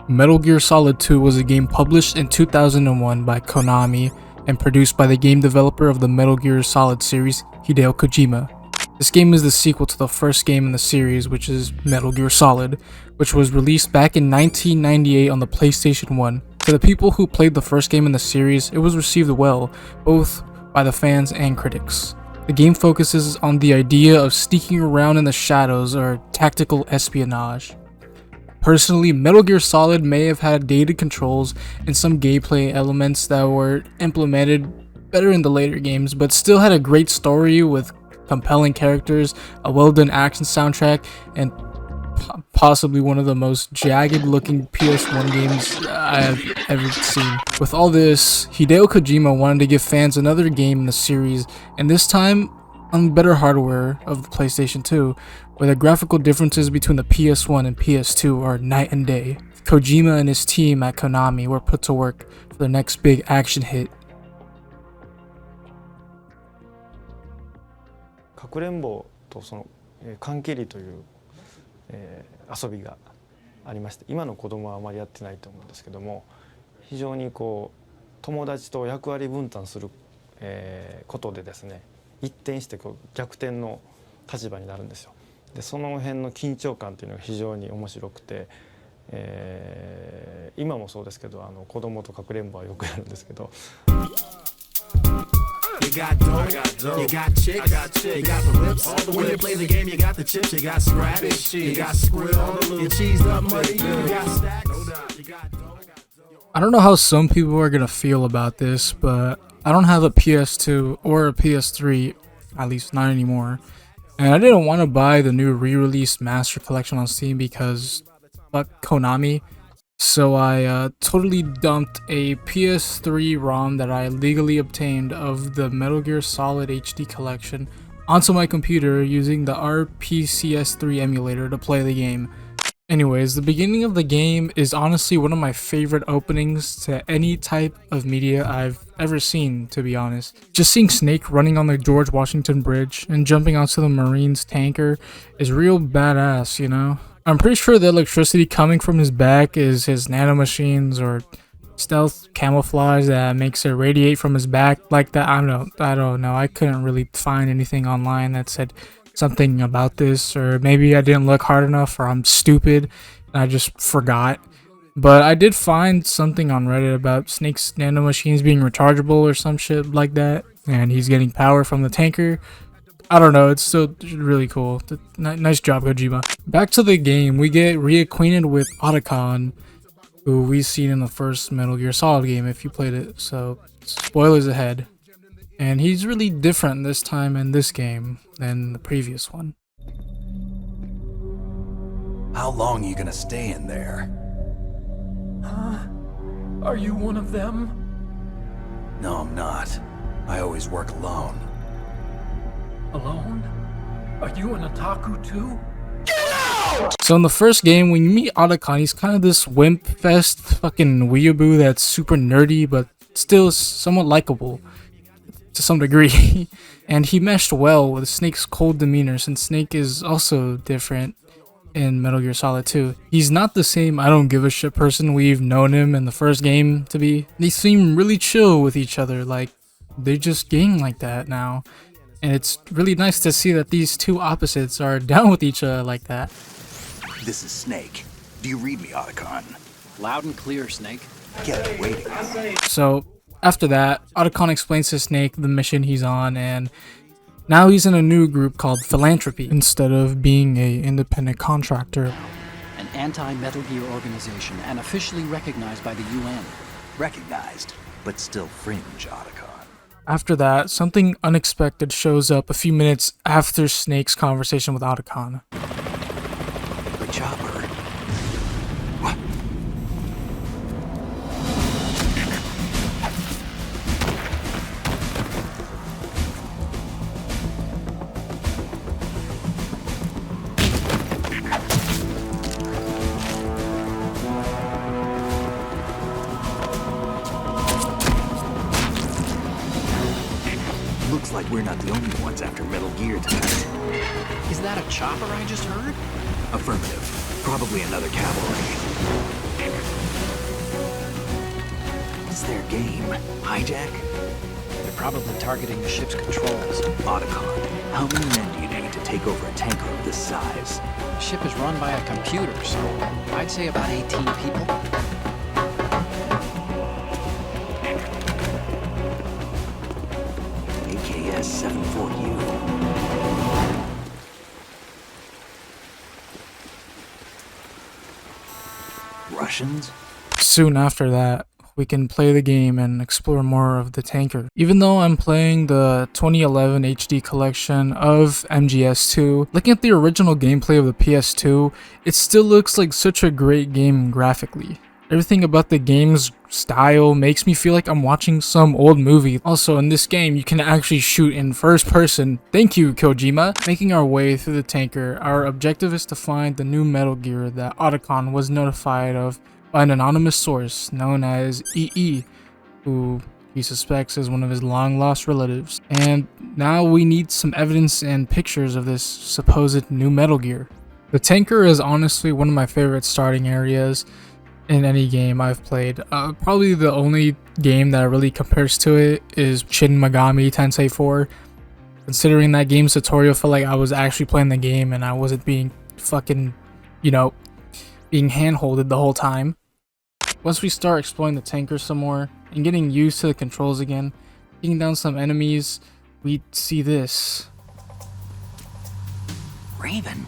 Metal Gear Solid 2 was a game published in 2001 by Konami and produced by the game developer of the Metal Gear Solid series, Hideo Kojima. This game is the sequel to the first game in the series, which is Metal Gear Solid, which was released back in 1998 on the PlayStation 1. For the people who played the first game in the series, it was received well, both by the fans and critics. The game focuses on the idea of sneaking around in the shadows or tactical espionage. Personally, Metal Gear Solid may have had dated controls and some gameplay elements that were implemented better in the later games, but still had a great story with compelling characters, a well-done action soundtrack, and possibly one of the most jagged looking PS1 games I have ever seen. With all this, Hideo Kojima wanted to give fans another game in the series, and this time on better hardware of the PlayStation 2, where the graphical differences between the PS1 and PS2 are night and day. Kojima and his team at Konami were put to work for the next big action hit. かくれんぼとその缶蹴りという、遊びがありまして、今の子供はあまりやってないと思うんですけども、非常にこう友達と役割分担する、ことでですね、一転してこう逆転の立場になるんですよ。でその辺の緊張感というのが非常に面白くて、今もそうですけど、子供とかくれんぼはよくやるんですけど。You got dope, you got chicks, you got the whips. When you play the game, you got the chips, you got scratch, you got squill, you cheesed up money, you got stacks, you got dope. I don't know how some people are gonna feel about this, but I don't have a PS2 or a PS3, at least not anymore. And I didn't want to buy the new re-release Master Collection on Steam because fuck Konami. So I totally dumped a PS3 ROM that I legally obtained of the Metal Gear Solid HD collection onto my computer using the RPCS3 emulator to play the game. Anyways, the beginning of the game is honestly one of my favorite openings to any type of media I've ever seen, to be honest. Just seeing Snake running on the George Washington Bridge and jumping onto the Marines tanker is real badass, you know? I'm pretty sure the electricity coming from his back is his nanomachines or stealth camouflage that makes it radiate from his back like that. I don't know. I couldn't really find anything online that said something about this, or maybe I didn't look hard enough, or I'm stupid and I just forgot. But I did find something on Reddit about Snake's nanomachines being rechargeable or some shit like that, and he's getting power from the tanker. I don't know, it's still really cool. Nice job, Kojima. Back to the game, we get reacquainted with Otacon, who we've seen in the first Metal Gear Solid game if you played it, so spoilers ahead. And he's really different this time in this game than the previous one. How long are you gonna stay in there? Huh? Are you one of them? No, I'm not. I always work alone. Alone? Are you an otaku too? So in the first game, when you meet Otacon, he's kind of this wimp-fest fucking weeaboo that's super nerdy, but still somewhat likable to some degree. And he meshed well with Snake's cold demeanor, since Snake is also different in Metal Gear Solid 2. He's not the same I don't give a shit person we've known him in the first game to be. They seem really chill with each other, like they're just gang like that now. And it's really nice to see that these two opposites are down with each other like that. This is Snake. Do you read me, Otacon? Loud and clear, Snake. Get waiting. So after that, Otacon explains to Snake the mission he's on, and now he's in a new group called Philanthropy instead of being an independent contractor. An anti-Metal Gear organization and officially recognized by the UN. Recognized, but still fringe, Otacon. After that, something unexpected shows up a few minutes after Snake's conversation with Otacon. The chopper. What? Looks like we're not the only ones after Metal Gear tonight. Is that a chopper I just heard? Affirmative. Probably another cavalry. What's their game? Hijack? They're probably targeting the ship's controls. Otacon. How many men do you need to take over a tanker of this size? The ship is run by a computer, so I'd say about 18 people. AKS 74U. Russians? Soon after that, we can play the game and explore more of the tanker. Even though I'm playing the 2011 HD collection of MGS2, looking at the original gameplay of the PS2, it still looks like such a great game graphically. Everything about the game's style makes me feel like I'm watching some old movie. Also, in this game, you can actually shoot in first person. Thank you, Kojima. Making our way through the tanker, our objective is to find the new Metal Gear that Otacon was notified of by an anonymous source known as EE, who he suspects is one of his long-lost relatives. And now we need some evidence and pictures of this supposed new Metal Gear. The tanker is honestly one of my favorite starting areas in any game I've played. Probably the only game that really compares to it is Shin Megami Tensei 4. Considering that game's tutorial felt like I was actually playing the game and I wasn't being fucking, being hand-holded the whole time. Once we start exploring the tanker some more and getting used to the controls again, taking down some enemies, we see this. Raven?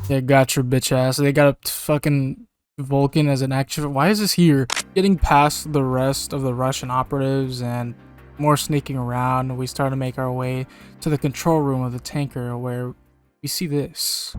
Yeah, got your bitch ass. They got a fucking Vulcan as an action. Why is this here? Getting past the rest of the Russian operatives and more sneaking around, we start to make our way to the control room of the tanker where we see this.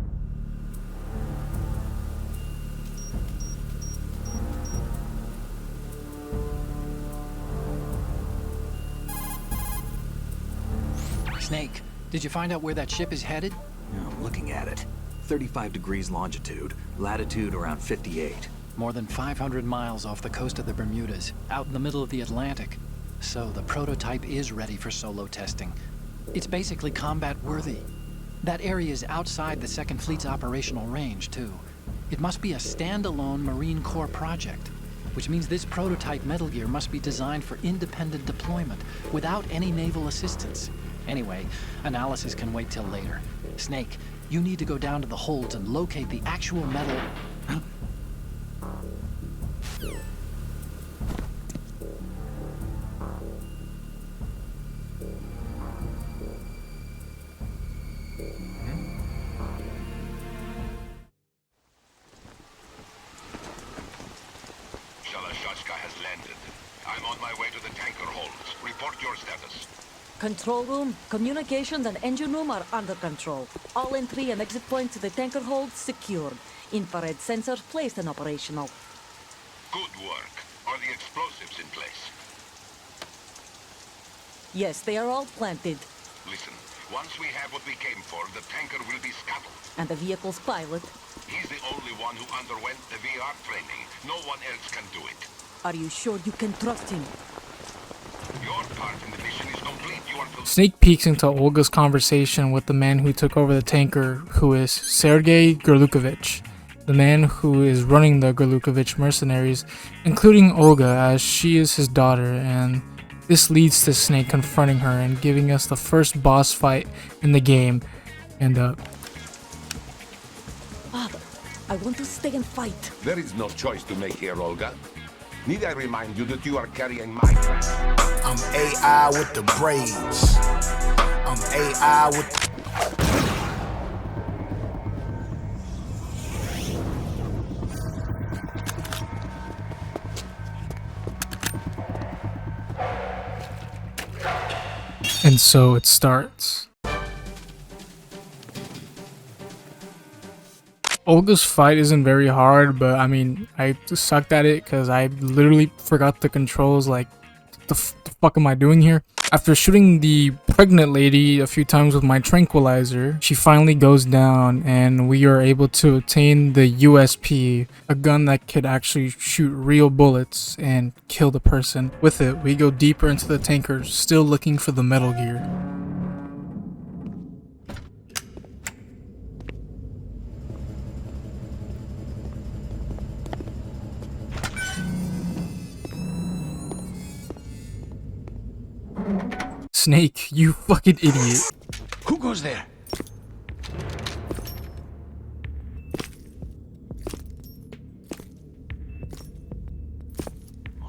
Snake, did you find out where that ship is headed? I'm looking at it. 35 degrees longitude, latitude around 58. More than 500 miles off the coast of the Bermudas, out in the middle of the Atlantic. So the prototype is ready for solo testing. It's basically combat worthy. That area is outside the Second Fleet's operational range, too. It must be a standalone Marine Corps project, which means this prototype Metal Gear must be designed for independent deployment without any naval assistance. Anyway, analysis can wait till later. Snake, you need to go down to the holds and locate the actual metal... has landed. I'm on my way to the tanker holds. Report your status. Control room, communications and engine room are under control. All entry and exit points to the tanker hold secured. Infrared sensors placed and operational. Good work. Are the explosives in place? Yes, they are all planted. Listen, once we have what we came for, the tanker will be scuttled. And the vehicle's pilot. He's the only one who underwent the VR training. No one else can do it. Are you sure you can trust him? Your part in the mission is complete. You are to... Snake peeks into Olga's conversation with the man who took over the tanker, who is Sergei Gorlukovich, the man who is running the Gorlukovich mercenaries, including Olga, as she is his daughter, and this leads to Snake confronting her and giving us the first boss fight in the game. And Father, I want to stay and fight. There is no choice to make here, Olga. Need I remind you that you are carrying my crest? I'm AI with the braids. I'm AI with... And so it starts. Olga's fight isn't very hard, but I mean, I sucked at it because I literally forgot the controls. Like, the fuck am I doing here? After shooting the pregnant lady a few times with my tranquilizer, she finally goes down and we are able to obtain the USP, a gun that could actually shoot real bullets and kill the person. With it, we go deeper into the tanker, still looking for the Metal Gear. Snake, you fucking idiot. Who goes there?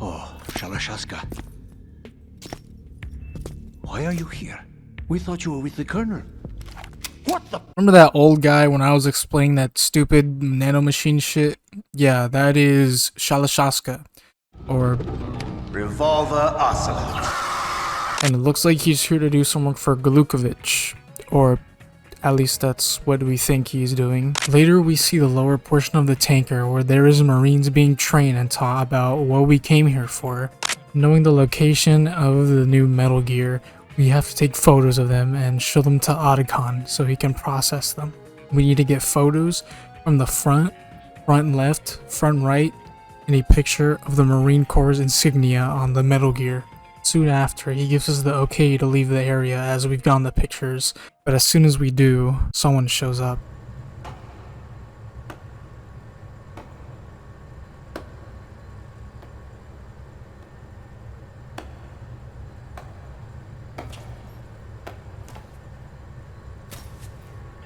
Oh, Shalashaska. Why are you here? We thought you were with the Colonel. What the? Remember that old guy when I was explaining that stupid nanomachine shit? Yeah, that is Shalashaska. Or... Revolver Ocelot. And it looks like he's here to do some work for Galukovich. Or at least that's what we think he's doing. Later we see the lower portion of the tanker where there is Marines being trained and taught about what we came here for. Knowing the location of the new Metal Gear, we have to take photos of them and show them to Otacon so he can process them. We need to get photos from the front left, front right, and a picture of the Marine Corps insignia on the Metal Gear. Soon after, he gives us the okay to leave the area as we've gotten the pictures, but as soon as we do, someone shows up.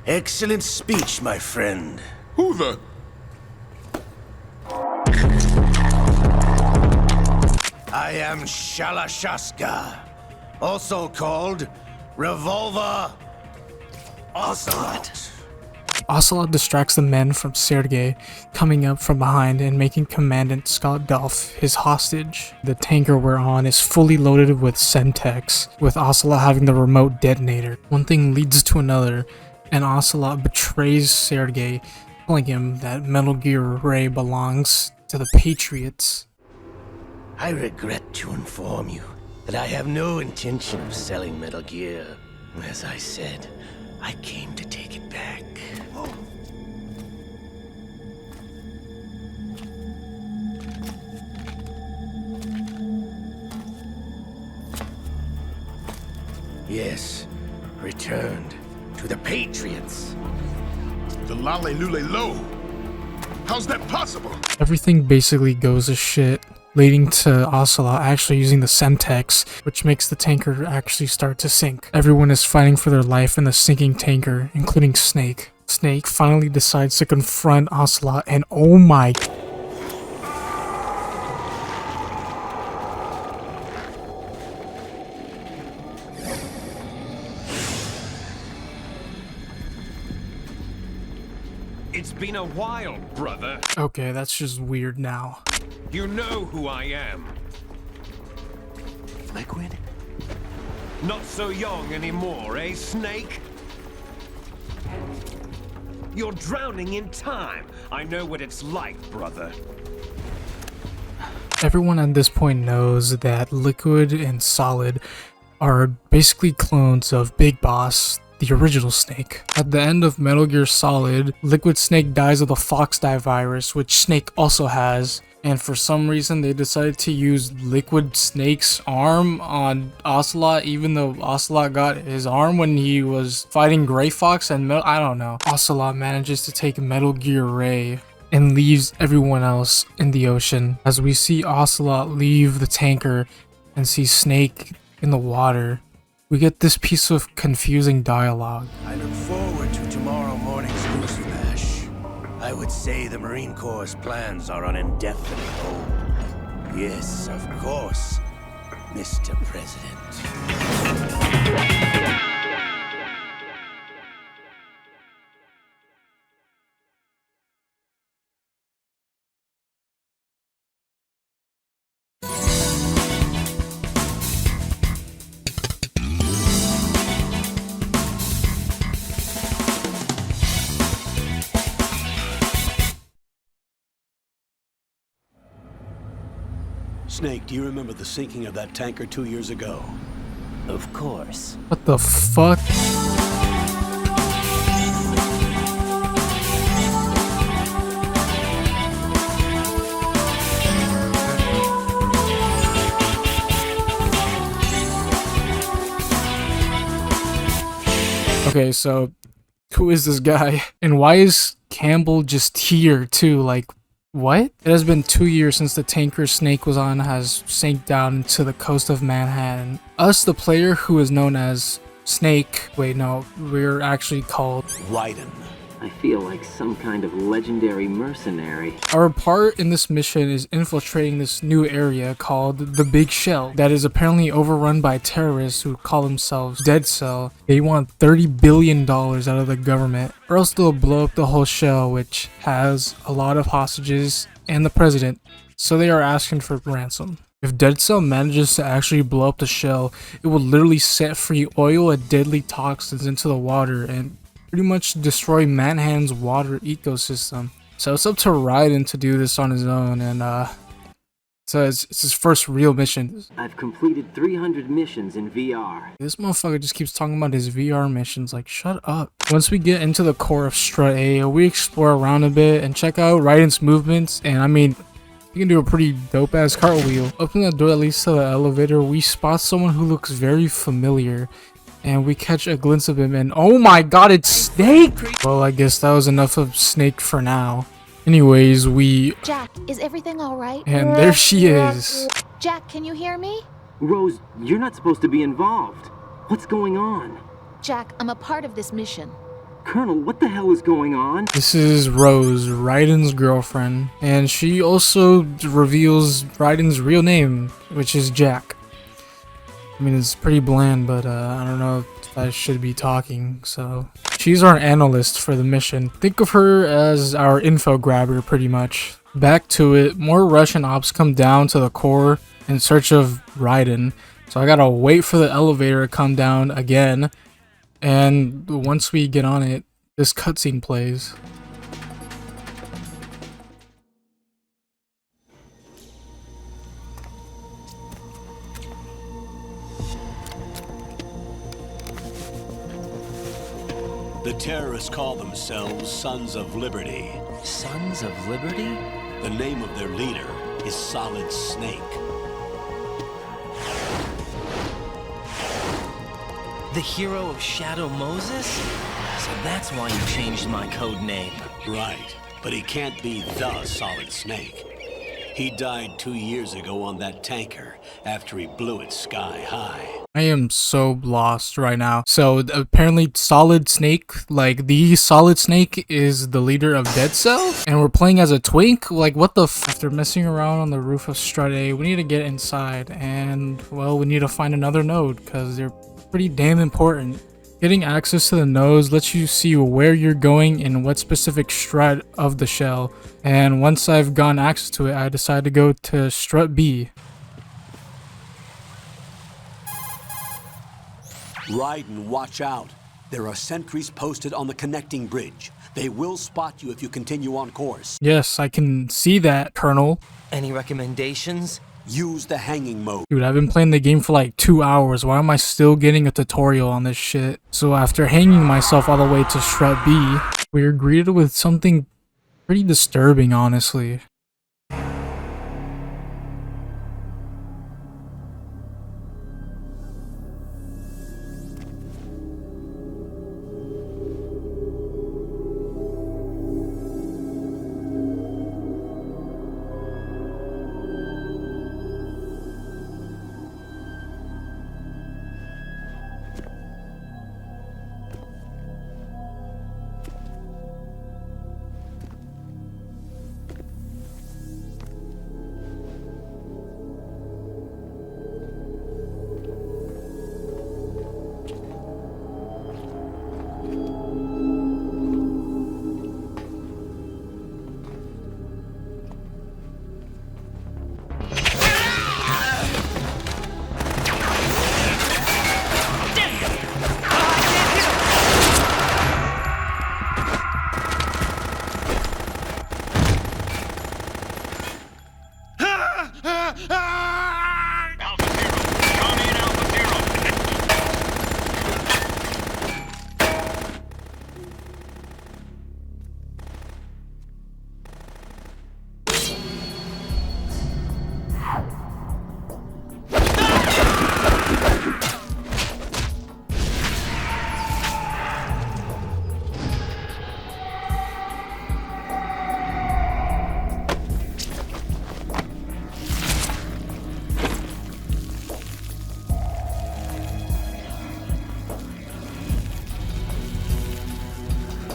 Excellent speech, my friend. Who the? I am Shalashaska, also called Revolver Ocelot. Ocelot distracts the men from Sergei coming up from behind and making Commandant Scott Duff his hostage. The tanker we're on is fully loaded with Semtex, with Ocelot having the remote detonator. One thing leads to another, and Ocelot betrays Sergei, telling him that Metal Gear Ray belongs to the Patriots. I regret to inform you that I have no intention of selling Metal Gear. As I said, I came to take it back. Yes, returned to the Patriots. The Lale Lule Lo. How's that possible? Everything basically goes to shit, leading to Ocelot actually using the Semtex, which makes the tanker actually start to sink. Everyone is fighting for their life in the sinking tanker, including Snake. Snake finally decides to confront Ocelot, and oh my... It's been a while, brother. Okay, that's just weird now. You know who I am. Liquid? Not so young anymore, eh, Snake? You're drowning in time. I know what it's like, brother. Everyone at this point knows that Liquid and Solid are basically clones of Big Boss, the original Snake. At the end of Metal Gear Solid, Liquid Snake dies of the Fox Die virus, which Snake also has, and for some reason they decided to use Liquid Snake's arm on Ocelot, even though Ocelot got his arm when he was fighting Gray Fox and I don't know. Ocelot manages to take Metal Gear Ray and leaves everyone else in the ocean. As we see Ocelot leave the tanker and see Snake in the water, we get this piece of confusing dialogue. I look forward to tomorrow morning's news flash. I would say the Marine Corps' plans are on indefinite hold. Yes, of course, Mr. President. Snake, do you remember the sinking of that tanker 2 years ago? Of course. What the fuck? Okay, so who is this guy? And why is Campbell just here too? Like, what? It has been 2 years since the tanker Snake was on has sank down to the coast of Manhattan. Us, the player who is known as Snake, wait no, we're actually called Raiden. I feel like some kind of legendary mercenary. Our part in this mission is infiltrating this new area called the Big Shell that is apparently overrun by terrorists who call themselves Dead Cell. They want $30 billion out of the government, or else they'll blow up the whole shell, which has a lot of hostages and the president, so they are asking for ransom. If Dead Cell manages to actually blow up the shell, it will literally set free oil and deadly toxins into the water and pretty much destroy Manhattan's water ecosystem. So it's up to Raiden to do this on his own, and so it's his first real mission. I've completed 300 missions in VR. This motherfucker just keeps talking about his VR missions, like shut up. Once we get into the core of Trashiii, we explore around a bit and check out Raiden's movements, and I mean, you can do a pretty dope ass cartwheel. Opening the door that leads to the elevator, we spot someone who looks very familiar, and we catch a glimpse of him, and oh my god, it's Snake! Well, I guess that was enough of Snake for now. Anyways, Jack, is everything alright? and there she is. Jack, can you hear me? Rose, you're not supposed to be involved. What's going on? Jack, I'm a part of this mission. Colonel, what the hell is going on? This is Rose, Raiden's girlfriend, and she also reveals Raiden's real name, which is Jack. I mean, it's pretty bland, but I don't know if I should be talking, so. She's our analyst for the mission. Think of her as our info grabber, pretty much. Back to it, more Russian ops come down to the core in search of Raiden, so I gotta wait for the elevator to come down again, and once we get on it, this cutscene plays. The terrorists call themselves Sons of Liberty. Sons of Liberty? The name of their leader is Solid Snake. The hero of Shadow Moses? So that's why you changed my code name. Right, but he can't be the Solid Snake. He died 2 years ago on that tanker after he blew it sky high. I am so lost right now. So apparently Solid Snake, like the Solid Snake, is the leader of Dead Cell? And we're playing as a twink? Like what the f— After messing around on the roof of Trashiii, we need to get inside, and well, we need to find another node because they're pretty damn important. Getting access to the nodes lets you see where you're going and what specific strut of the shell. And once I've gotten access to it, I decide to go to strut B. Raiden, watch out. There are sentries posted on the connecting bridge. They will spot you if you continue on course. Yes, I can see that, Colonel. Any recommendations? Use the hanging mode. Dude, I've been playing the game for like 2 hours. Why am I still getting a tutorial on this shit? So after hanging myself all the way to strut B, we are greeted with something pretty disturbing, honestly.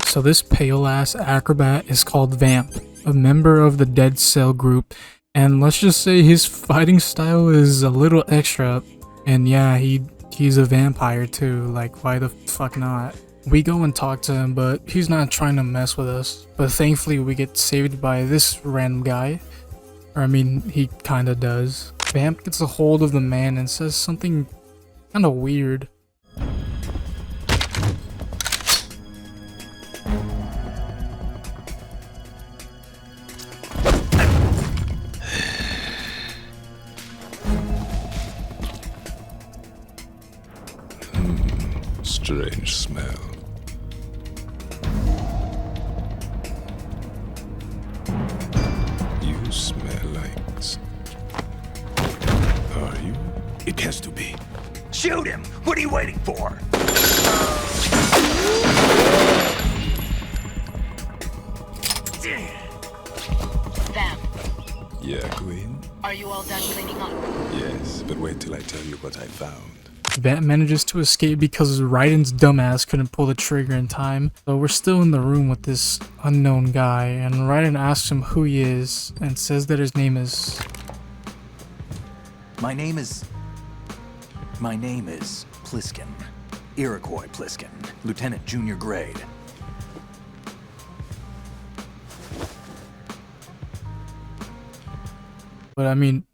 So this pale ass acrobat is called Vamp, a member of the Dead Cell group, and let's just say his fighting style is a little extra. And yeah, he's a vampire too, like why the fuck not? We go and talk to him, but he's not trying to mess with us. But thankfully we get saved by this random guy. Or I mean, he kinda does. Vamp gets a hold of the man and says something kinda weird. Strange smell. You smell like... Are you? It has to be. Shoot him! What are you waiting for? Vamp, Yeah, Queen? are you all done cleaning up? Yes, but wait till I tell you what I found. Vamp manages to escape because Raiden's dumbass couldn't pull the trigger in time. So we're still in the room with this unknown guy, and Raiden asks him who he is and says that his name is... My name is Pliskin. Iroquois Pliskin, Lieutenant Junior Grade. But I mean,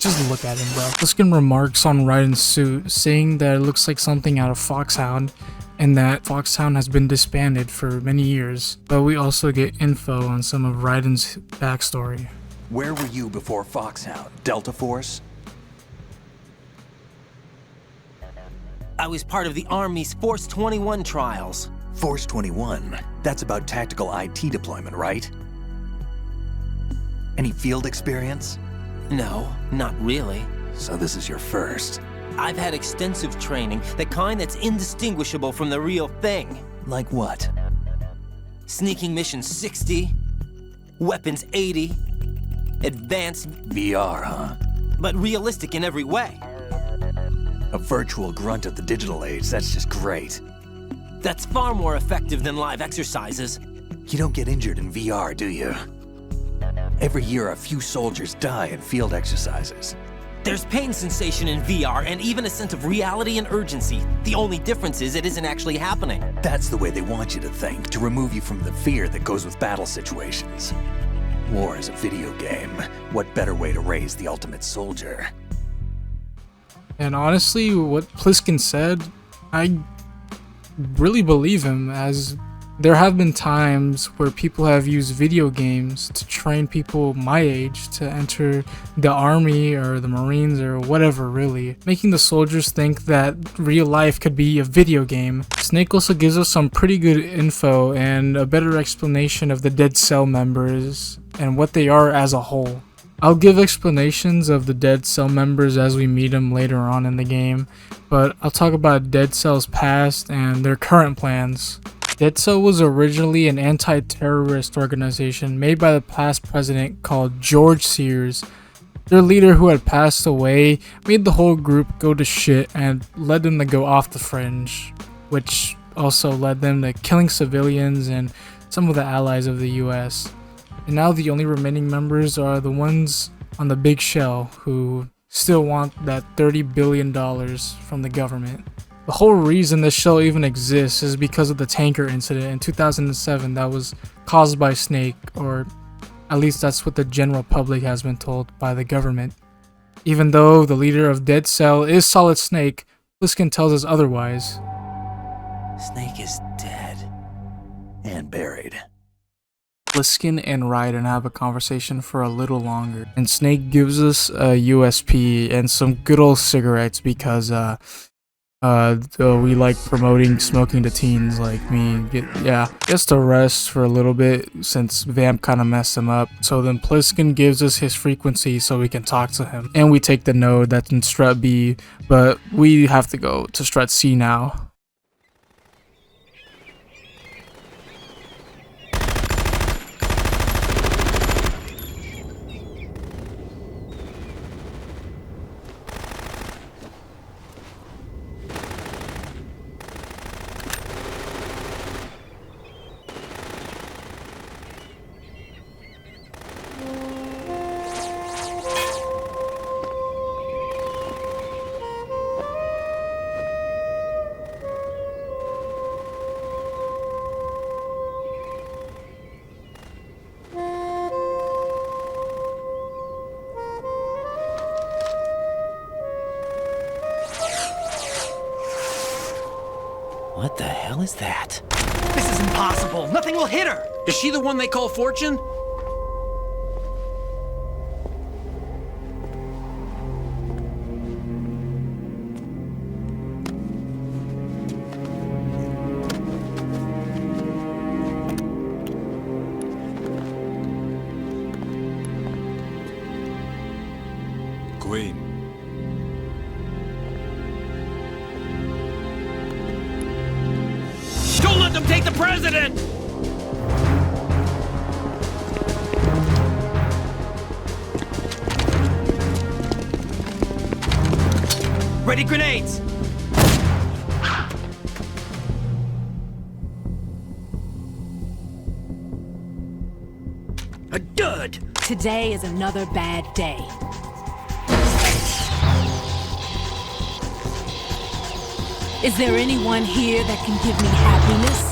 just look at him, bro. Pliskin remarks on Raiden's suit, saying that it looks like something out of Foxhound, and that Foxhound has been disbanded for many years. But we also get info on some of Raiden's backstory. Where were you before Foxhound? Delta Force? I was part of the Army's Force 21 trials. Force 21? That's about tactical IT deployment, right? Any field experience? No, not really. So this is your first. I've had extensive training, the kind that's indistinguishable from the real thing. Like what? Sneaking mission 60, weapons 80, advanced... VR, huh? But realistic in every way. A virtual grunt of the digital age, that's just great. That's far more effective than live exercises. You don't get injured in VR, do you? Every year, a few soldiers die in field exercises. There's pain sensation in VR and even a sense of reality and urgency. The only difference is it isn't actually happening. That's the way they want you to think, to remove you from the fear that goes with battle situations. War is a video game. What better way to raise the ultimate soldier? And honestly, what Pliskin said, I really believe him, as there have been times where people have used video games to train people my age to enter the army or the Marines or whatever, really, making the soldiers think that real life could be a video game. Snake also gives us some pretty good info and a better explanation of the Dead Cell members and what they are as a whole. I'll give explanations of the Dead Cell members as we meet them later on in the game, but I'll talk about Dead Cell's past and their current plans. Dead Cell was originally an anti-terrorist organization made by the past president called George Sears. Their leader, who had passed away, made the whole group go to shit and led them to go off the fringe, which also led them to killing civilians and some of the allies of the US. And now the only remaining members are the ones on the big shell who still want that $30 billion from the government. The whole reason this shell even exists is because of the tanker incident in 2007 that was caused by Snake, or at least that's what the general public has been told by the government. Even though the leader of Dead Cell is Solid Snake, Pliskin tells us otherwise. Snake is dead. And buried. Pliskin and Raiden have a conversation for a little longer, and Snake gives us a USP and some good old cigarettes because we like promoting smoking to teens like me. Gets to rest for a little bit since Vamp kind of messed him up. So then Pliskin gives us his frequency so we can talk to him, and we take the node that's in strut B, but we have to go to strut C now. What the hell is that? This is impossible. Nothing will hit her. Is she the one they call Fortune? Queen. Don't let them take the president! Ready grenades! A dud! Today is another bad day. Is there anyone here that can give me happiness?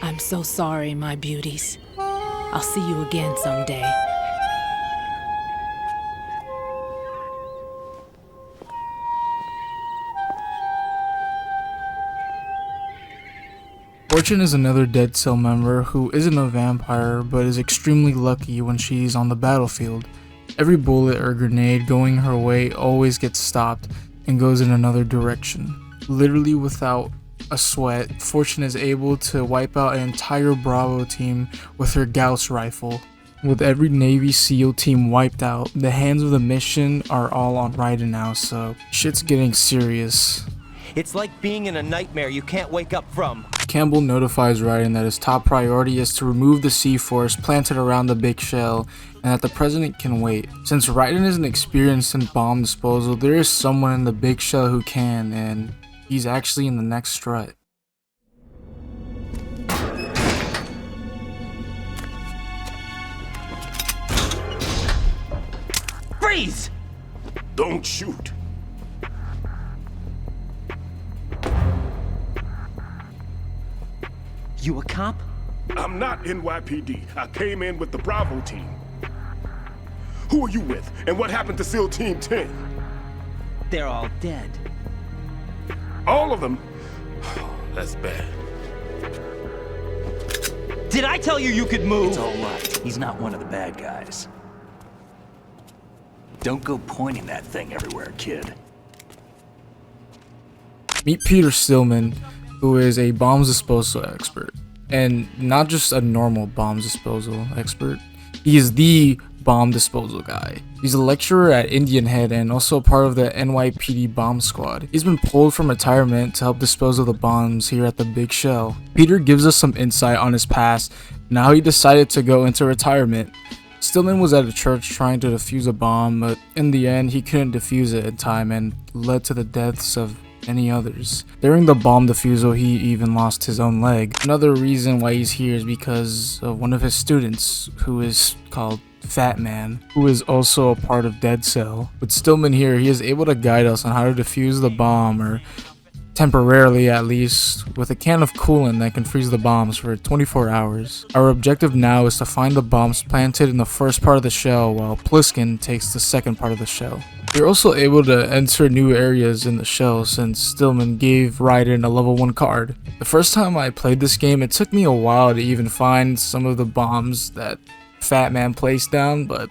I'm so sorry, my beauties. I'll see you again someday. Fortune is another Dead Cell member who isn't a vampire but is extremely lucky when she's on the battlefield. Every bullet or grenade going her way always gets stopped and goes in another direction. Literally without a sweat, Fortune is able to wipe out an entire Bravo team with her Gauss rifle. With every Navy SEAL team wiped out, the hands of the mission are all on Raiden now, so shit's getting serious. It's like being in a nightmare you can't wake up from. Campbell notifies Raiden that his top priority is to remove the C-Force planted around the big shell and that the president can wait. Since Raiden isn't experienced in bomb disposal, there is someone in the big shell who can, and he's actually in the next strut. Freeze! Don't shoot. You a cop? I'm not NYPD. I came in with the Bravo team. Who are you with? And what happened to SEAL Team 10? They're all dead. All of them? That's bad. Did I tell you you could move? It's all right. He's not one of the bad guys. Don't go pointing that thing everywhere, kid. Meet Peter Stillman, who is a bombs disposal expert. And not just a normal bombs disposal expert. He is the bomb disposal guy. He's a lecturer at Indian Head and also part of the NYPD bomb squad. He's been pulled from retirement to help dispose of the bombs here at the Big Shell. Peter gives us some insight on his past and how he decided to go into retirement. Stillman was at a church trying to defuse a bomb, but in the end he couldn't defuse it in time and led to the deaths of many others. During the bomb defusal, he even lost his own leg. Another reason why he's here is because of one of his students, who is called Fat Man, who is also a part of Dead Cell. With Stillman here, he is able to guide us on how to defuse the bomb, or temporarily at least, with a can of coolant that can freeze the bombs for 24 hours. Our objective now is to find the bombs planted in the first part of the shell while Pliskin takes the second part of the shell. You're also able to enter new areas in the shell since Stillman gave Raiden a level 1 card. The first time I played this game, it took me a while to even find some of the bombs that Fat Man placed down, but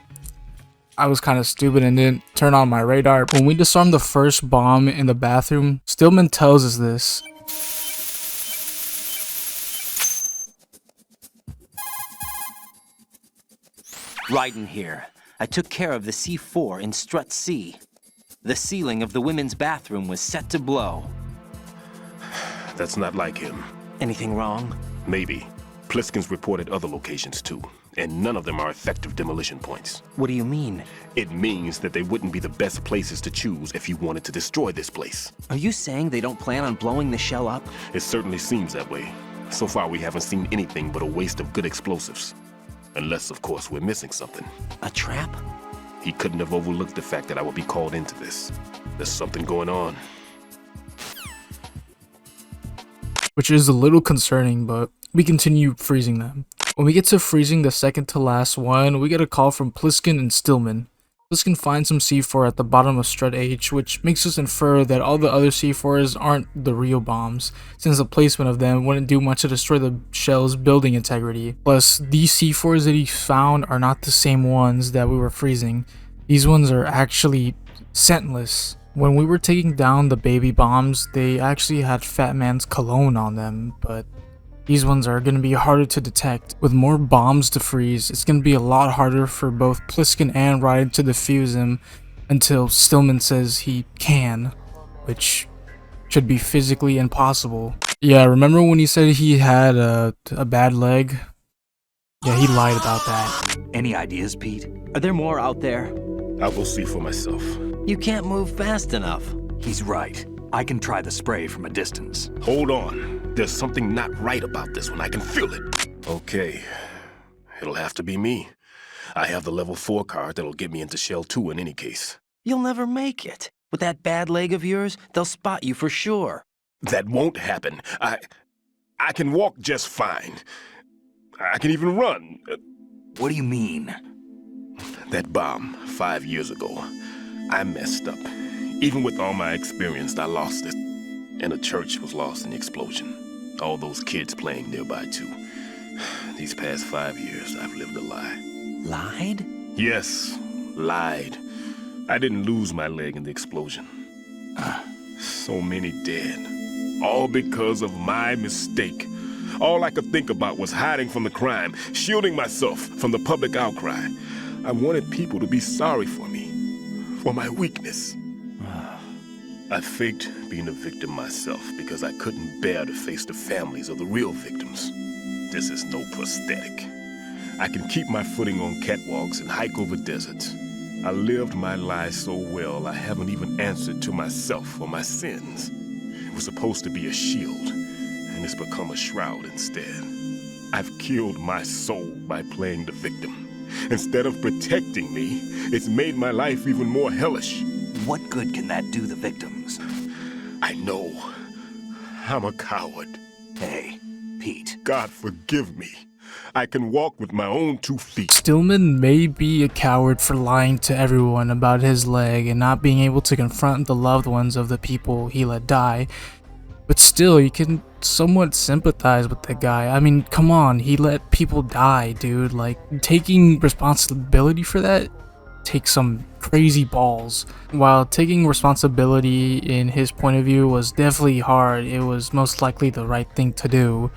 I was kind of stupid and didn't turn on my radar. When we disarmed the first bomb in the bathroom, Stillman tells us this. Raiden here. I took care of the C4 in Strut C. The ceiling of the women's bathroom was set to blow. That's not like him. Anything wrong? Maybe. Pliskin's reported other locations too, and none of them are effective demolition points. What do you mean? It means that they wouldn't be the best places to choose if you wanted to destroy this place. Are you saying they don't plan on blowing the shell up? It certainly seems that way. So far, we haven't seen anything but a waste of good explosives. Unless, of course, we're missing something. A trap? He couldn't have overlooked the fact that I would be called into this. There's something going on. Which is a little concerning, but we continue freezing them. When we get to freezing the second to last one, we get a call from Pliskin and Stillman. Pliskin finds some C4 at the bottom of Strut H, which makes us infer that all the other C4s aren't the real bombs, since the placement of them wouldn't do much to destroy the shell's building integrity. Plus, these C4s that he found are not the same ones that we were freezing. These ones are actually scentless. When we were taking down the baby bombs, they actually had Fat Man's cologne on them, but these ones are going to be harder to detect. With more bombs to freeze, it's going to be a lot harder for both Pliskin and Ryan to defuse him until Stillman says he can, which should be physically impossible. Yeah, remember when he said he had a bad leg? Yeah, he lied about that. Any ideas, Pete? Are there more out there? I'll go see for myself. You can't move fast enough. He's right. I can try the spray from a distance. Hold on. There's something not right about this one. I can feel it. Okay. It'll have to be me. I have the level 4 card that'll get me into Shell 2 in any case. You'll never make it. With that bad leg of yours, they'll spot you for sure. That won't happen. I can walk just fine. I can even run. What do you mean? That bomb 5 years ago. I messed up. Even with all my experience, I lost it. And a church was lost in the explosion. All those kids playing nearby, too. These past 5 years, I've lived a lie. Lied? Yes, lied. I didn't lose my leg in the explosion. So many dead. All because of my mistake. All I could think about was hiding from the crime, shielding myself from the public outcry. I wanted people to be sorry for me, for my weakness. I faked being a victim myself because I couldn't bear to face the families of the real victims. This is no prosthetic. I can keep my footing on catwalks and hike over deserts. I lived my life so well I haven't even answered to myself for my sins. It was supposed to be a shield, and it's become a shroud instead. I've killed my soul by playing the victim. Instead of protecting me, it's made my life even more hellish. What good can that do the victims? I know. I'm a coward. Hey, Pete. God forgive me. I can walk with my own 2 feet. Stillman may be a coward for lying to everyone about his leg and not being able to confront the loved ones of the people he let die. But still, you can somewhat sympathize with the guy. I mean, come on, he let people die, dude. Like, taking responsibility for that takes some crazy balls. While taking responsibility in his point of view was definitely hard, it was most likely the right thing to do.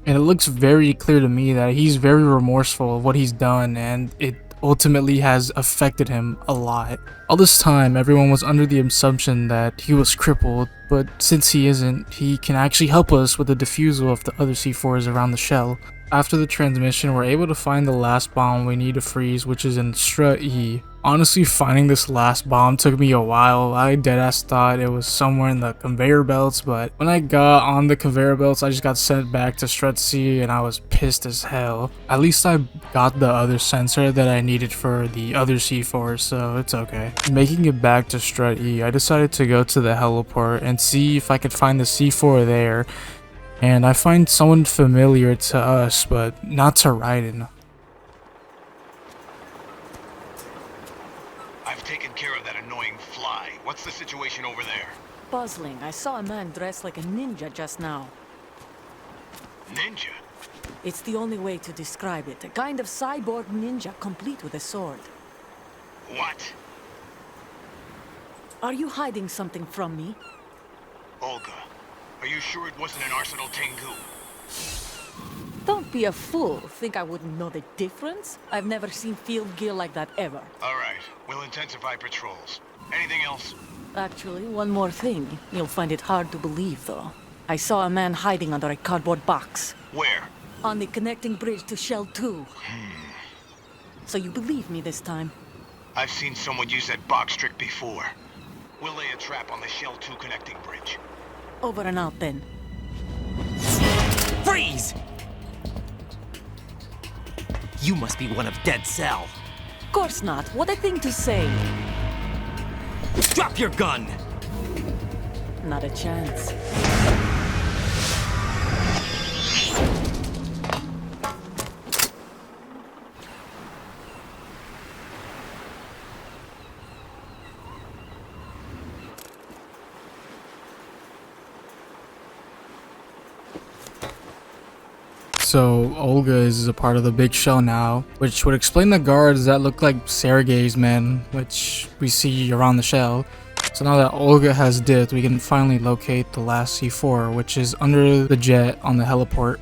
And it looks very clear to me that he's very remorseful of what he's done, and it ultimately has affected him a lot. All this time, everyone was under the assumption that he was crippled, but since he isn't, he can actually help us with the defusal of the other C4s around the shell. After the transmission, we're able to find the last bomb we need to freeze, which is in Strut E. Honestly, finding this last bomb took me a while. I deadass thought it was somewhere in the conveyor belts, but when I got on the conveyor belts, I just got sent back to Strut C and I was pissed as hell. At least I got the other sensor that I needed for the other C4, so it's okay. Making it back to Strut E, I decided to go to the heliport and see if I could find the C4 there. And I find someone familiar to us, but not to Raiden. I've taken care of that annoying fly. What's the situation over there? Puzzling. I saw a man dressed like a ninja just now. Ninja? It's the only way to describe it. A kind of cyborg ninja complete with a sword. What? Are you hiding something from me? Olga, are you sure it wasn't an Arsenal Tengu? Don't be a fool. Think I wouldn't know the difference? I've never seen field gear like that ever. All right, we'll intensify patrols. Anything else? Actually, one more thing. You'll find it hard to believe, though. I saw a man hiding under a cardboard box. Where? On the connecting bridge to Shell 2. So you believe me this time? I've seen someone use that box trick before. We'll lay a trap on the Shell 2 connecting bridge. Over and out, then. Freeze! You must be one of Dead Cell. Of course not. What a thing to say. Drop your gun! Not a chance. So Olga is a part of the big show now, which would explain the guards that look like Sergei's men, which we see around the shell. So now that Olga has dipped, we can finally locate the last C4, which is under the jet on the heliport.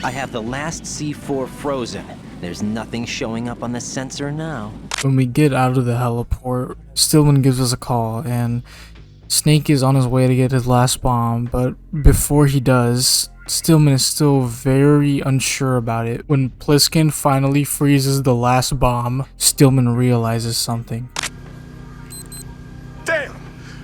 I have the last C4 frozen. There's nothing showing up on the sensor now. When we get out of the heliport, Stillman gives us a call, and Snake is on his way to get his last bomb, but before he does, Stillman is still very unsure about it. When Pliskin finally freezes the last bomb, Stillman realizes something. Damn!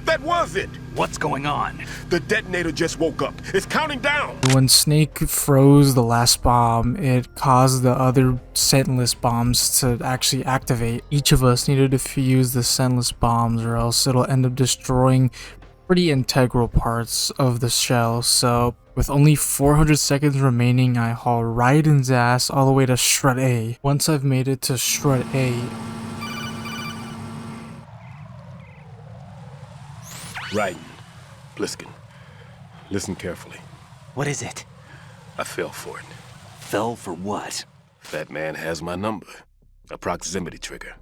That was it! What's going on? The detonator just woke up. It's counting down! When Snake froze the last bomb, it caused the other scentless bombs to actually activate. Each of us needed to defuse the scentless bombs, or else it'll end up destroying pretty integral parts of the shell. So with only 400 seconds remaining, I haul Raiden's ass all the way to Shred A. Once I've made it to Shred A, Raiden, Pliskin, listen carefully. What is it? I fell for it. Fell for what? That man has my number. A proximity trigger.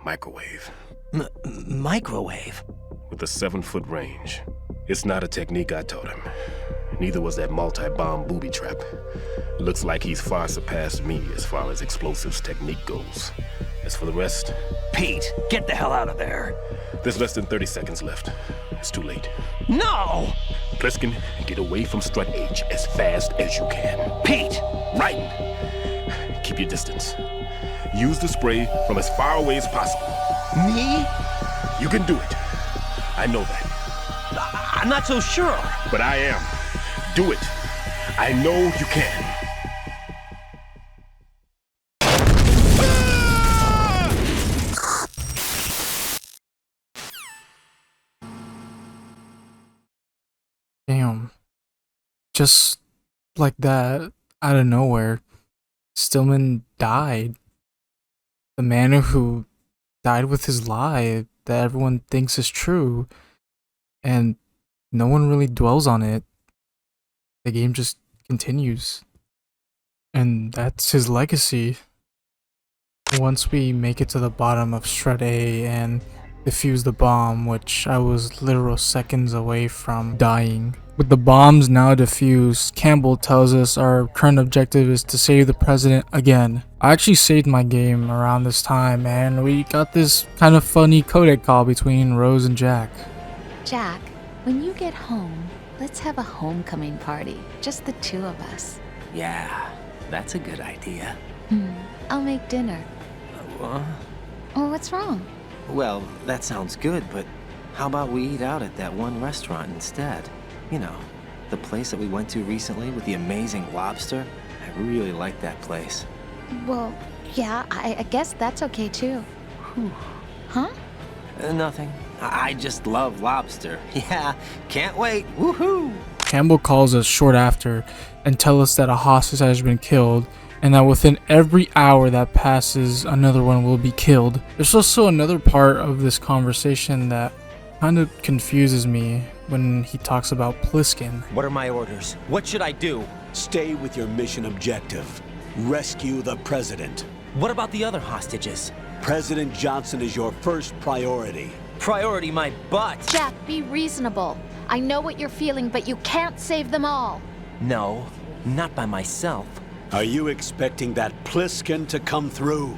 Microwave. Microwave? With a 7-foot range. It's not a technique I taught him. Neither was that multi-bomb booby trap. Looks like he's far surpassed me as far as explosives technique goes. As for the rest... Pete, get the hell out of there. There's less than 30 seconds left. It's too late. No! Pliskin, get away from Strut H as fast as you can. Pete! Raiden, keep your distance. Use the spray from as far away as possible. Me? You can do it. I know that. I'm not so sure. But I am. Do it. I know you can. damn. Just like that, out of nowhere, Stillman died. The man who died with his lie that everyone thinks is true, and no one really dwells on it. The game just continues, and that's his legacy. Once we make it to the bottom of Shred A and defuse the bomb, which I was literal seconds away from dying. With the bombs now defused, Campbell tells us our current objective is to save the president again. I actually saved my game around this time, and we got this kind of funny codec call between Rose and Jack. Jack, when you get home, let's have a homecoming party. Just the two of us. Yeah, that's a good idea. I'll make dinner. Or what's wrong? Well, that sounds good, but how about we eat out at that one restaurant instead? You know, the place that we went to recently with the amazing lobster. I really like that place. Well, yeah, I guess that's okay too. Huh? Nothing. I just love lobster. Yeah, can't wait. Woohoo! Campbell calls us short after and tells us that a hostage has been killed, and that within every hour that passes, another one will be killed. There's also another part of this conversation that kind of confuses me when he talks about Pliskin. What are my orders? What should I do? Stay with your mission objective. Rescue the president. What about the other hostages? President Johnson is your first priority. Priority my butt. Jack, be reasonable. I know what you're feeling, but you can't save them all. No, not by myself. Are you expecting that Pliskin to come through?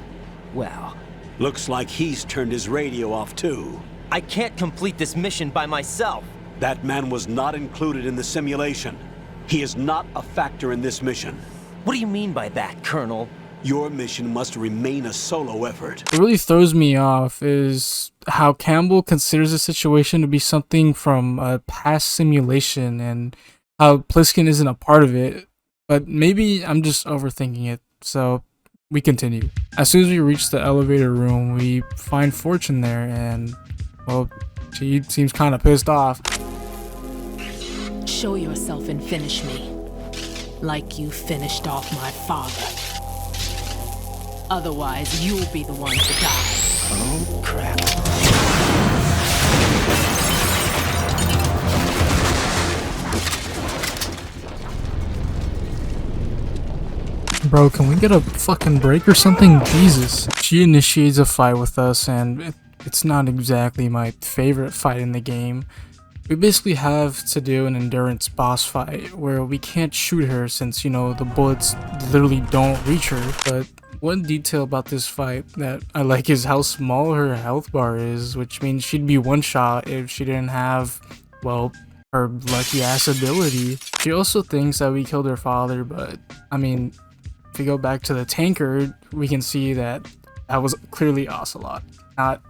Well, looks like he's turned his radio off too. I can't complete this mission by myself. That man was not included in the simulation. He is not a factor in this mission. What do you mean by that, Colonel? Your mission must remain a solo effort. What really throws me off is how Campbell considers the situation to be something from a past simulation and how Pliskin isn't a part of it. But maybe I'm just overthinking it, so we continue. As soon as we reach the elevator room, we find Fortune there, and, well, she seems kind of pissed off. Show yourself and finish me. Like you finished off my father. Otherwise, you'll be the one to die. Oh, crap. Bro, can we get a fucking break or something? Jesus. She initiates a fight with us, and it's not exactly my favorite fight in the game. We basically have to do an endurance boss fight where we can't shoot her since, you know, the bullets literally don't reach her. But one detail about this fight that I like is how small her health bar is, which means she'd be one shot if she didn't have, well, her lucky ass ability. She also thinks that we killed her father, but I mean, if we go back to the tanker, we can see that that was clearly Ocelot, not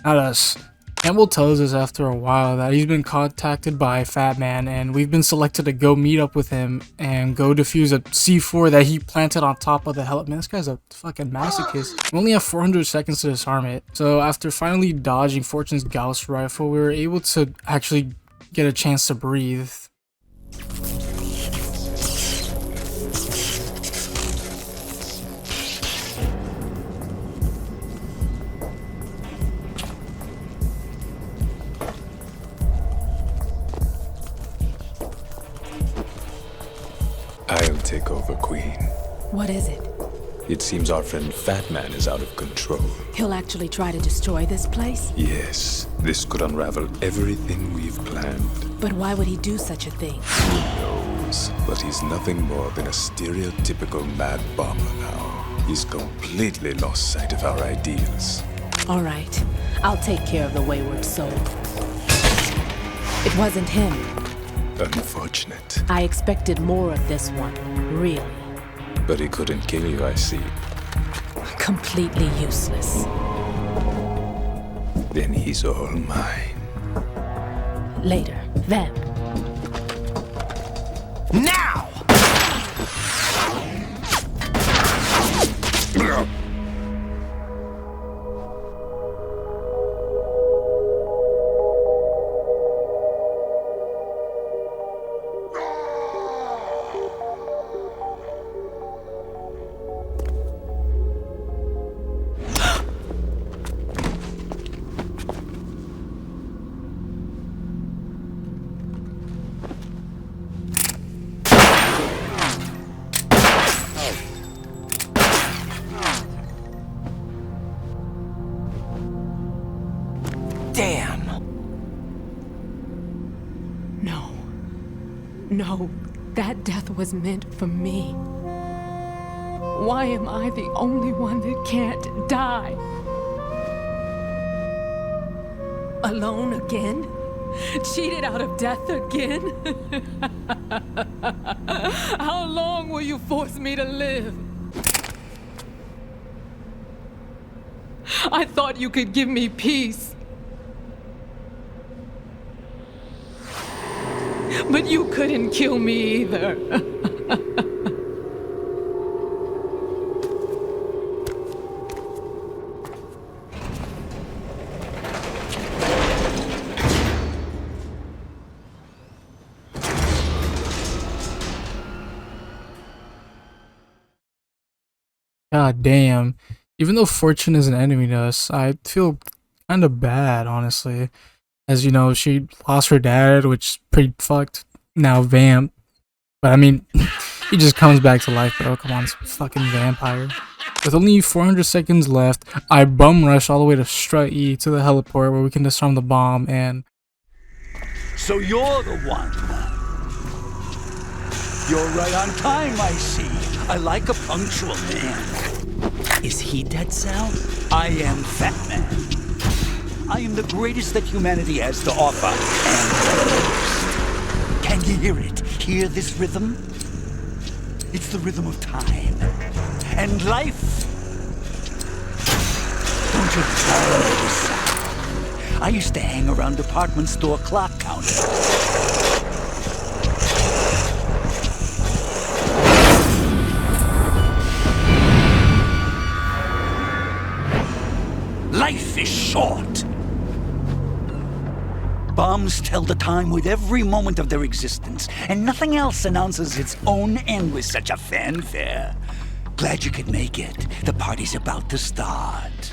us. Campbell tells us after a while that he's been contacted by Fat Man, and we've been selected to go meet up with him and go defuse a C4 that he planted on top of the heli. Man, this guy's a fucking masochist. We only have 400 seconds to disarm it. So after finally dodging Fortune's Gauss rifle, we were able to actually get a chance to breathe. I'll take over, Queen. What is it? It seems our friend Fat Man is out of control. He'll actually try to destroy this place? Yes, this could unravel everything we've planned. But why would he do such a thing? Who knows? But he's nothing more than a stereotypical mad bomber now. He's completely lost sight of our ideals. All right, I'll take care of the wayward soul. It wasn't him. Unfortunate. I expected more of this one, really. But he couldn't kill you, I see. Completely useless. Then he's all mine. Later, then. Now! Damn! No, that death was meant for me. Why am I the only one that can't die? Alone again? Cheated out of death again? How long will you force me to live? I thought you could give me peace. But you couldn't kill me either. God damn. Even though Fortune is an enemy to us, I feel kind of bad, honestly. As you know, she lost her dad, which is pretty fucked. Now Vamp. But I mean, he just comes back to life, bro. Come on, it's a fucking vampire. With only 400 seconds left, I bum rush all the way to Trashiii to the heliport where we can disarm the bomb, and... So you're the one. You're right on time, I see. I like a punctual man. Is he dead, Sal? I am Fat Man. I am the greatest that humanity has to offer, and the worst. Can you hear it? Hear this rhythm? It's the rhythm of time and life. Don't you follow this sound? I used to hang around department store clock counters. Life is short. Bombs tell the time with every moment of their existence, and nothing else announces its own end with such a fanfare. Glad you could make it. The party's about to start.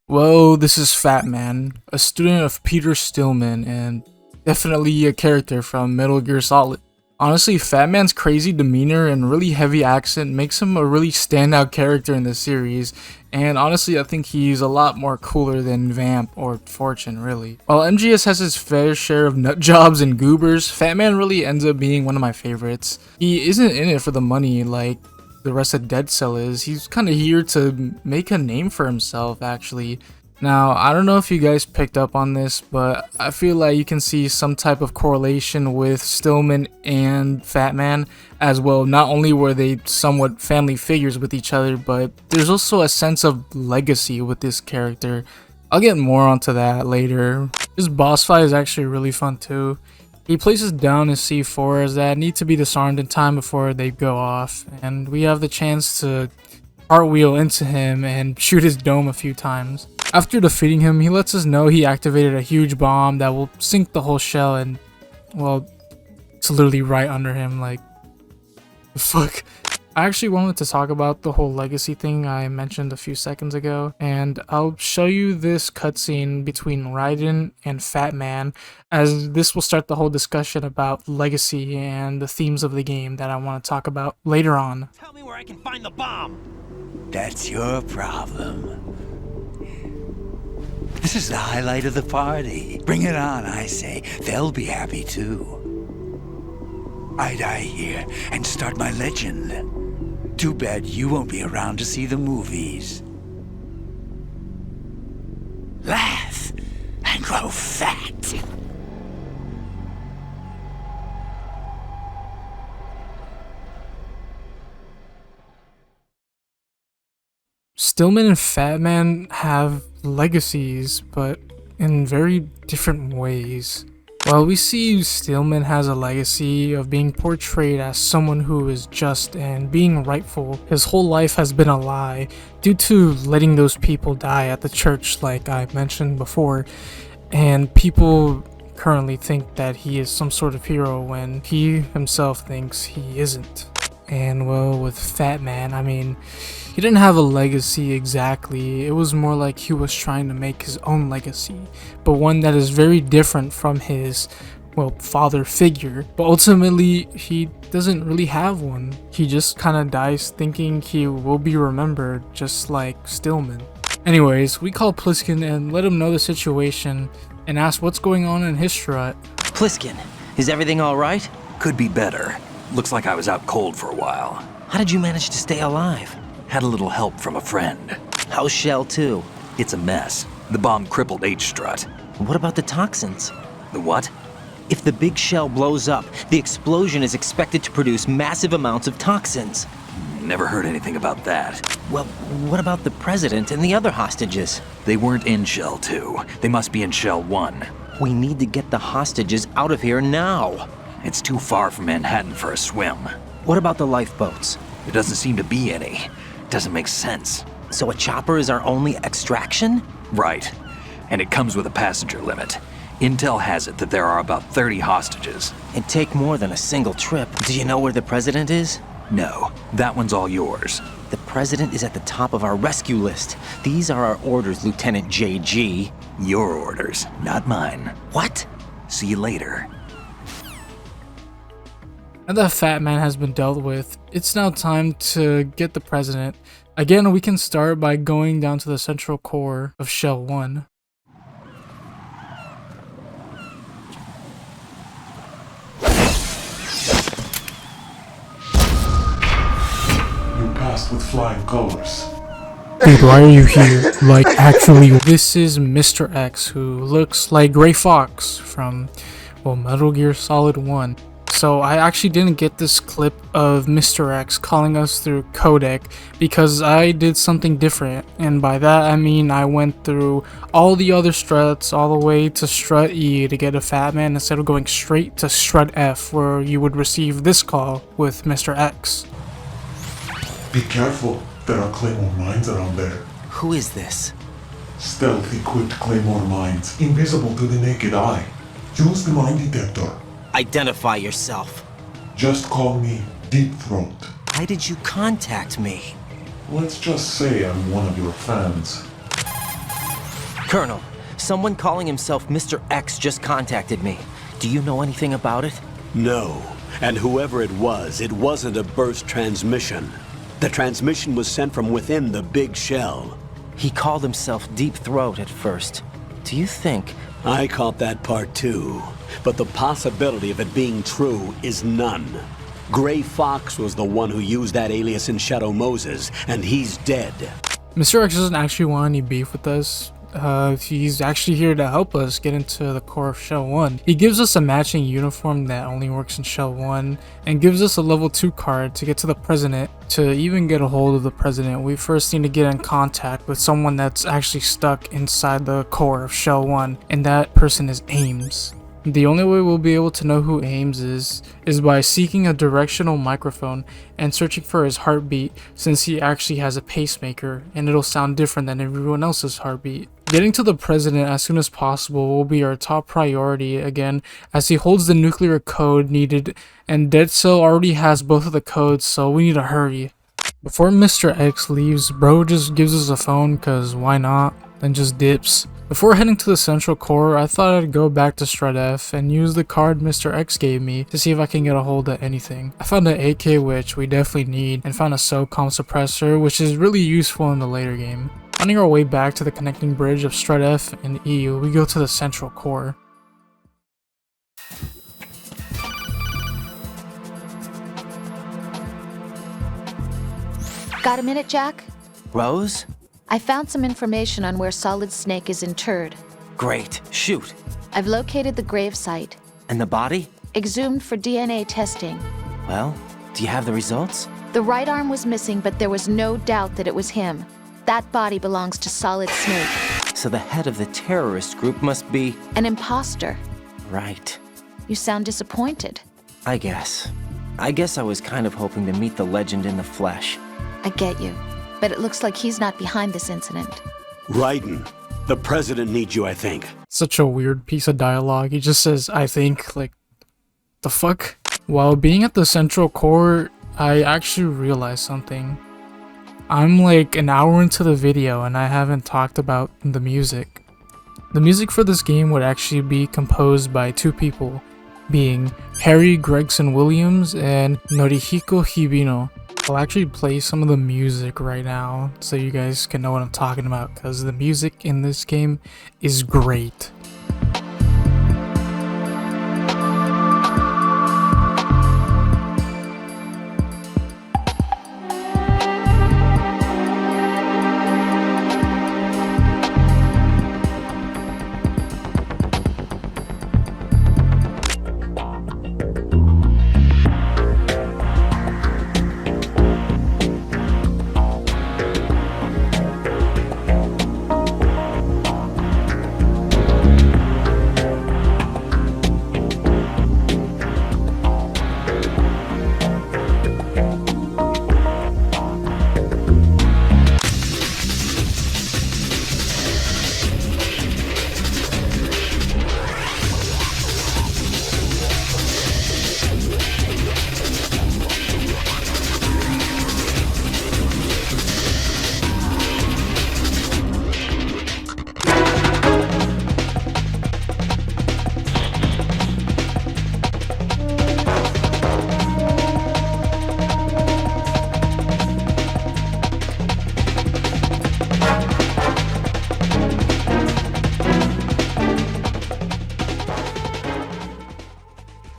Whoa, this is Fat Man, a student of Peter Stillman, and definitely a character from Metal Gear Solid. Honestly, Fat Man's crazy demeanor and really heavy accent makes him a really standout character in the series, and honestly I think he's a lot more cooler than Vamp or Fortune, really. While MGS has his fair share of nut jobs and goobers, Fat Man really ends up being one of my favorites. He isn't in it for the money like the rest of Dead Cell is. He's kind of here to make a name for himself, actually. Now, I don't know if you guys picked up on this, but I feel like you can see some type of correlation with Stillman and Fat Man as well. Not only were they somewhat family figures with each other, but there's also a sense of legacy with this character. I'll get more onto that later. This boss fight is actually really fun too. He places down his C4s that need to be disarmed in time before they go off, and we have the chance to cartwheel into him and shoot his dome a few times. After defeating him, he lets us know he activated a huge bomb that will sink the whole shell, and well, it's literally right under him. Like, fuck. I actually wanted to talk about the whole legacy thing I mentioned a few seconds ago, and I'll show you this cutscene between Raiden and Fat Man, as this will start the whole discussion about legacy and the themes of the game that I want to talk about later on. Tell me where I can find the bomb. That's your problem. This is the highlight of the party. Bring it on, I say. They'll be happy too. I die here and start my legend. Too bad you won't be around to see the movies. Laugh and grow fat. Stillman and Fat Man have legacies, but in very different ways. While we see Stillman has a legacy of being portrayed as someone who is just and being rightful, his whole life has been a lie due to letting those people die at the church like I mentioned before, and people currently think that he is some sort of hero when he himself thinks he isn't. And well, with Fat Man, I mean, he didn't have a legacy exactly. It was more like he was trying to make his own legacy, but one that is very different from his, well, father figure. But ultimately, he doesn't really have one. He just kind of dies thinking he will be remembered, just like Stillman. Anyways, we call Pliskin and let him know the situation and ask what's going on in his strut. Pliskin, is everything all right? Could be better. Looks like I was out cold for a while. How did you manage to stay alive? Had a little help from a friend. How's Shell 2? It's a mess. The bomb crippled H-strut. What about the toxins? The what? If the big shell blows up, the explosion is expected to produce massive amounts of toxins. Never heard anything about that. Well, what about the president and the other hostages? They weren't in Shell 2. They must be in Shell 1. We need to get the hostages out of here now. It's too far from Manhattan for a swim. What about the lifeboats? There doesn't seem to be any. Doesn't make sense. So a chopper is our only extraction? Right. And it comes with a passenger limit. Intel has it that there are about 30 hostages. It'd take more than a single trip. Do you know where the president is? No. That one's all yours. The president is at the top of our rescue list. These are our orders, Lieutenant JG. Your orders, not mine. What? See you later. Now that Fat Man has been dealt with, it's now time to get the president. Again, we can start by going down to the central core of Shell 1. You passed with flying colors. Dude, why are you here? Like, actually, this is Mr. X, who looks like Gray Fox from, well, Metal Gear Solid 1. So I actually didn't get this clip of Mr. X calling us through codec because I did something different, and by that I mean I went through all the other struts all the way to strut E to get a Fat Man instead of going straight to strut F where you would receive this call with Mr. X. Be careful, there are Claymore mines around there. Who is this? Stealth-equipped Claymore mines, invisible to the naked eye. Use the mine detector. Identify yourself. Just call me Deep Throat. Why did you contact me? Let's just say I'm one of your fans. Colonel, someone calling himself Mr. X just contacted me. Do you know anything about it? No. And whoever it wasn't a burst transmission. The transmission was sent from within the big shell. He called himself Deep Throat at first. Do you think... I caught that part too. But the possibility of it being true is none. Gray Fox was the one who used that alias in Shadow Moses, and he's dead. Mr. X doesn't actually want any beef with us. He's actually here to help us get into the core of Shell 1. He gives us a matching uniform that only works in Shell 1 and gives us a level 2 card to get to the president. To even get a hold of the president, we first need to get in contact with someone that's actually stuck inside the core of Shell 1, and that person is Ames. The only way we'll be able to know who Ames is by seeking a directional microphone and searching for his heartbeat, since he actually has a pacemaker and it'll sound different than everyone else's heartbeat. Getting to the president as soon as possible will be our top priority again, as he holds the nuclear code needed and Dead Cell already has both of the codes, so we need to hurry. Before Mr. X leaves, bro just gives us a phone cause why not, then just dips. Before heading to the central core, I thought I'd go back to Strut F and use the card Mr. X gave me to see if I can get a hold of anything. I found an AK, which we definitely need, and found a SOCOM suppressor, which is really useful in the later game. Finding our way back to the connecting bridge of Strut F and E, we go to the central core. Got a minute, Jack? Rose? I found some information on where Solid Snake is interred. Great. Shoot. I've located the grave site. And the body? Exhumed for DNA testing. Well, do you have the results? The right arm was missing, but there was no doubt that it was him. That body belongs to Solid Snake. So the head of the terrorist group must be... an imposter. Right. You sound disappointed. I guess I was kind of hoping to meet the legend in the flesh. I get you. But it looks like he's not behind this incident. Raiden, the president needs you, I think. Such a weird piece of dialogue. He just says, I think, like, the fuck? While being at the central core, I actually realized something. I'm like an hour into the video and I haven't talked about the music. The music for this game would actually be composed by two people, being Harry Gregson Williams and Norihiko Hibino. I'll actually play some of the music right now so you guys can know what I'm talking about, because the music in this game is great.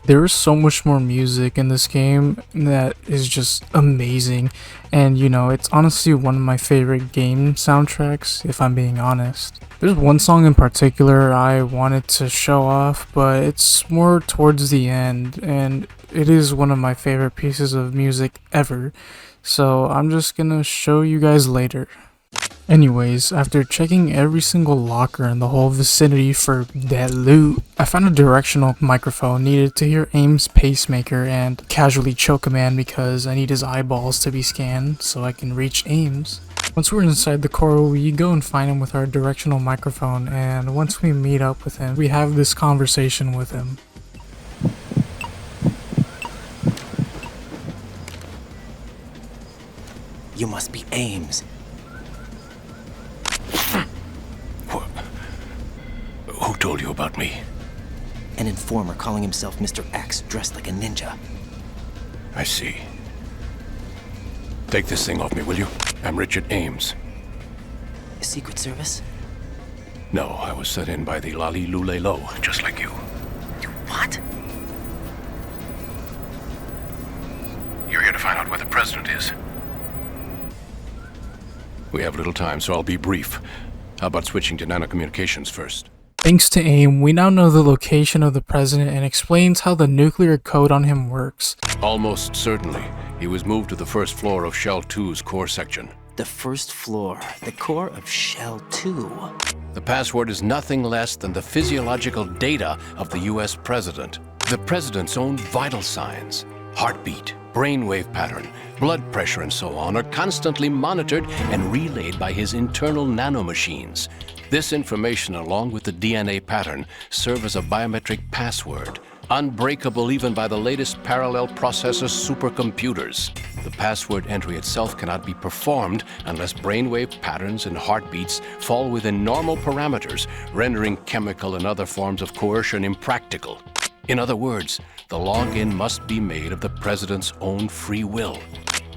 There is so much more music in this game that is just amazing, and you know, it's honestly one of my favorite game soundtracks, if I'm being honest. There's one song in particular I wanted to show off, but it's more towards the end, and it is one of my favorite pieces of music ever, so I'm just gonna show you guys later. Anyways, after checking every single locker in the whole vicinity for that loot, I found a directional microphone needed to hear Aim's pacemaker and casually choke a man because I need his eyeballs to be scanned so I can reach Aim's. Once we're inside the core, we go and find him with our directional microphone, and once we meet up with him, we have this conversation with him. You must be Ames. Who told you about me? An informer calling himself Mr. X, dressed like a ninja. I see. Take this thing off me, will you? I'm Richard Ames. Secret Service? No, I was set in by the Lali Lule Lo, just like you. What? You're here to find out where the president is. We have little time, so I'll be brief. How about switching to nanocommunications first? Thanks to AIM, we now know the location of the president and explains how the nuclear code on him works. Almost certainly. He was moved to the first floor of Shell 2's core section. The first floor, the core of Shell 2. The password is nothing less than the physiological data of the US president. The president's own vital signs, heartbeat, brainwave pattern, blood pressure, and so on are constantly monitored and relayed by his internal nanomachines. This information, along with the DNA pattern, serve as a biometric password, unbreakable even by the latest parallel processor supercomputers. The password entry itself cannot be performed unless brainwave patterns and heartbeats fall within normal parameters, rendering chemical and other forms of coercion impractical. In other words, the login must be made of the president's own free will.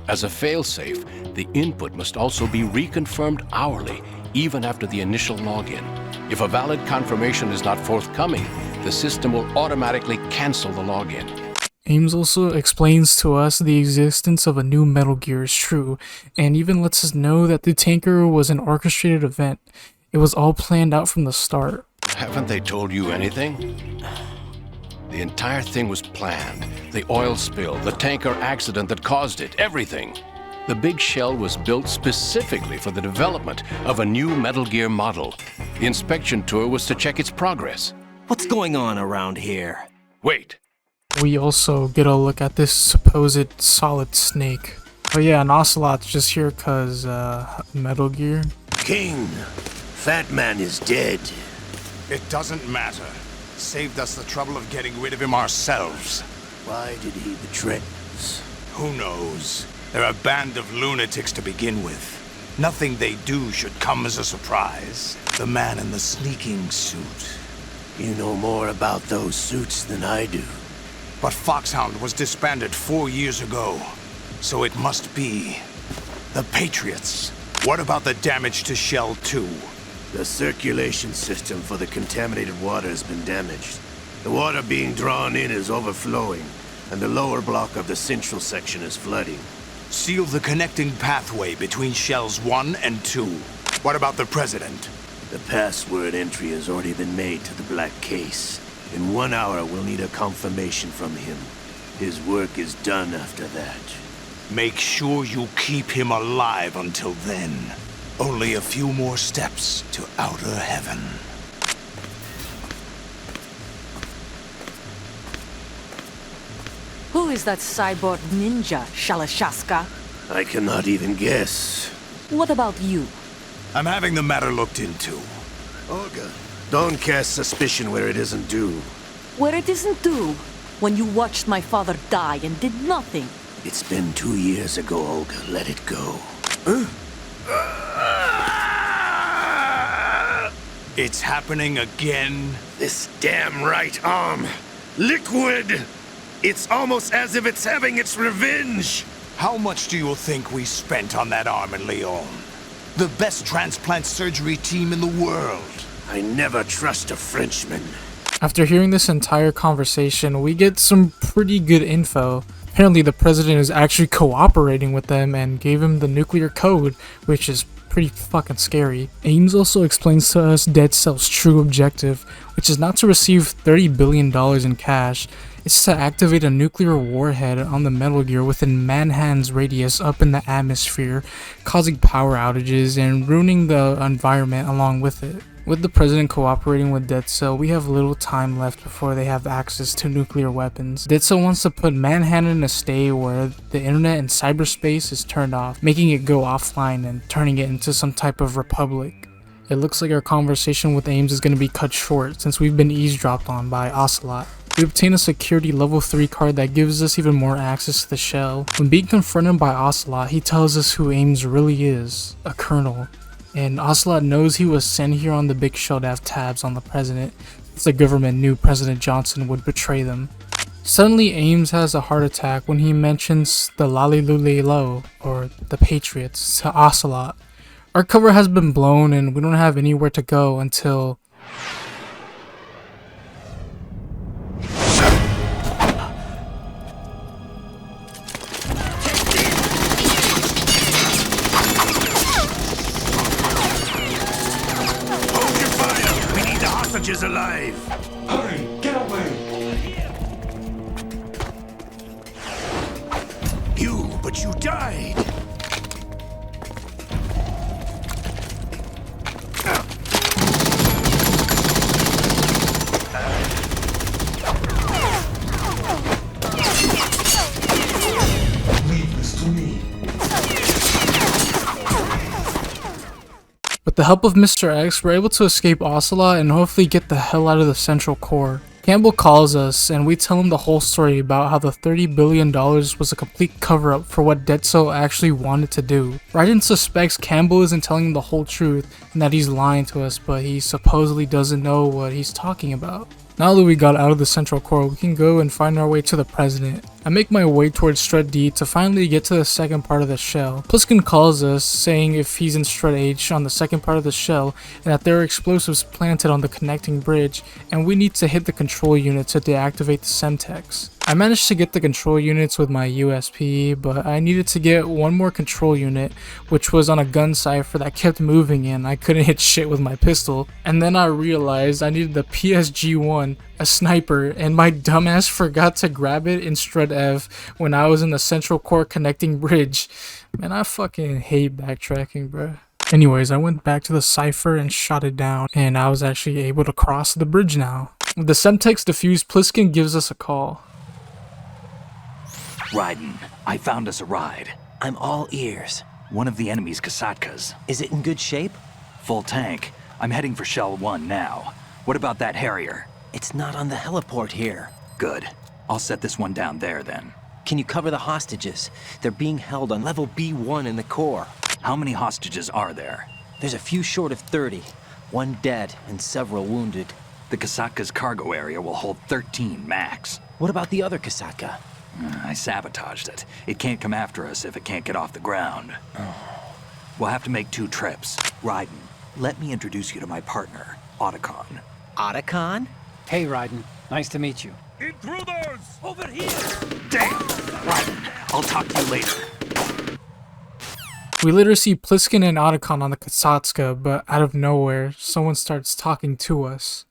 As a failsafe, the input must also be reconfirmed hourly, even after the initial login. If a valid confirmation is not forthcoming, the system will automatically cancel the login. Ames also explains to us the existence of a new Metal Gear is true, and even lets us know that the tanker was an orchestrated event. It was all planned out from the start. Haven't they told you anything? The entire thing was planned. The oil spill, the tanker accident that caused it, everything. The big shell was built specifically for the development of a new Metal Gear model. The inspection tour was to check its progress. What's going on around here? Wait. We also get a look at this supposed solid snake. Oh yeah, an ocelot's just here cause, Metal Gear. King, Fat Man is dead. It doesn't matter. Saved us the trouble of getting rid of him ourselves. Why did he betray us? Who knows? They're a band of lunatics to begin with. Nothing they do should come as a surprise. The man in the sneaking suit. You know more about those suits than I do. But Foxhound was disbanded 4 years ago. So it must be the Patriots. What about the damage to Shell 2? The circulation system for the contaminated water has been damaged. The water being drawn in is overflowing, and the lower block of the central section is flooding. Seal the connecting pathway between Shells 1 and 2. What about the President? The password entry has already been made to the black case. In 1 hour, we'll need a confirmation from him. His work is done after that. Make sure you keep him alive until then. Only a few more steps to outer heaven. Who is that cyborg ninja, Shalashaska? I cannot even guess. What about you? I'm having the matter looked into. Olga, don't cast suspicion where it isn't due. Where it isn't due? When you watched my father die and did nothing. It's been 2 years ago, Olga. Let it go. It's happening again. This damn right arm. Liquid! It's almost as if it's having its revenge. How much do you think we spent on that arm in Lyon? The best transplant surgery team in the world. I never trust a Frenchman. After hearing this entire conversation, we get some pretty good info. Apparently the president is actually cooperating with them and gave him the nuclear code, which is pretty fucking scary. Ames also explains to us Dead Cell's true objective, which is not to receive $30 billion in cash, it's to activate a nuclear warhead on the Metal Gear within Manhattan's radius up in the atmosphere, causing power outages and ruining the environment along with it. With the president cooperating with Dead Cell, we have little time left before they have access to nuclear weapons. Dead Cell wants to put Manhattan in a state where the internet and cyberspace is turned off, making it go offline and turning it into some type of republic. It looks like our conversation with Ames is going to be cut short since we've been eavesdropped on by Ocelot. We obtain a security level 3 card that gives us even more access to the shell. When being confronted by Ocelot, he tells us who Ames really is, a colonel. And Ocelot knows he was sent here on the big shell to have tabs on the president, since the government knew President Johnson would betray them. Suddenly Ames has a heart attack when he mentions the Lalilulelo, or the Patriots, to Ocelot. Our cover has been blown and we don't have anywhere to go until... Is alive. Hurry, get away. But you died. Leave this to me. With the help of Mr. X, we're able to escape Ocelot and hopefully get the hell out of the central core. Campbell calls us and we tell him the whole story about how the $30 billion was a complete cover-up for what Dead Cell actually wanted to do. Raiden suspects Campbell isn't telling him the whole truth and that he's lying to us, but he supposedly doesn't know what he's talking about. Now that we got out of the central core, we can go and find our way to the president. I make my way towards Strut D to finally get to the second part of the shell. Pliskin calls us, saying if he's in Strut H on the second part of the shell, and that there are explosives planted on the connecting bridge, and we need to hit the control unit to deactivate the Semtex. I managed to get the control units with my USP, but I needed to get one more control unit, which was on a gun cipher that kept moving and I couldn't hit shit with my pistol. And then I realized I needed the PSG-1, a sniper, and my dumbass forgot to grab it in Strut F when I was in the central core connecting bridge. Man, I fucking hate backtracking, bro. Anyways, I went back to the cipher and shot it down, and I was actually able to cross the bridge now. With the Semtex defused, Pliskin gives us a call. Raiden, I found us a ride. I'm all ears. One of the enemy's Kasatkas. Is it in good shape? Full tank. I'm heading for Shell 1 now. What about that Harrier? It's not on the heliport here. Good. I'll set this one down there then. Can you cover the hostages? They're being held on level B1 in the core. How many hostages are there? There's a few short of 30. One dead and several wounded. The Kasatka's cargo area will hold 13 max. What about the other Kasatka? I sabotaged it. It can't come after us if it can't get off the ground. We'll have to make 2 trips. Raiden, let me introduce you to my partner, Otacon. Otacon? Hey, Raiden. Nice to meet you. Intruders! Over here! Damn! Raiden, I'll talk to you later. We later see Pliskin and Otacon on the Kasatska, but out of nowhere, someone starts talking to us.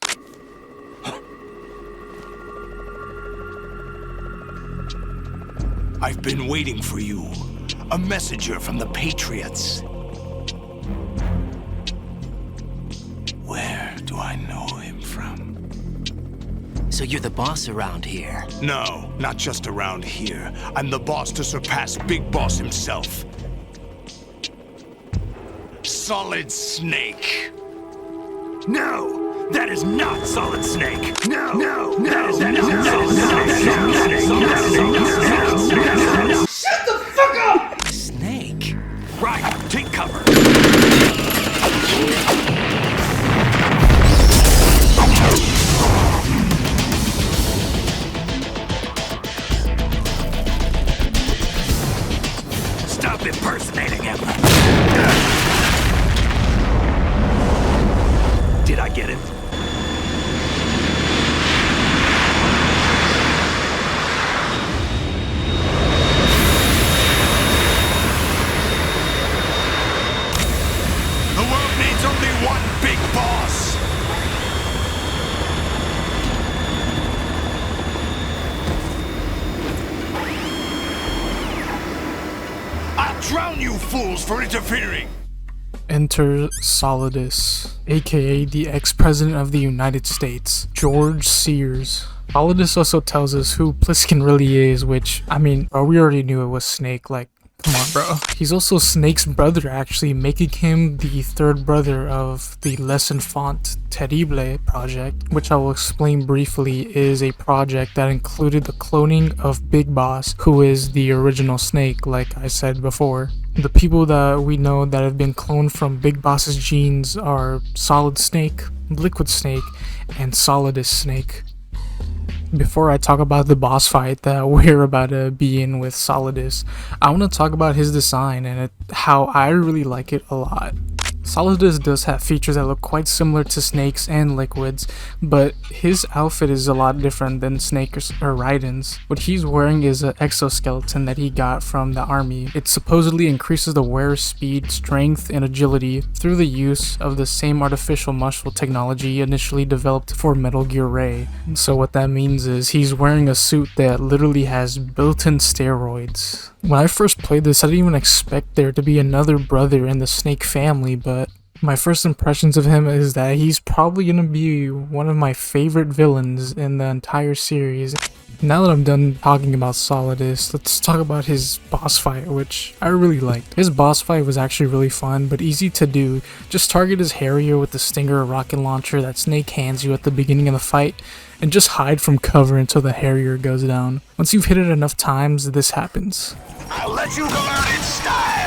I've been waiting for you. A messenger from the Patriots. Where do I know him from? So you're the boss around here? No, not just around here. I'm the boss to surpass Big Boss himself. Solid Snake. No! That is not Solid Snake! No! No! No! That is not Solid Snake! Shut the fuck up! Snake? Right, take cover! Stop impersonating him! Did I get it? drown you fools for interfering! Enter Solidus, aka the ex-president of the United States, George Sears. Solidus also tells us who Pliskin really is, which, I mean, bro, we already knew it was Snake, like, come on, bro. He's also Snake's brother, actually, making him the third brother of the Les Enfants Terribles project, which I will explain briefly is a project that included the cloning of Big Boss, who is the original Snake, like I said before. The people that we know that have been cloned from Big Boss's genes are Solid Snake, Liquid Snake, and Solidus Snake. Before I talk about the boss fight that we're about to be in with Solidus, I want to talk about his design and how I really like it a lot. Solidus does have features that look quite similar to Snake's and Liquid's, but his outfit is a lot different than Snake's or Raiden's. What he's wearing is an exoskeleton that he got from the army. It supposedly increases the wearer's speed, strength, and agility through the use of the same artificial muscle technology initially developed for Metal Gear Ray. So what that means is he's wearing a suit that literally has built-in steroids. When I first played this, I didn't even expect there to be another brother in the Snake family, but my first impressions of him is that he's probably going to be one of my favorite villains in the entire series. Now that I'm done talking about Solidus, let's talk about his boss fight, which I really liked. His boss fight was actually really fun, but easy to do. Just target his Harrier with the Stinger rocket launcher that Snake hands you at the beginning of the fight, and just hide from cover until the Harrier goes down. Once you've hit it enough times, this happens. I'll let you go out in style!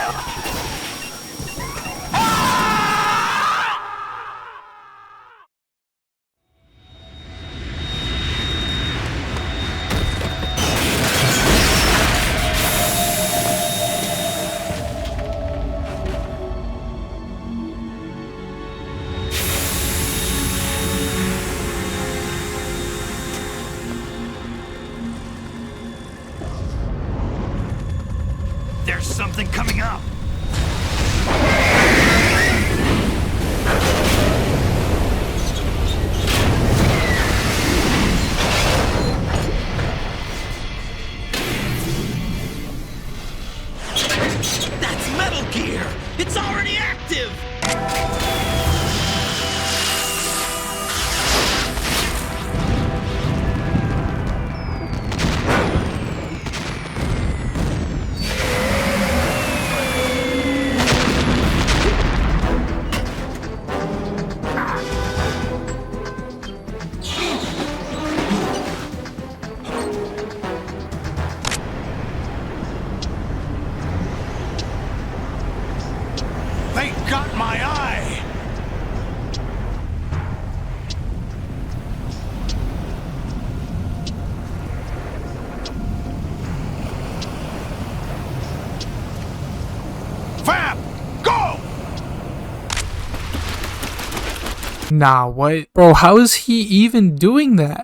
There's something coming up! That's Metal Gear! It's already active! They got my eye! Fab! Go! Nah, what? Bro, how is he even doing that?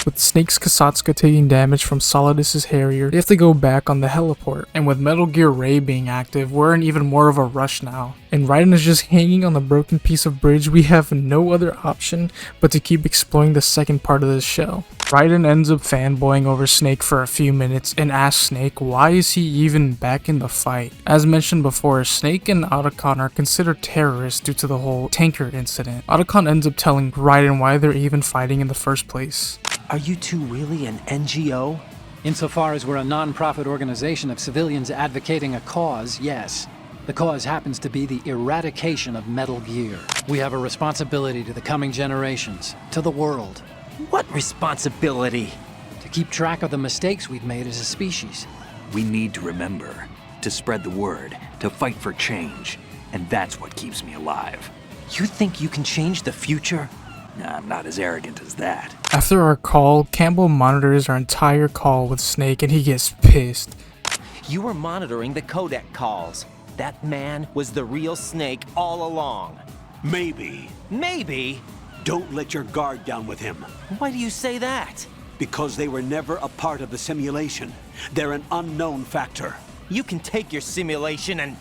With Snake's Kasatsuka taking damage from Solidus's Harrier, they have to go back on the heliport. And with Metal Gear Ray being active, we're in even more of a rush now. And Raiden is just hanging on the broken piece of bridge. We have no other option but to keep exploring the second part of this shell. Raiden ends up fanboying over Snake for a few minutes and asks Snake why is he even back in the fight. As mentioned before, Snake and Otacon are considered terrorists due to the whole tanker incident. Otacon ends up telling Raiden why they're even fighting in the first place. Are you two really an NGO? Insofar as we're a non-profit organization of civilians advocating a cause, yes. The cause happens to be the eradication of Metal Gear. We have a responsibility to the coming generations, to the world. What responsibility? To keep track of the mistakes we've made as a species. We need to remember, to spread the word, to fight for change. And that's what keeps me alive. You think you can change the future? Nah, I'm not as arrogant as that. After our call, Campbell monitors our entire call with Snake and he gets pissed. You were monitoring the codec calls. That man was the real Snake all along. Maybe. Maybe? Don't let your guard down with him. Why do you say that? Because they were never a part of the simulation. They're an unknown factor. You can take your simulation and...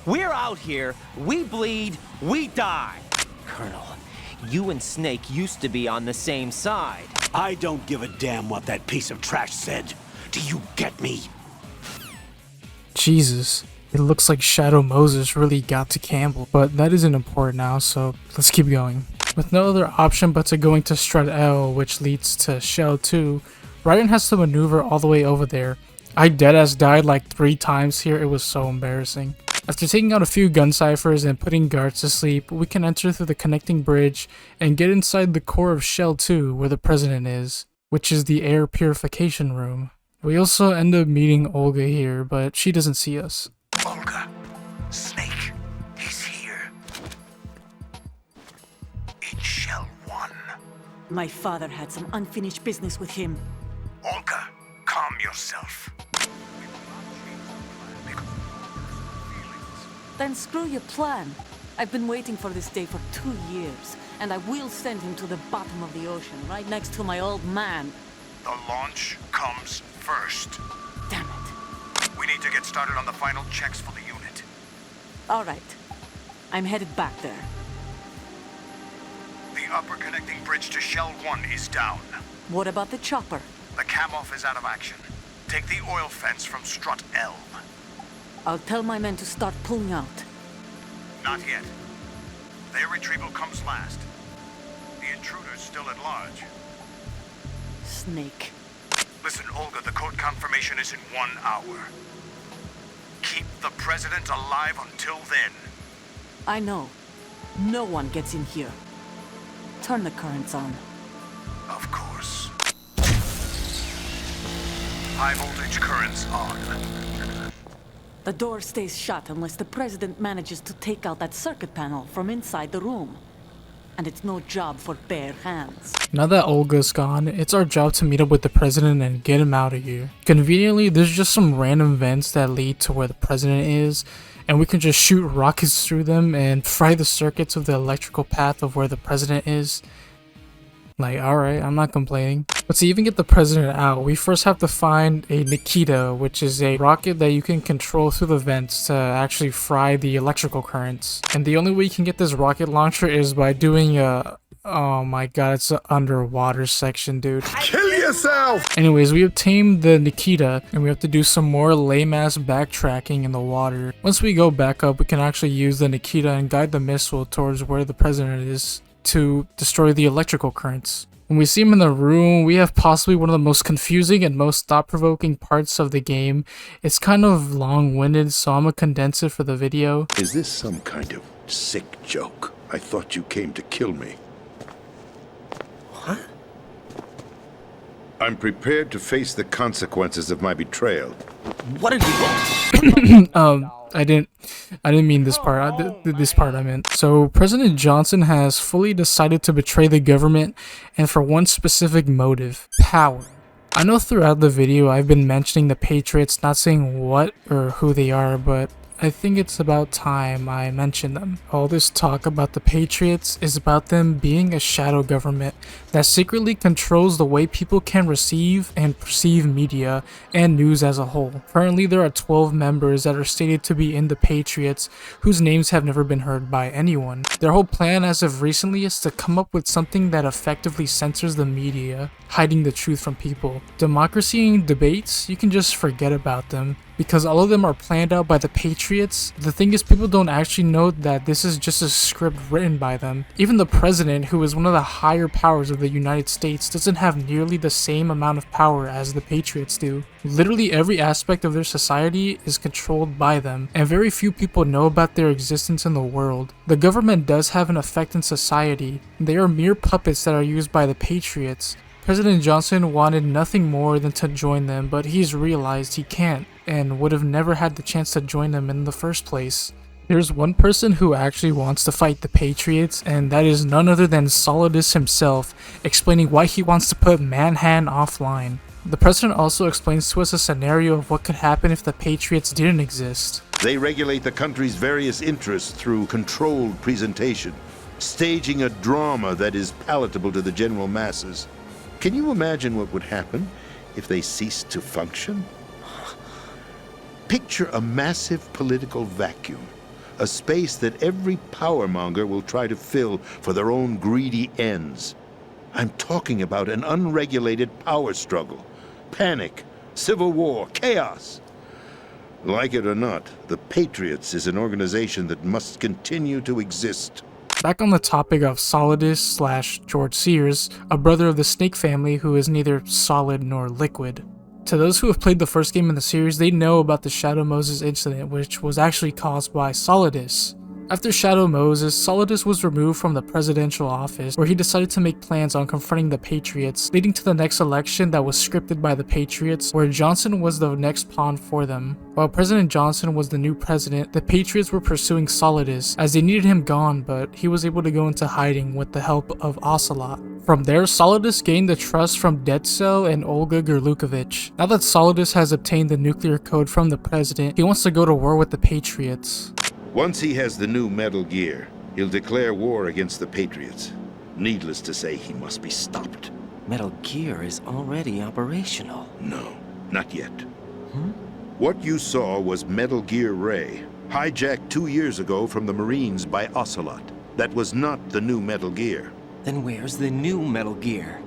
We're out here, we bleed, we die. Colonel, you and Snake used to be on the same side. I don't give a damn what that piece of trash said. Do you get me? Jesus. It looks like Shadow Moses really got to Campbell, but that isn't important now, so let's keep going. With no other option but to going to Strut L, which leads to Shell 2, Raiden has to maneuver all the way over there. I deadass died like 3 times here, it was so embarrassing. After taking out a few gun ciphers and putting guards to sleep, we can enter through the connecting bridge and get inside the core of Shell 2 where the president is, which is the air purification room. We also end up meeting Olga here, but she doesn't see us. Olga, Snake, he's here. In Shell 1. My father had some unfinished business with him. Olga, calm yourself. Then screw your plan. I've been waiting for this day for 2 years, and I will send him to the bottom of the ocean, right next to my old man. The launch comes first. Damn it. We need to get started on the final checks for the unit. All right. I'm headed back there. The upper connecting bridge to Shell 1 is down. What about the chopper? The cam-off is out of action. Take the oil fence from Strut L. I'll tell my men to start pulling out. Not yet. Their retrieval comes last. The intruder's still at large. Snake. Listen, Olga, the code confirmation is in 1 hour. Keep the president alive until then. I know. No one gets in here. Turn the currents on. Of course. High voltage currents on. The door stays shut unless the president manages to take out that circuit panel from inside the room. And it's no job for bare hands. Now that Olga's gone, it's our job to meet up with the president and get him out of here. Conveniently, there's just some random vents that lead to where the president is, and we can just shoot rockets through them and fry the circuits of the electrical path of where the president is. Like, alright, I'm not complaining. But to even get the president out, we first have to find a Nikita, which is a rocket that you can control through the vents to actually fry the electrical currents. And the only way you can get this rocket launcher is by doing a... Oh my god, it's an underwater section, dude. Kill yourself! Anyways, we obtained the Nikita, and we have to do some more lame-ass backtracking in the water. Once we go back up, we can actually use the Nikita and guide the missile towards where the president is to destroy the electrical currents. When we see him in the room, we have possibly one of the most confusing and most thought-provoking parts of the game. It's kind of long-winded, so I'm gonna condense it for the video. Is this some kind of sick joke? I thought you came to kill me. What? I'm prepared to face the consequences of my betrayal. What are you I didn't mean this part. This part I meant. So President Johnson has fully decided to betray the government, and for one specific motive: power. I know throughout the video I've been mentioning the Patriots, not saying what or who they are, but I think it's about time I mention them. All this talk about the Patriots is about them being a shadow government that secretly controls the way people can receive and perceive media and news as a whole. Currently, there are 12 members that are stated to be in the Patriots whose names have never been heard by anyone. Their whole plan as of recently is to come up with something that effectively censors the media, hiding the truth from people. Democracy and debates, you can just forget about them, because all of them are planned out by the Patriots. The thing is, people don't actually know that this is just a script written by them. Even the president, who is one of the higher powers of the United States, doesn't have nearly the same amount of power as the Patriots do. Literally every aspect of their society is controlled by them, and very few people know about their existence in the world. The government does have an effect in society. They are mere puppets that are used by the Patriots. President Johnson wanted nothing more than to join them, but he's realized he can't, and would have never had the chance to join them in the first place. There's one person who actually wants to fight the Patriots, and that is none other than Solidus himself, explaining why he wants to put Manhattan offline. The president also explains to us a scenario of what could happen if the Patriots didn't exist. They regulate the country's various interests through controlled presentation, staging a drama that is palatable to the general masses. Can you imagine what would happen if they ceased to function? Picture a massive political vacuum, a space that every powermonger will try to fill for their own greedy ends. I'm talking about an unregulated power struggle, panic, civil war, chaos. Like it or not, the Patriots is an organization that must continue to exist. Back on the topic of Solidus / George Sears, a brother of the Snake family who is neither solid nor liquid. To those who have played the first game in the series, they know about the Shadow Moses incident, which was actually caused by Solidus. After Shadow Moses, Solidus was removed from the presidential office, where he decided to make plans on confronting the Patriots, leading to the next election that was scripted by the Patriots, where Johnson was the next pawn for them. While President Johnson was the new president, the Patriots were pursuing Solidus, as they needed him gone, but he was able to go into hiding with the help of Ocelot. From there, Solidus gained the trust from Dead Cell and Olga Gurlukovich. Now that Solidus has obtained the nuclear code from the president, he wants to go to war with the Patriots. Once he has the new Metal Gear, he'll declare war against the Patriots. Needless to say, he must be stopped. Metal Gear is already operational. No, not yet. What you saw was Metal Gear Ray, hijacked 2 years ago from the Marines by Ocelot. That was not the new Metal Gear. Then where's the new Metal Gear?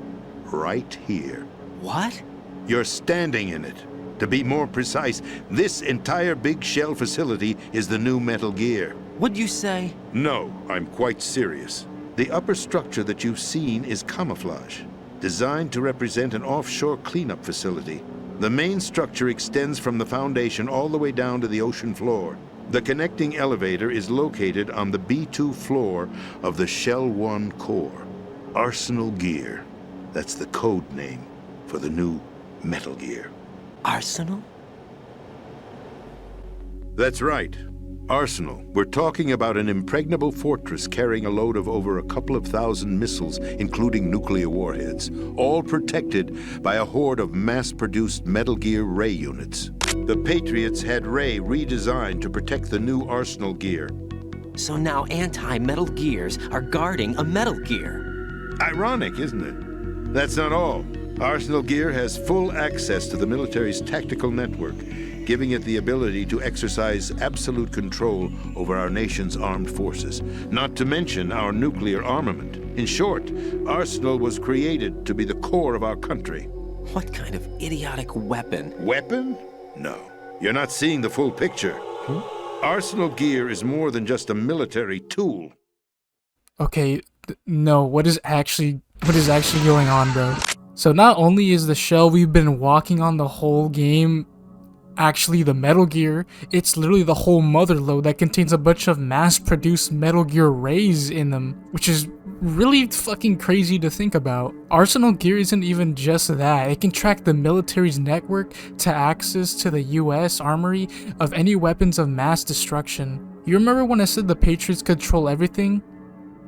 Right here. What? You're standing in it. To be more precise, this entire big shell facility is the new Metal Gear. What'd you say? No, I'm quite serious. The upper structure that you've seen is camouflage, designed to represent an offshore cleanup facility. The main structure extends from the foundation all the way down to the ocean floor. The connecting elevator is located on the B2 floor of the Shell 1 core. Arsenal Gear. That's the code name for the new Metal Gear. Arsenal? That's right. Arsenal. We're talking about an impregnable fortress carrying a load of over a couple of thousand missiles, including nuclear warheads, all protected by a horde of mass-produced Metal Gear Ray units. The Patriots had Ray redesigned to protect the new Arsenal Gear. So now anti-Metal Gears are guarding a Metal Gear. Ironic, isn't it? That's not all. Arsenal Gear has full access to the military's tactical network, giving it the ability to exercise absolute control over our nation's armed forces, not to mention our nuclear armament. In short, Arsenal was created to be the core of our country. What kind of idiotic weapon? Weapon? No. You're not seeing the full picture. Arsenal Gear is more than just a military tool. Okay, no, what is actually going on, bro? So not only is the shell we've been walking on the whole game actually the Metal Gear, it's literally the whole motherlode that contains a bunch of mass-produced Metal Gear Rays in them, which is really fucking crazy to think about. Arsenal Gear isn't even just that, it can track the military's network to access to the US armory of any weapons of mass destruction. You remember when I said the Patriots control everything?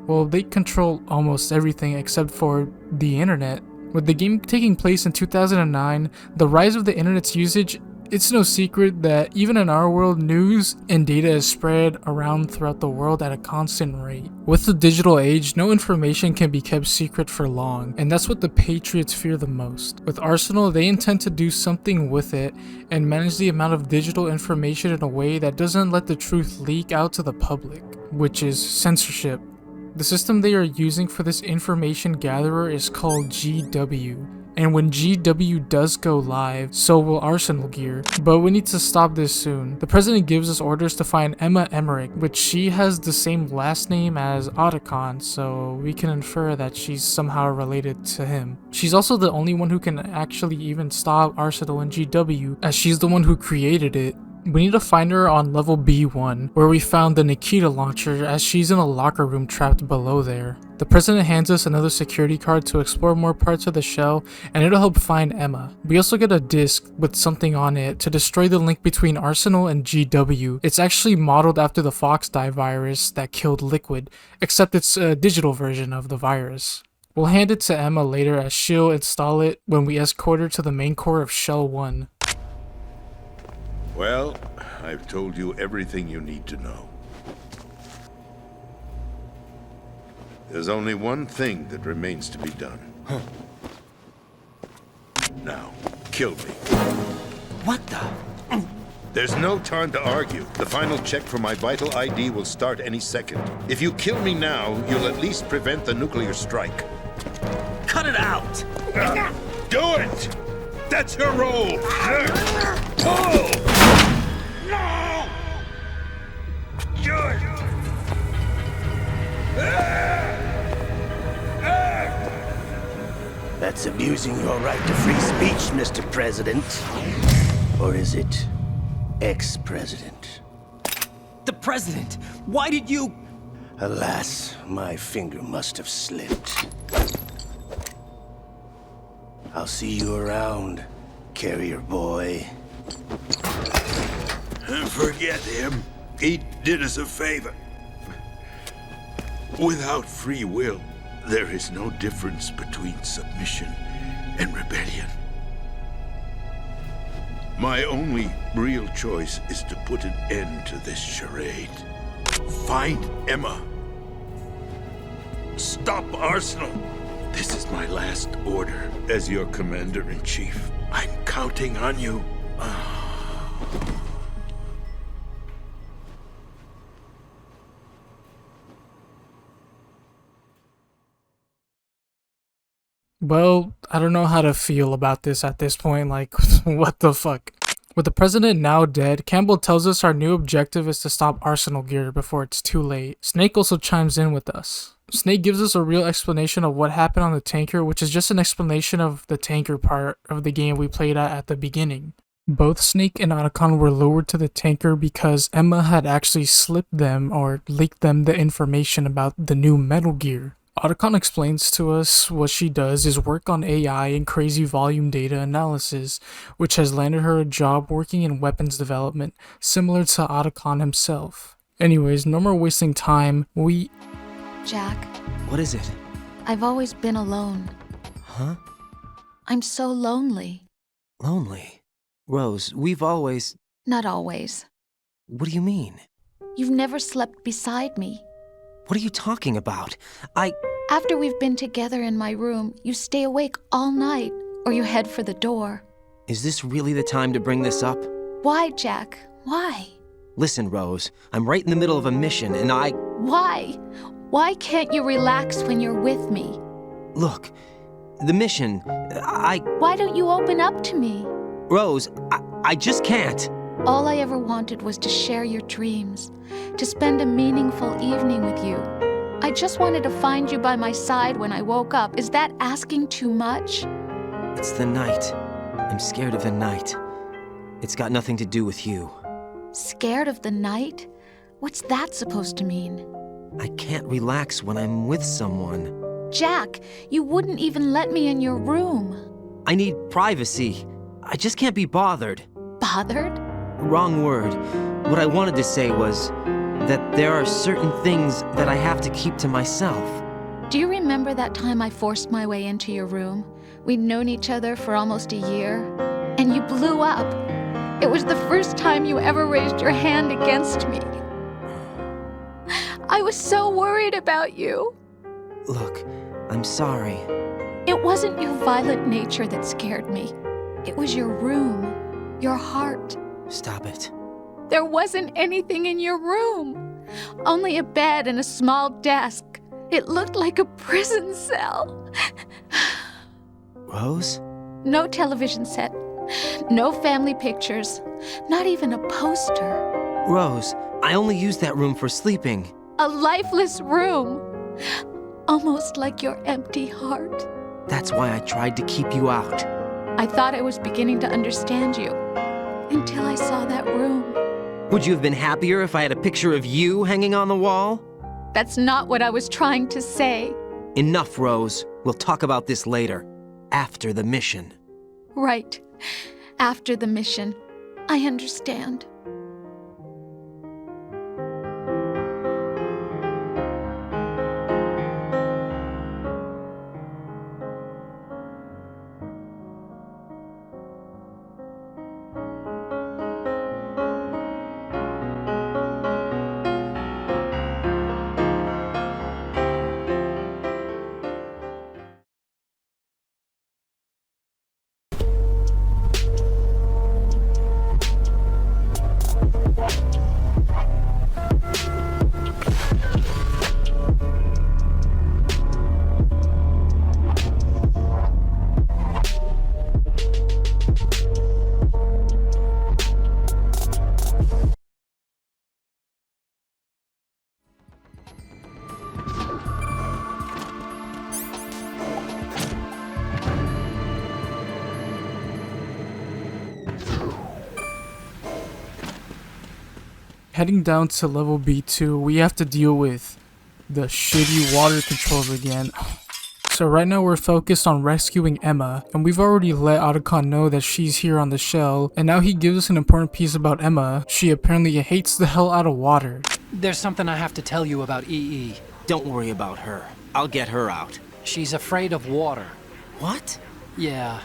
Well, they control almost everything except for the internet. With the game taking place in 2009, the rise of the internet's usage, it's no secret that even in our world, news and data is spread around throughout the world at a constant rate. With the digital age, no information can be kept secret for long, and that's what the Patriots fear the most. With Arsenal, they intend to do something with it and manage the amount of digital information in a way that doesn't let the truth leak out to the public, which is censorship. The system they are using for this information gatherer is called GW, and when GW does go live, so will Arsenal Gear. But we need to stop this soon. The president gives us orders to find Emma Emmerich, which she has the same last name as Otacon, so we can infer that she's somehow related to him. She's also the only one who can actually even stop Arsenal and GW, as she's the one who created it. We need to find her on level B1, where we found the Nikita launcher, as she's in a locker room trapped below there. The president hands us another security card to explore more parts of the shell, and it'll help find Emma. We also get a disc with something on it to destroy the link between Arsenal and GW. It's actually modeled after the Foxdie virus that killed Liquid, except it's a digital version of the virus. We'll hand it to Emma later, as she'll install it when we escort her to the main core of Shell 1. Well, I've told you everything you need to know. There's only one thing that remains to be done. Now, kill me. What the? There's no time to argue. The final check for my vital ID will start any second. If you kill me now, you'll at least prevent the nuclear strike. Cut it out! Do it! That's your role! Pull! yours! That's abusing your right to free speech, Mr. President. Or is it ex-president? The president! Why did you... Alas, my finger must have slipped. I'll see you around, carrier boy. Forget him. He did us a favor. Without free will, there is no difference between submission and rebellion. My only real choice is to put an end to this charade. Find Emma. Stop Arsenal. This is my last order as your commander-in-chief. I'm counting on you. Well, I don't know how to feel about this at this point. Like, what the fuck? With the president now dead, Campbell tells us our new objective is to stop Arsenal Gear before it's too late. Snake also chimes in with us. Snake gives us a real explanation of what happened on the tanker, which is just an explanation of the tanker part of the game we played at the beginning. Both Snake and Otacon were lowered to the tanker because Emma had actually slipped them or leaked them the information about the new Metal Gear. Otacon explains to us what she does is work on AI and crazy volume data analysis, which has landed her a job working in weapons development, similar to Otacon himself. Anyways, no more wasting time, Jack, What is it? I've always been alone. Huh? I'm so lonely. Lonely? Rose, we've always... Not always. What do you mean? You've never slept beside me. What are you talking about? After we've been together in my room, you stay awake all night, or you head for the door. Is this really the time to bring this up? Why, Jack? Why? Listen, Rose, I'm right in the middle of a mission and Why? Why can't you relax when you're with me? Look, the mission, Why don't you open up to me? Rose, I just can't. All I ever wanted was to share your dreams, to spend a meaningful evening with you. I just wanted to find you by my side when I woke up. Is that asking too much? It's the night. I'm scared of the night. It's got nothing to do with you. Scared of the night? What's that supposed to mean? I can't relax when I'm with someone. Jack, you wouldn't even let me in your room. I need privacy. I just can't be bothered. Bothered? Wrong word. What I wanted to say was that there are certain things that I have to keep to myself. Do you remember that time I forced my way into your room? We'd known each other for almost a year, and you blew up. It was the first time you ever raised your hand against me. I was so worried about you. Look, I'm sorry. It wasn't your violent nature that scared me. It was your room, your heart. Stop it. There wasn't anything in your room. Only a bed and a small desk. It looked like a prison cell. Rose? No television set. No family pictures. Not even a poster. Rose, I only use that room for sleeping. A lifeless room. Almost like your empty heart. That's why I tried to keep you out. I thought I was beginning to understand you. Until I saw that room. Would you have been happier if I had a picture of you hanging on the wall? That's not what I was trying to say. Enough, Rose. We'll talk about this later. After the mission. Right. After the mission. I understand. heading down to level B2, we have to deal with the shitty water controls again. So right now we're focused on rescuing Emma, and we've already let Otacon know that she's here on the shell, and now he gives us an important piece about Emma. She apparently hates the hell out of water. There's something I have to tell you about EE. Don't worry about her. I'll get her out. She's afraid of water. What? Yeah.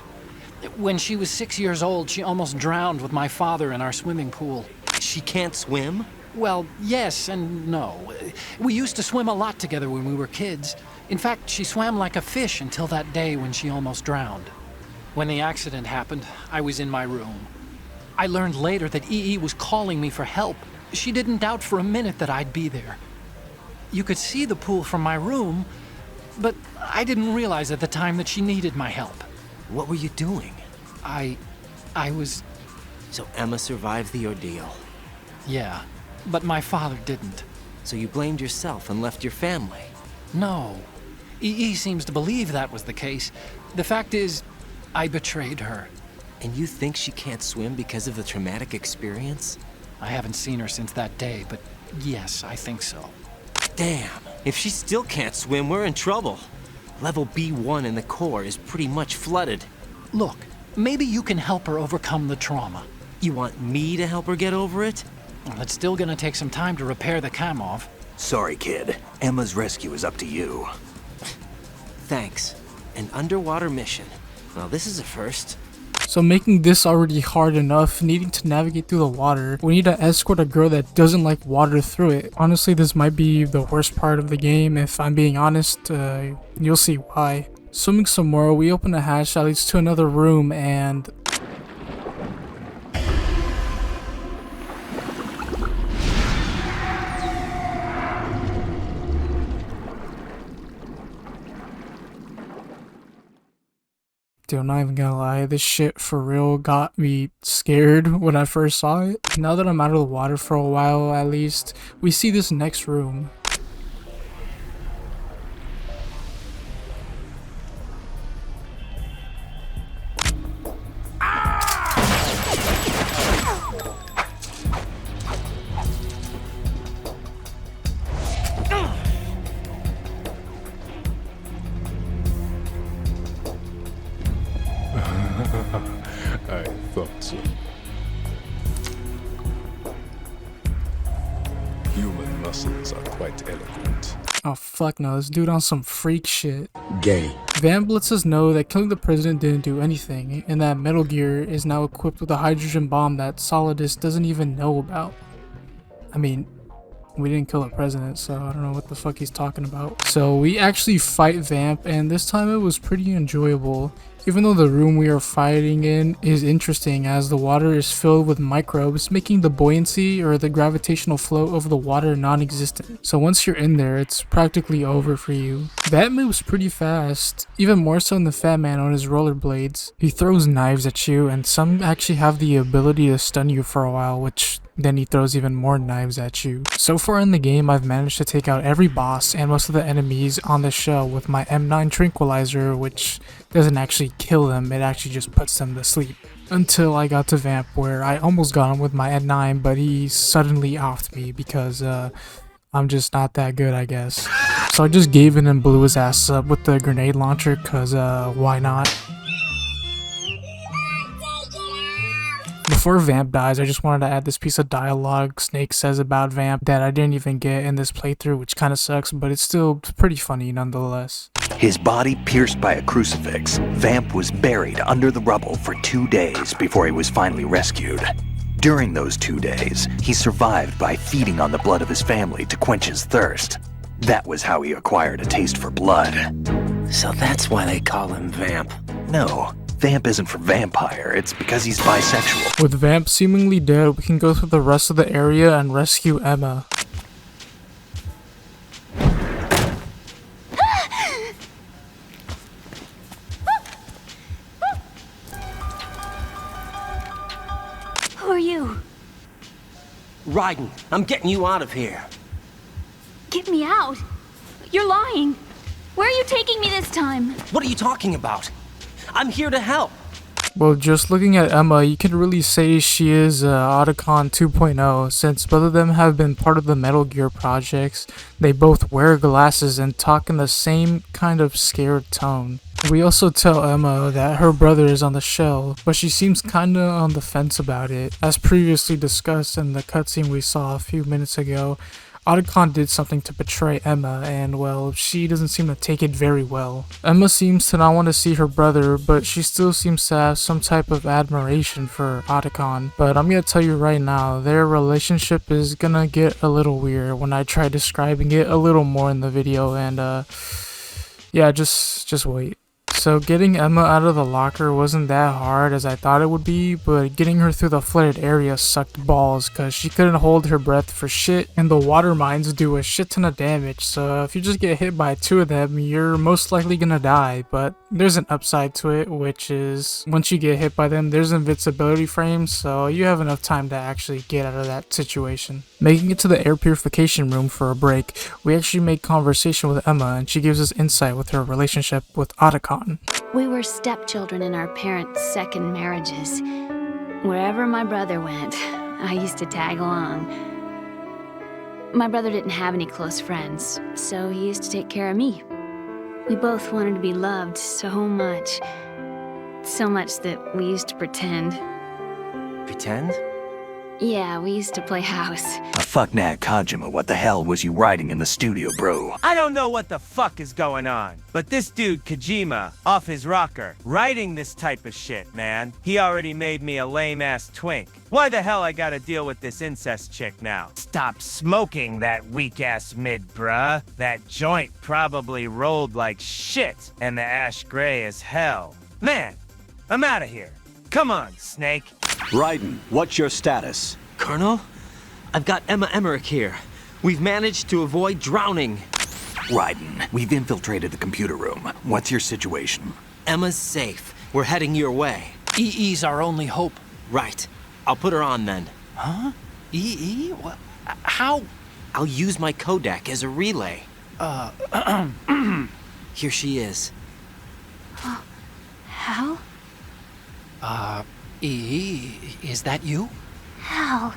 When she was 6 years old, she almost drowned with my father in our swimming pool. She can't swim? Well, yes and no. We used to swim a lot together when we were kids. In fact, she swam like a fish until that day when she almost drowned. When the accident happened, I was in my room. I learned later that EE was calling me for help. She didn't doubt for a minute that I'd be there. You could see the pool from my room, but I didn't realize at the time that she needed my help. What were you doing? I was... So Emma survived the ordeal? Yeah, but my father didn't. So you blamed yourself and left your family? No. EE seems to believe that was the case. The fact is, I betrayed her. And you think she can't swim because of the traumatic experience? I haven't seen her since that day, but yes, I think so. Damn. If she still can't swim, we're in trouble. Level B1 in the core is pretty much flooded. Look, maybe you can help her overcome the trauma. You want me to help her get over it? Well, it's still gonna take some time to repair the Kamov. Sorry, kid. Emma's rescue is up to you. Thanks. An underwater mission. Well, this is a first. So making this already hard enough, needing to navigate through the water, we need to escort a girl that doesn't like water through it. Honestly, this might be the worst part of the game. If I'm being honest, you'll see why. Swimming some more, we open a hatch that leads to another room, and... Dude, I'm not even gonna lie, this shit for real got me scared when I first saw it. Now that I'm out of the water for a while at least, we see this next room. I thought so. Human muscles are quite eloquent. Oh fuck no, this dude on some freak shit. Gay. Vamp lets us know that killing the president didn't do anything, and that Metal Gear is now equipped with a hydrogen bomb that Solidus doesn't even know about. I mean, we didn't kill the president, so I don't know what the fuck he's talking about. So we actually fight Vamp, and this time it was pretty enjoyable. Even though the room we are fighting in is interesting, as the water is filled with microbes, making the buoyancy or the gravitational flow of the water non-existent. So once you're in there, it's practically over for you. That moves pretty fast, even more so than the fat man on his rollerblades. He throws knives at you, and some actually have the ability to stun you for a while, which then he throws even more knives at you. So far in the game, I've managed to take out every boss and most of the enemies on the shell with my M9 tranquilizer, which doesn't actually kill them, it actually just puts them to sleep. Until I got to Vamp, where I almost got him with my M9, but he suddenly offed me because I'm just not that good, I guess. So I just gave in and blew his ass up with the grenade launcher, cause why not? Before Vamp dies, I just wanted to add this piece of dialogue Snake says about Vamp that I didn't even get in this playthrough, which kind of sucks, but it's still pretty funny nonetheless. His body pierced by a crucifix, Vamp was buried under the rubble for 2 days before he was finally rescued. During those 2 days, he survived by feeding on the blood of his family to quench his thirst. That was how he acquired a taste for blood. So that's why they call him Vamp. No. Vamp isn't for vampire, it's because he's bisexual. With Vamp seemingly dead, we can go through the rest of the area and rescue Emma. Who are you? Raiden, I'm getting you out of here. Get me out. You're lying. Where are you taking me this time? What are you talking about? I'm here to help. Well, just looking at Emma, you can really say she is Otacon 2.0, since both of them have been part of the Metal Gear projects. They both wear glasses and talk in the same kind of scared tone. We also tell Emma that her brother is on the shell, but she seems kinda on the fence about it. As previously discussed in the cutscene we saw a few minutes ago, Otacon did something to betray Emma, and well, she doesn't seem to take it very well. Emma seems to not want to see her brother, but she still seems to have some type of admiration for Otacon. But I'm gonna tell you right now, their relationship is gonna get a little weird when I try describing it a little more in the video, and yeah, just wait. So getting Emma out of the locker wasn't that hard as I thought it would be, but getting her through the flooded area sucked balls cause she couldn't hold her breath for shit, and the water mines do a shit ton of damage, so if you just get hit by 2 of them, you're most likely gonna die. But there's an upside to it, which is once you get hit by them, there's invincibility frames, so you have enough time to actually get out of that situation. Making it to the air purification room for a break, we actually make conversation with Emma, and she gives us insight with her relationship with Otacon. We were stepchildren in our parents' second marriages. Wherever my brother went, I used to tag along. My brother didn't have any close friends, so he used to take care of me. We both wanted to be loved so much. So much that we used to pretend. Pretend? Yeah, we used to play house. Fuck that, Kojima, what the hell was you writing in the studio, bro? I don't know what the fuck is going on, but this dude Kojima, off his rocker, writing this type of shit, man. He already made me a lame-ass twink. Why the hell I gotta deal with this incest chick now? Stop smoking that weak-ass mid, bruh. That joint probably rolled like shit, and the ash gray as hell. Man, I'm out of here. Come on, Snake. Raiden, what's your status? Colonel? I've got Emma Emmerich here. We've managed to avoid drowning. Raiden, we've infiltrated the computer room. What's your situation? Emma's safe. We're heading your way. EE's our only hope. Right. I'll put her on then. Huh? EE? What? How? I'll use my codec as a relay. Here she is. Hal? EE, is that you? Hal.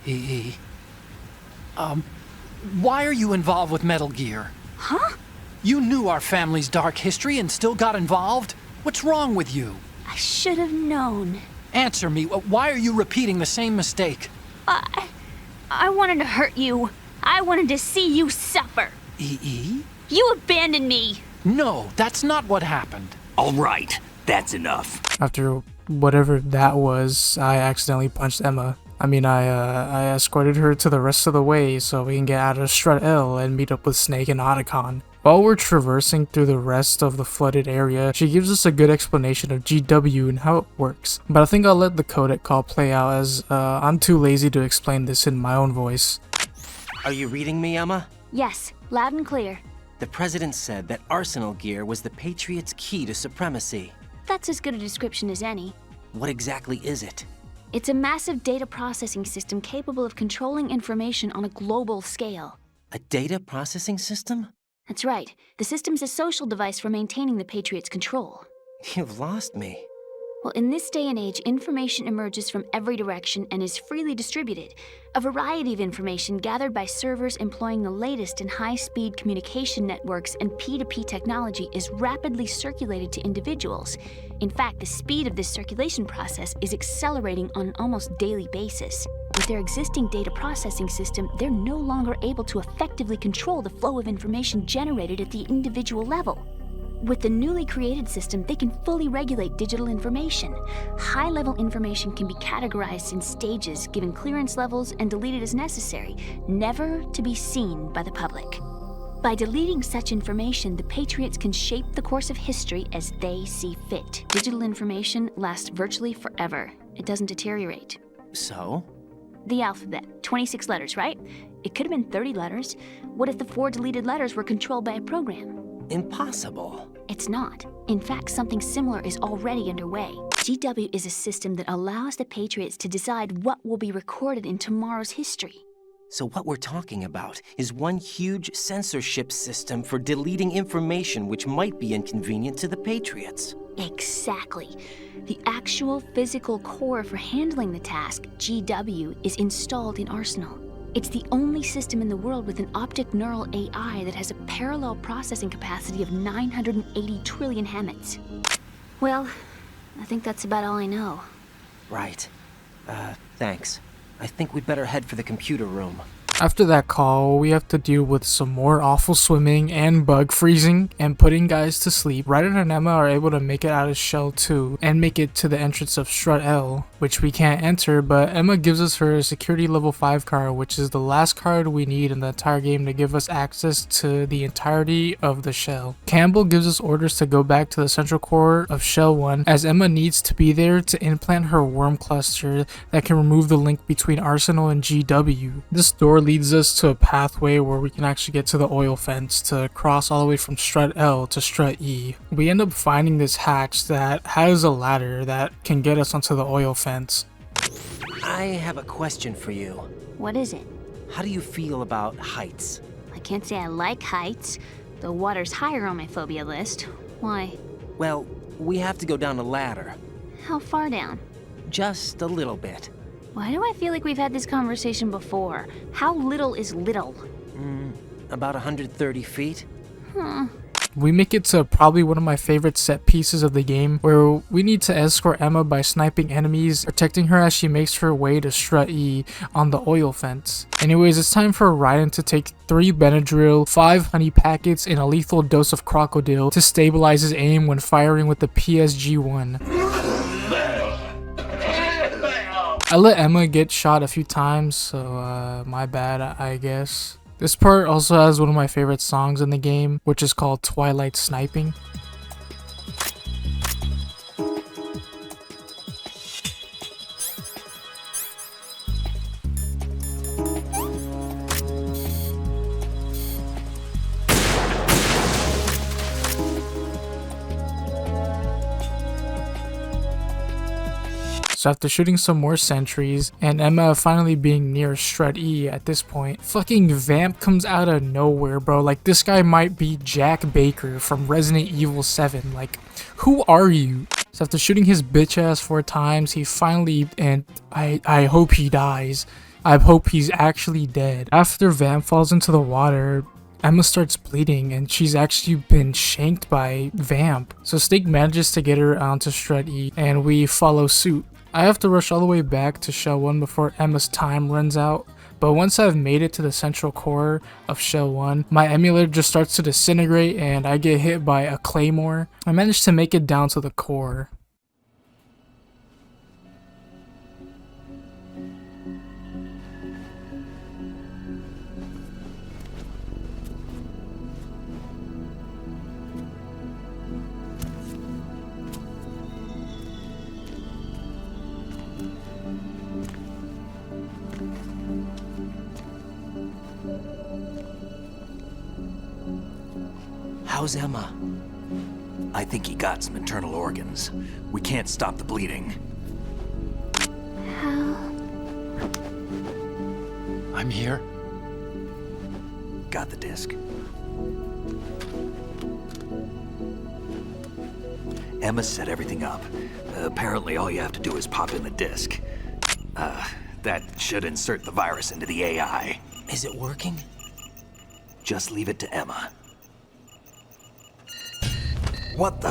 EE. Why are you involved with Metal Gear? Huh? You knew our family's dark history and still got involved? What's wrong with you? I should have known. Answer me, why are you repeating the same mistake? I wanted to hurt you. I wanted to see you suffer. EE? You abandoned me. No, that's not what happened. All right, that's enough. After whatever that was, I accidentally punched Emma. I mean, I escorted her to the rest of the way so we can get out of Strut L and meet up with Snake and Otacon. While we're traversing through the rest of the flooded area, she gives us a good explanation of GW and how it works. But I think I'll let the codec call play out as I'm too lazy to explain this in my own voice. Are you reading me, Emma? Yes, loud and clear. The President said that Arsenal gear was the Patriots' key to supremacy. That's as good a description as any. What exactly is it? It's a massive data processing system capable of controlling information on a global scale. A data processing system? That's right. The system's a social device for maintaining the Patriots' control. You've lost me. Well, in this day and age, information emerges from every direction and is freely distributed. A variety of information gathered by servers employing the latest in high-speed communication networks and P2P technology is rapidly circulated to individuals. In fact, the speed of this circulation process is accelerating on an almost daily basis. With their existing data processing system, they're no longer able to effectively control the flow of information generated at the individual level. With the newly created system, they can fully regulate digital information. High-level information can be categorized in stages, given clearance levels, and deleted as necessary, never to be seen by the public. By deleting such information, the Patriots can shape the course of history as they see fit. Digital information lasts virtually forever. It doesn't deteriorate. So? The alphabet, 26 letters, right? It could have been 30 letters. What if the 4 deleted letters were controlled by a program? Impossible. It's not. In fact, something similar is already underway. GW is a system that allows the Patriots to decide what will be recorded in tomorrow's history. So what we're talking about is one huge censorship system for deleting information which might be inconvenient to the Patriots. Exactly. The actual physical core for handling the task, GW, is installed in Arsenal. It's the only system in the world with an optic neural AI that has a parallel processing capacity of 980 trillion Hammets. Well, I think that's about all I know. Right. Thanks. I think we'd better head for the computer room. After that call, we have to deal with some more awful swimming and bug freezing and putting guys to sleep. Ryder and Emma are able to make it out of Shell 2 and make it to the entrance of Strut L, which we can't enter, but Emma gives us her security level 5 card, which is the last card we need in the entire game to give us access to the entirety of the shell. Campbell gives us orders to go back to the central core of Shell 1 as Emma needs to be there to implant her worm cluster that can remove the link between Arsenal and GW. This door leads us to a pathway where we can actually get to the oil fence to cross all the way from Strut L to Strut E. We end up finding this hatch that has a ladder that can get us onto the oil fence. I have a question for you. What is it? How do you feel about heights? I can't say I like heights. The water's higher on my phobia list. Why? Well, we have to go down a ladder. How far down? Just a little bit. Why do I feel like we've had this conversation before? How little is little? About 130 feet. We make it to probably one of my favorite set pieces of the game, where we need to escort Emma by sniping enemies, protecting her as she makes her way to Strut E on the oil fence. Anyways, it's time for Raiden to take 3 Benadryl, 5 honey packets, and a lethal dose of crocodile to stabilize his aim when firing with the PSG-1. I let Emma get shot a few times, so my bad, I guess. This part also has one of my favorite songs in the game, which is called Twilight Sniping. So after shooting some more sentries, and Emma finally being near Strut E at this point, fucking Vamp comes out of nowhere, bro. Like, this guy might be Jack Baker from Resident Evil 7. Like, who are you? So after shooting his bitch ass 4 times, he finally, and I hope he dies. I hope he's actually dead. After Vamp falls into the water, Emma starts bleeding and she's actually been shanked by Vamp. So Snake manages to get her onto Strut E and we follow suit. I have to rush all the way back to Shell 1 before Emma's time runs out, but once I've made it to the central core of Shell 1, my emulator just starts to disintegrate and I get hit by a claymore. I managed to make it down to the core. How's Emma? I think he got some internal organs. We can't stop the bleeding. How? I'm here. Got the disc. Emma set everything up. Apparently all you have to do is pop in the disc. That should insert the virus into the AI. Is it working? Just leave it to Emma. What the?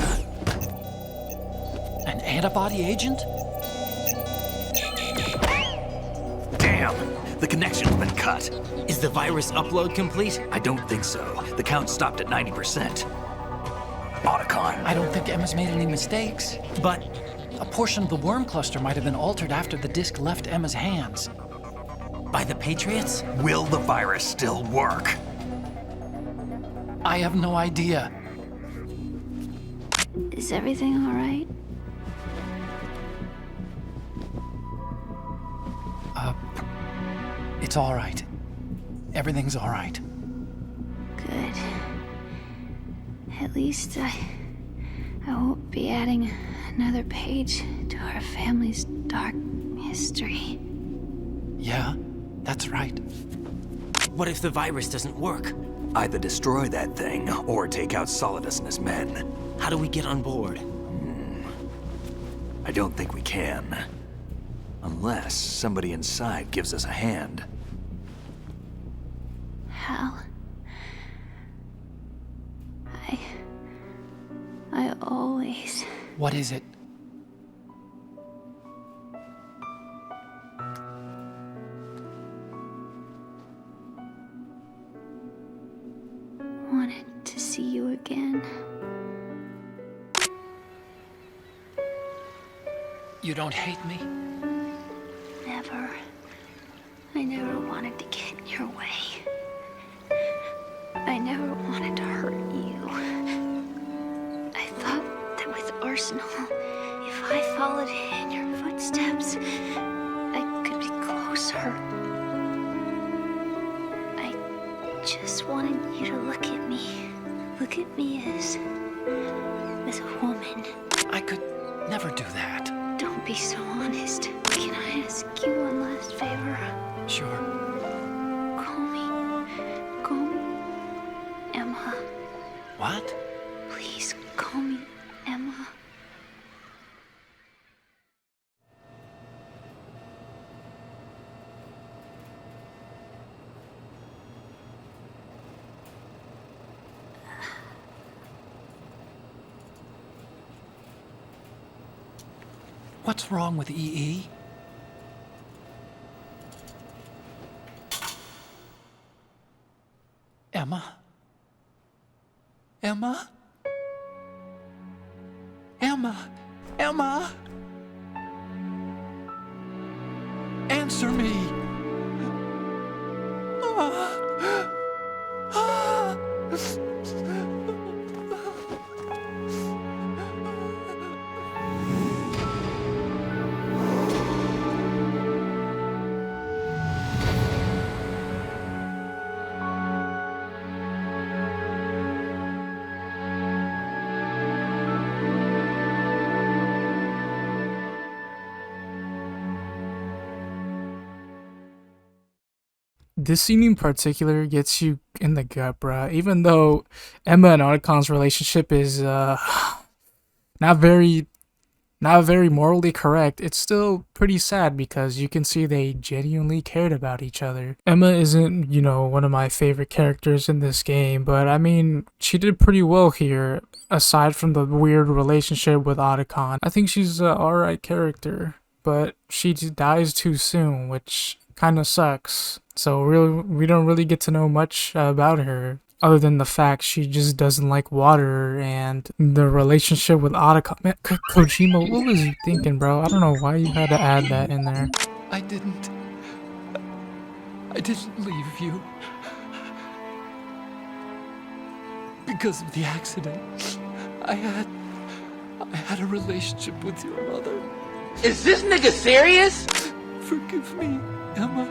An antibody agent? Damn! The connection's been cut. Is the virus upload complete? I don't think so. The count stopped at 90%. Otacon. I don't think Emma's made any mistakes. But a portion of the worm cluster might have been altered after the disc left Emma's hands. By the Patriots? Will the virus still work? I have no idea. Is everything all right? It's all right. Everything's all right. Good. At least I won't be adding another page to our family's dark history. Yeah? That's right. What if the virus doesn't work? Either destroy that thing, or take out Solidus and his men. How do we get on board? I don't think we can. Unless somebody inside gives us a hand. Hal. I always... What is it? wanted to see you again. You don't hate me? Never. I never wanted to get in your way. I never wanted to hurt you. I thought that with Arsenal, if I followed in your footsteps, I could be closer. I just wanted you to look at me. Look at me as a woman. I could never do that. Don't be so honest. Can I ask you one last favor? Sure. Call me Emma. What? Please call me Emma. What's wrong with EE? Emma? Emma? Emma? Emma? Answer me! This scene in particular gets you in the gut, bruh. Even though Emma and Otacon's relationship is not very morally correct, it's still pretty sad because you can see they genuinely cared about each other. Emma isn't, one of my favorite characters in this game, but I mean, she did pretty well here, aside from the weird relationship with Otacon. I think she's an alright character, but she dies too soon, which kind of sucks. So really, we don't really get to know much about her, other than the fact she just doesn't like water and the relationship with Otacon. Man, Kojima, what was you thinking, bro? I don't know why you had to add that in there. I didn't leave you. Because of the accident. I had a relationship with your mother. Is this nigga serious? Forgive me, Emma.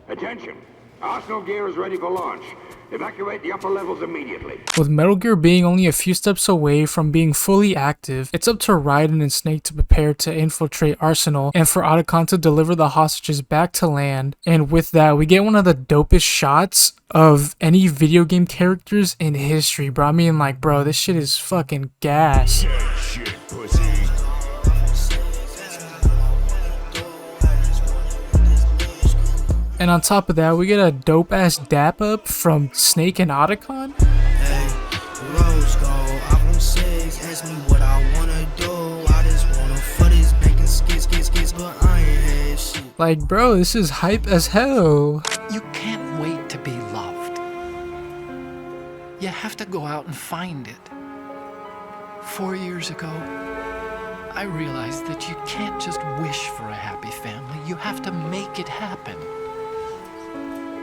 Attention! Arsenal gear is ready for launch. Evacuate the upper levels immediately. With Metal Gear being only a few steps away from being fully active, it's up to Raiden and Snake to prepare to infiltrate Arsenal and for Otacon to deliver the hostages back to land. And with that, we get one of the dopest shots of any video game characters in history, bro. I mean, like, bro, this shit is fucking gas. Shit, pussy. And on top of that, we get a dope-ass dap up from Snake and Otacon. Hey, rose gold, iPhone 6, ask me what I wanna do. I just wanna for this bacon skits, but I ain't had shit. Like, bro, this is hype as hell. You can't wait to be loved. You have to go out and find it. 4 years ago, I realized that you can't just wish for a happy family. You have to make it happen.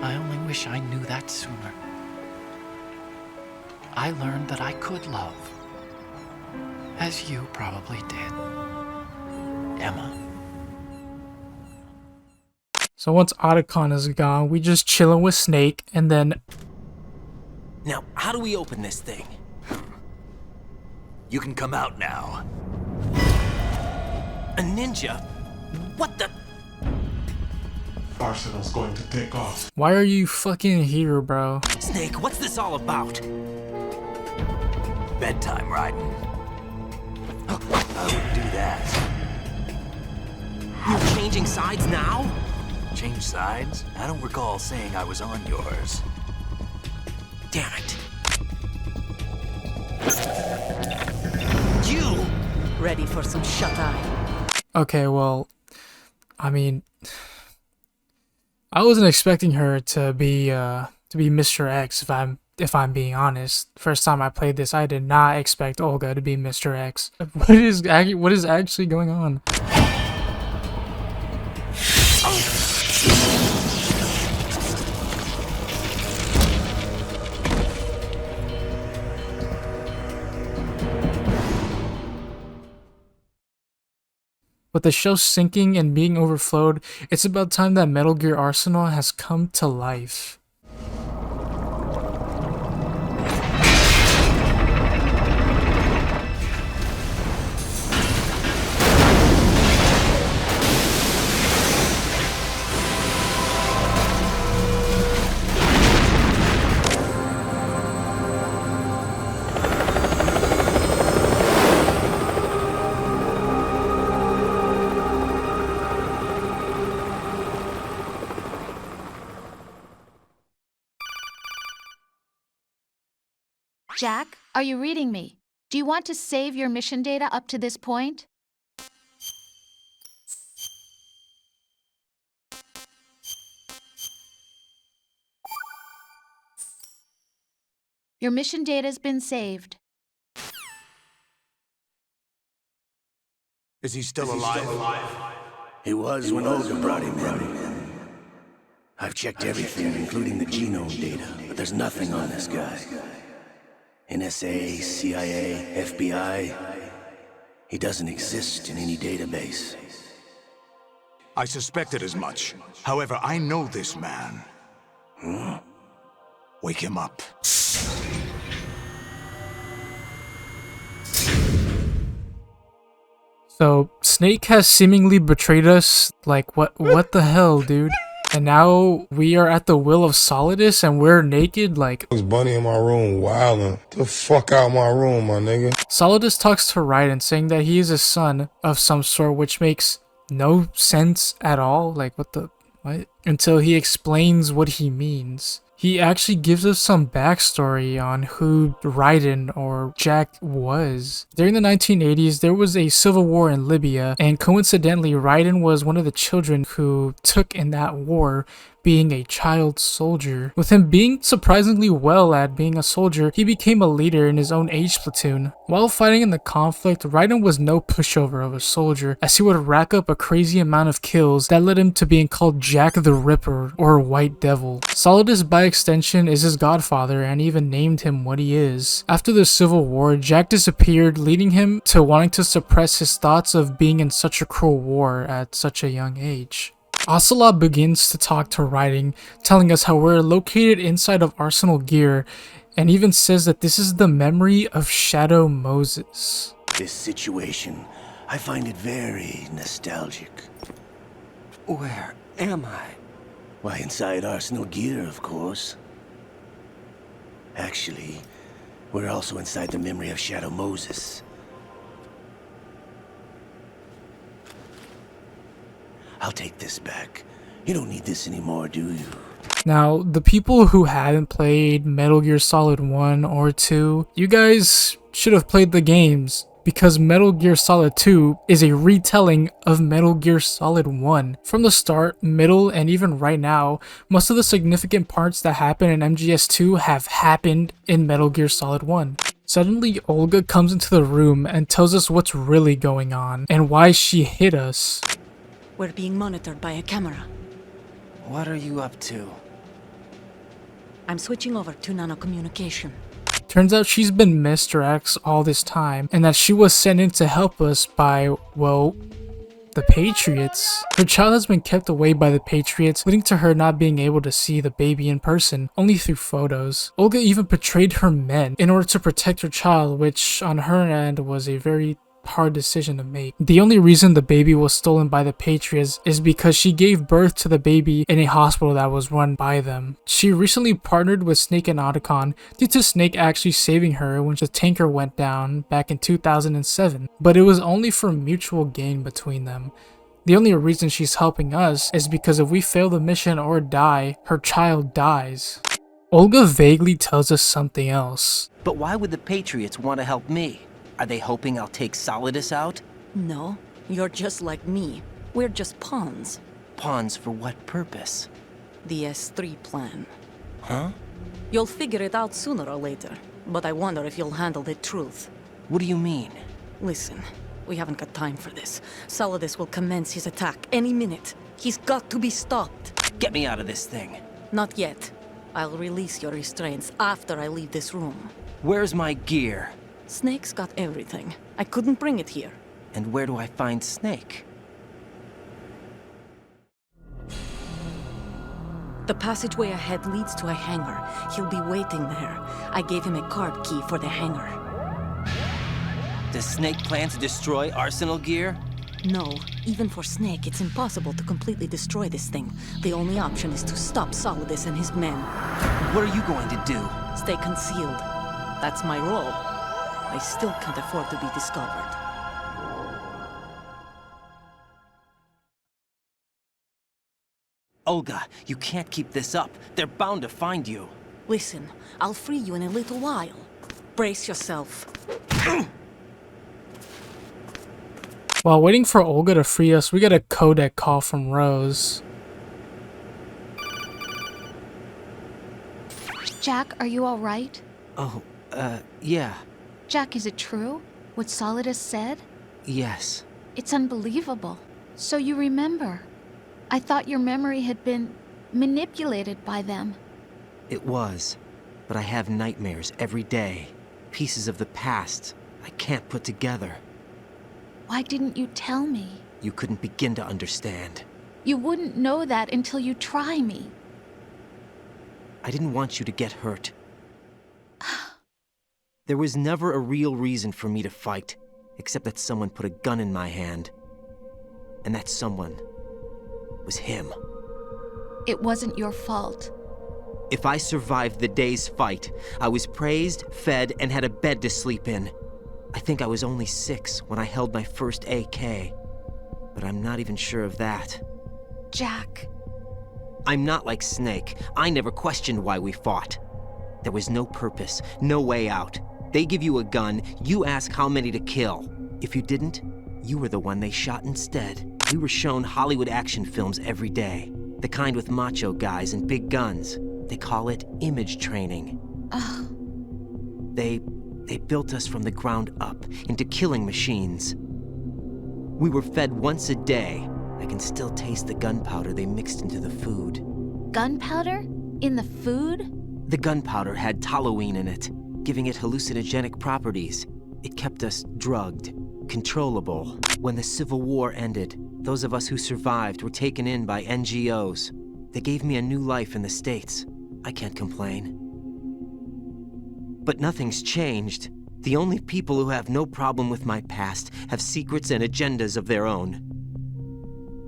I only wish I knew that sooner. I learned that I could love, as you probably did, Emma. So once Otacon is gone, we just chilling with Snake, and then... Now, how do we open this thing? You can come out now. A ninja? What the? Arsenal's going to take off. Why are you fucking here, bro? Snake, what's this all about? Bedtime, Raiden. I wouldn't do that. You're changing sides now? Change sides? I don't recall saying I was on yours. Damn it. You! Ready for some shut-eye? Okay, well, I mean, I wasn't expecting her to be Mr. X. If I'm being honest, first time I played this, I did not expect Olga to be Mr. X. What is actually going on? With the show sinking and being overflowed, it's about time that Metal Gear Arsenal has come to life. Jack, are you reading me? Do you want to save your mission data up to this point? Your mission data's been saved. Is he still alive? He was when Olga brought him in. I've checked everything, including the genome data, but there's nothing on this guy. NSA, CIA, FBI. He doesn't exist in any database. I suspected as much. However, I know this man. Wake him up. So Snake has seemingly betrayed us. Like what the hell, dude? And now we are at the will of Solidus and we're naked, like... There's Bunny in my room wildin'. Get the fuck out my room, my nigga. Solidus talks to Raiden, saying that he is a son of some sort, which makes no sense at all. Like, what? Until he explains what he means. He actually gives us some backstory on who Raiden or Jack was. During the 1980s, there was a civil war in Libya, and coincidentally, Raiden was one of the children who took in that war, being a child soldier. With him being surprisingly well at being a soldier, he became a leader in his own age platoon. While fighting in the conflict, Raiden was no pushover of a soldier, as he would rack up a crazy amount of kills that led him to being called Jack the Ripper or White Devil. Solidus, by extension, is his godfather and even named him what he is. After the Civil War, Jack disappeared, leading him to wanting to suppress his thoughts of being in such a cruel war at such a young age. Ocelot begins to talk to Raiden, telling us how we're located inside of Arsenal Gear, and even says that this is the memory of Shadow Moses. This situation, I find it very nostalgic. Where am I? Why, inside Arsenal Gear, of course. Actually, we're also inside the memory of Shadow Moses. I'll take this back. You don't need this anymore, do you? Now, the people who haven't played Metal Gear Solid 1 or 2, you guys should have played the games, because Metal Gear Solid 2 is a retelling of Metal Gear Solid 1. From the start, middle, and even right now, most of the significant parts that happen in MGS2 have happened in Metal Gear Solid 1. Suddenly, Olga comes into the room and tells us what's really going on and why she hit us. We're being monitored by a camera. What are you up to? I'm switching over to nanocommunication. Turns out she's been Mr. X all this time, and that she was sent in to help us by, well, the Patriots. Her child has been kept away by the Patriots, leading to her not being able to see the baby in person, only through photos. Olga even betrayed her men in order to protect her child, which on her end was a very hard decision to make. The only reason the baby was stolen by the Patriots is because she gave birth to the baby in a hospital that was run by them. She recently partnered with Snake and Otacon due to Snake actually saving her when the tanker went down back in 2007, but it was only for mutual gain between them. The only reason she's helping us is because if we fail the mission or die, her child dies. Olga vaguely tells us something else. But why would the Patriots want to help me? Are they hoping I'll take Solidus out? No, you're just like me. We're just pawns. Pawns for what purpose? The S3 plan. Huh? You'll figure it out sooner or later, but I wonder if you'll handle the truth. What do you mean? Listen, we haven't got time for this. Solidus will commence his attack any minute. He's got to be stopped. Get me out of this thing. Not yet. I'll release your restraints after I leave this room. Where's my gear? Snake's got everything. I couldn't bring it here. And where do I find Snake? The passageway ahead leads to a hangar. He'll be waiting there. I gave him a card key for the hangar. Does Snake plan to destroy Arsenal gear? No. Even for Snake, it's impossible to completely destroy this thing. The only option is to stop Solidus and his men. What are you going to do? Stay concealed. That's my role. I still can't afford to be discovered. Olga, you can't keep this up. They're bound to find you. Listen, I'll free you in a little while. Brace yourself. While waiting for Olga to free us, we get a codec call from Rose. Jack, are you all right? Oh, yeah. Jack, is it true? What Solidus said? Yes. It's unbelievable. So you remember. I thought your memory had been manipulated by them. It was. But I have nightmares every day. Pieces of the past I can't put together. Why didn't you tell me? You couldn't begin to understand. You wouldn't know that until you try me. I didn't want you to get hurt. There was never a real reason for me to fight, except that someone put a gun in my hand. And that someone was him. It wasn't your fault. If I survived the day's fight, I was praised, fed, and had a bed to sleep in. I think I was only 6 when I held my first AK. But I'm not even sure of that. Jack. I'm not like Snake. I never questioned why we fought. There was no purpose, no way out. They give you a gun, you ask how many to kill. If you didn't, you were the one they shot instead. We were shown Hollywood action films every day. The kind with macho guys and big guns. They call it image training. They built us from the ground up into killing machines. We were fed once a day. I can still taste the gunpowder they mixed into the food. Gunpowder? In the food? The gunpowder had toluene in it, giving it hallucinogenic properties. It kept us drugged, controllable. When the Civil War ended, those of us who survived were taken in by NGOs. They gave me a new life in the States. I can't complain. But nothing's changed. The only people who have no problem with my past have secrets and agendas of their own.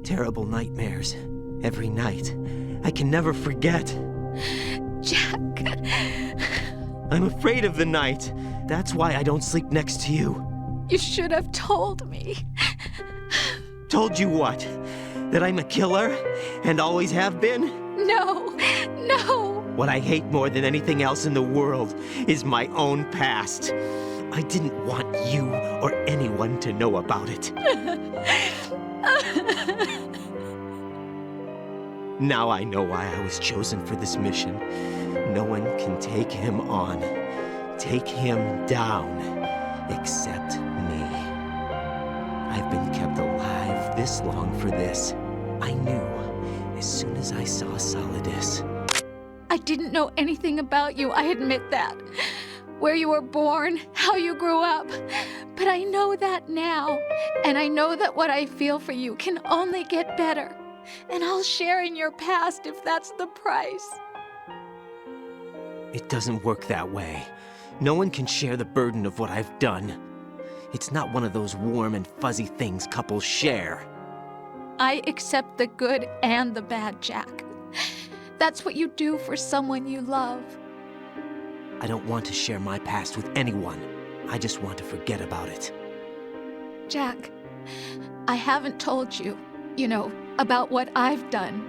Terrible nightmares. Every night. I can never forget. Jack. I'm afraid of the night. That's why I don't sleep next to you. You should have told me. Told you what? That I'm a killer? And always have been? No. No. What I hate more than anything else in the world is my own past. I didn't want you or anyone to know about it. Now I know why I was chosen for this mission. No one can take him on. Take him down, except me. I've been kept alive this long for this. I knew as soon as I saw Solidus. I didn't know anything about you, I admit that. Where you were born, how you grew up. But I know that now. And I know that what I feel for you can only get better. And I'll share in your past if that's the price. It doesn't work that way. No one can share the burden of what I've done. It's not one of those warm and fuzzy things couples share. I accept the good and the bad, Jack. That's what you do for someone you love. I don't want to share my past with anyone. I just want to forget about it. Jack, I haven't told you, about what I've done.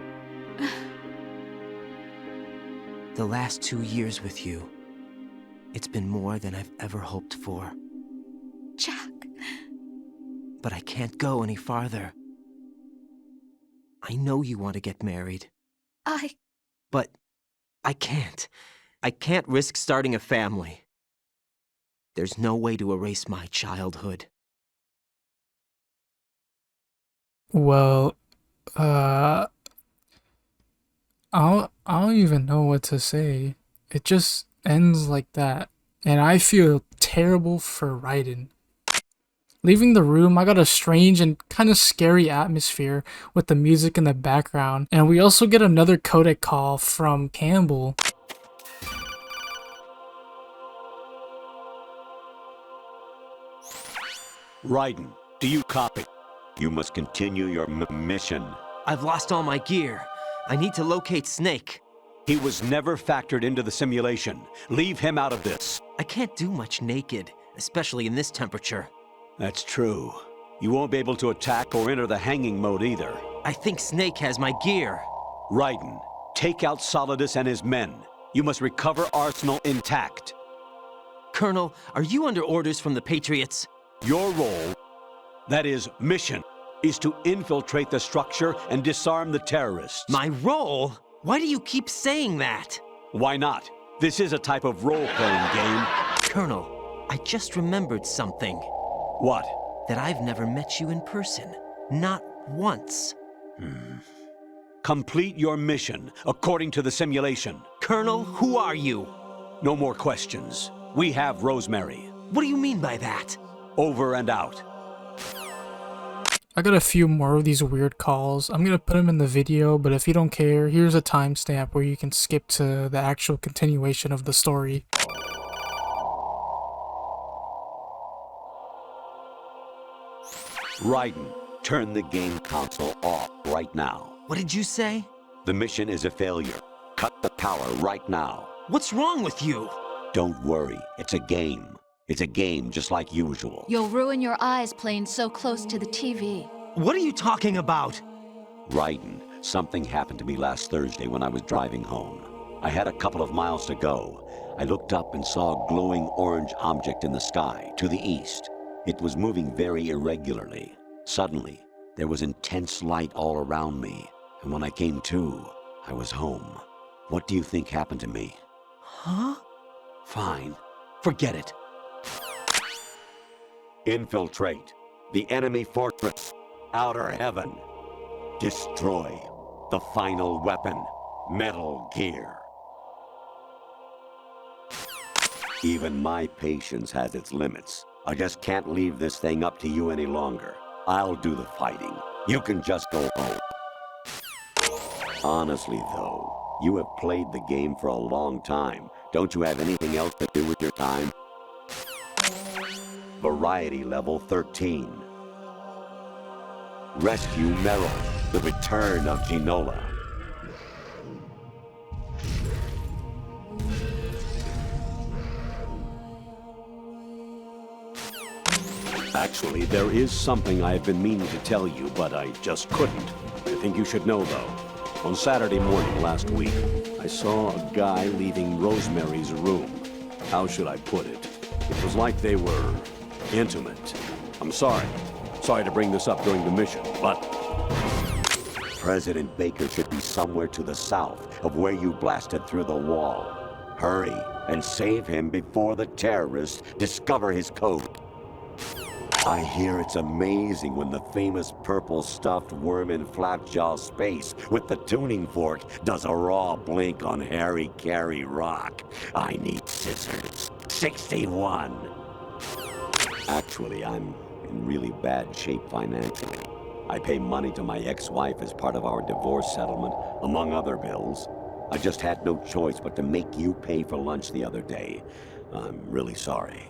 The last 2 years with you, it's been more than I've ever hoped for. Jack. But I can't go any farther. I know you want to get married. But I can't. I can't risk starting a family. There's no way to erase my childhood. Well, I don't even know what to say. It just ends like that. And I feel terrible for Raiden. Leaving the room, I got a strange and kind of scary atmosphere with the music in the background. And we also get another codec call from Campbell. Raiden, do you copy? You must continue your mission. I've lost all my gear. I need to locate Snake. He was never factored into the simulation. Leave him out of this. I can't do much naked, especially in this temperature. That's true. You won't be able to attack or enter the hanging mode either. I think Snake has my gear. Raiden, take out Solidus and his men. You must recover Arsenal intact. Colonel, are you under orders from the Patriots? Your role, that is, mission, is to infiltrate the structure and disarm the terrorists. My role? Why do you keep saying that? Why not? This is a type of role-playing game. Colonel, I just remembered something. What? That I've never met you in person. Not once. Complete your mission, according to the simulation. Colonel, who are you? No more questions. We have Rosemary. What do you mean by that? Over and out. I got a few more of these weird calls. I'm gonna put them in the video, but if you don't care, here's a timestamp where you can skip to the actual continuation of the story. Raiden, turn the game console off right now. What did you say? The mission is a failure. Cut the power right now. What's wrong with you? Don't worry, it's a game. It's a game just like usual. You'll ruin your eyes playing so close to the TV. What are you talking about? Raiden, something happened to me last Thursday when I was driving home. I had a couple of miles to go. I looked up and saw a glowing orange object in the sky to the east. It was moving very irregularly. Suddenly, there was intense light all around me. And when I came to, I was home. What do you think happened to me? Huh? Fine. Forget it. Infiltrate the enemy fortress, Outer Heaven. Destroy the final weapon, Metal Gear. Even my patience has its limits. I just can't leave this thing up to you any longer. I'll do the fighting. You can just go home. Honestly, though, you have played the game for a long time. Don't you have anything else to do with your time? Variety level 13. Rescue Meryl, the return of Ginola. Actually, there is something I have been meaning to tell you, but I just couldn't. I think you should know, though. On Saturday morning last week, I saw a guy leaving Rosemary's room. How should I put it? It was like they were intimate. I'm sorry. Sorry to bring this up during the mission, but President Baker should be somewhere to the south of where you blasted through the wall. Hurry and save him before the terrorists discover his code. I hear it's amazing when the famous purple stuffed worm in Flapjaw space with the tuning fork does a raw blink on Harry Carey Rock. I need scissors. 61. Actually, I'm in really bad shape financially. I pay money to my ex-wife as part of our divorce settlement, among other bills. I just had no choice but to make you pay for lunch the other day. I'm really sorry.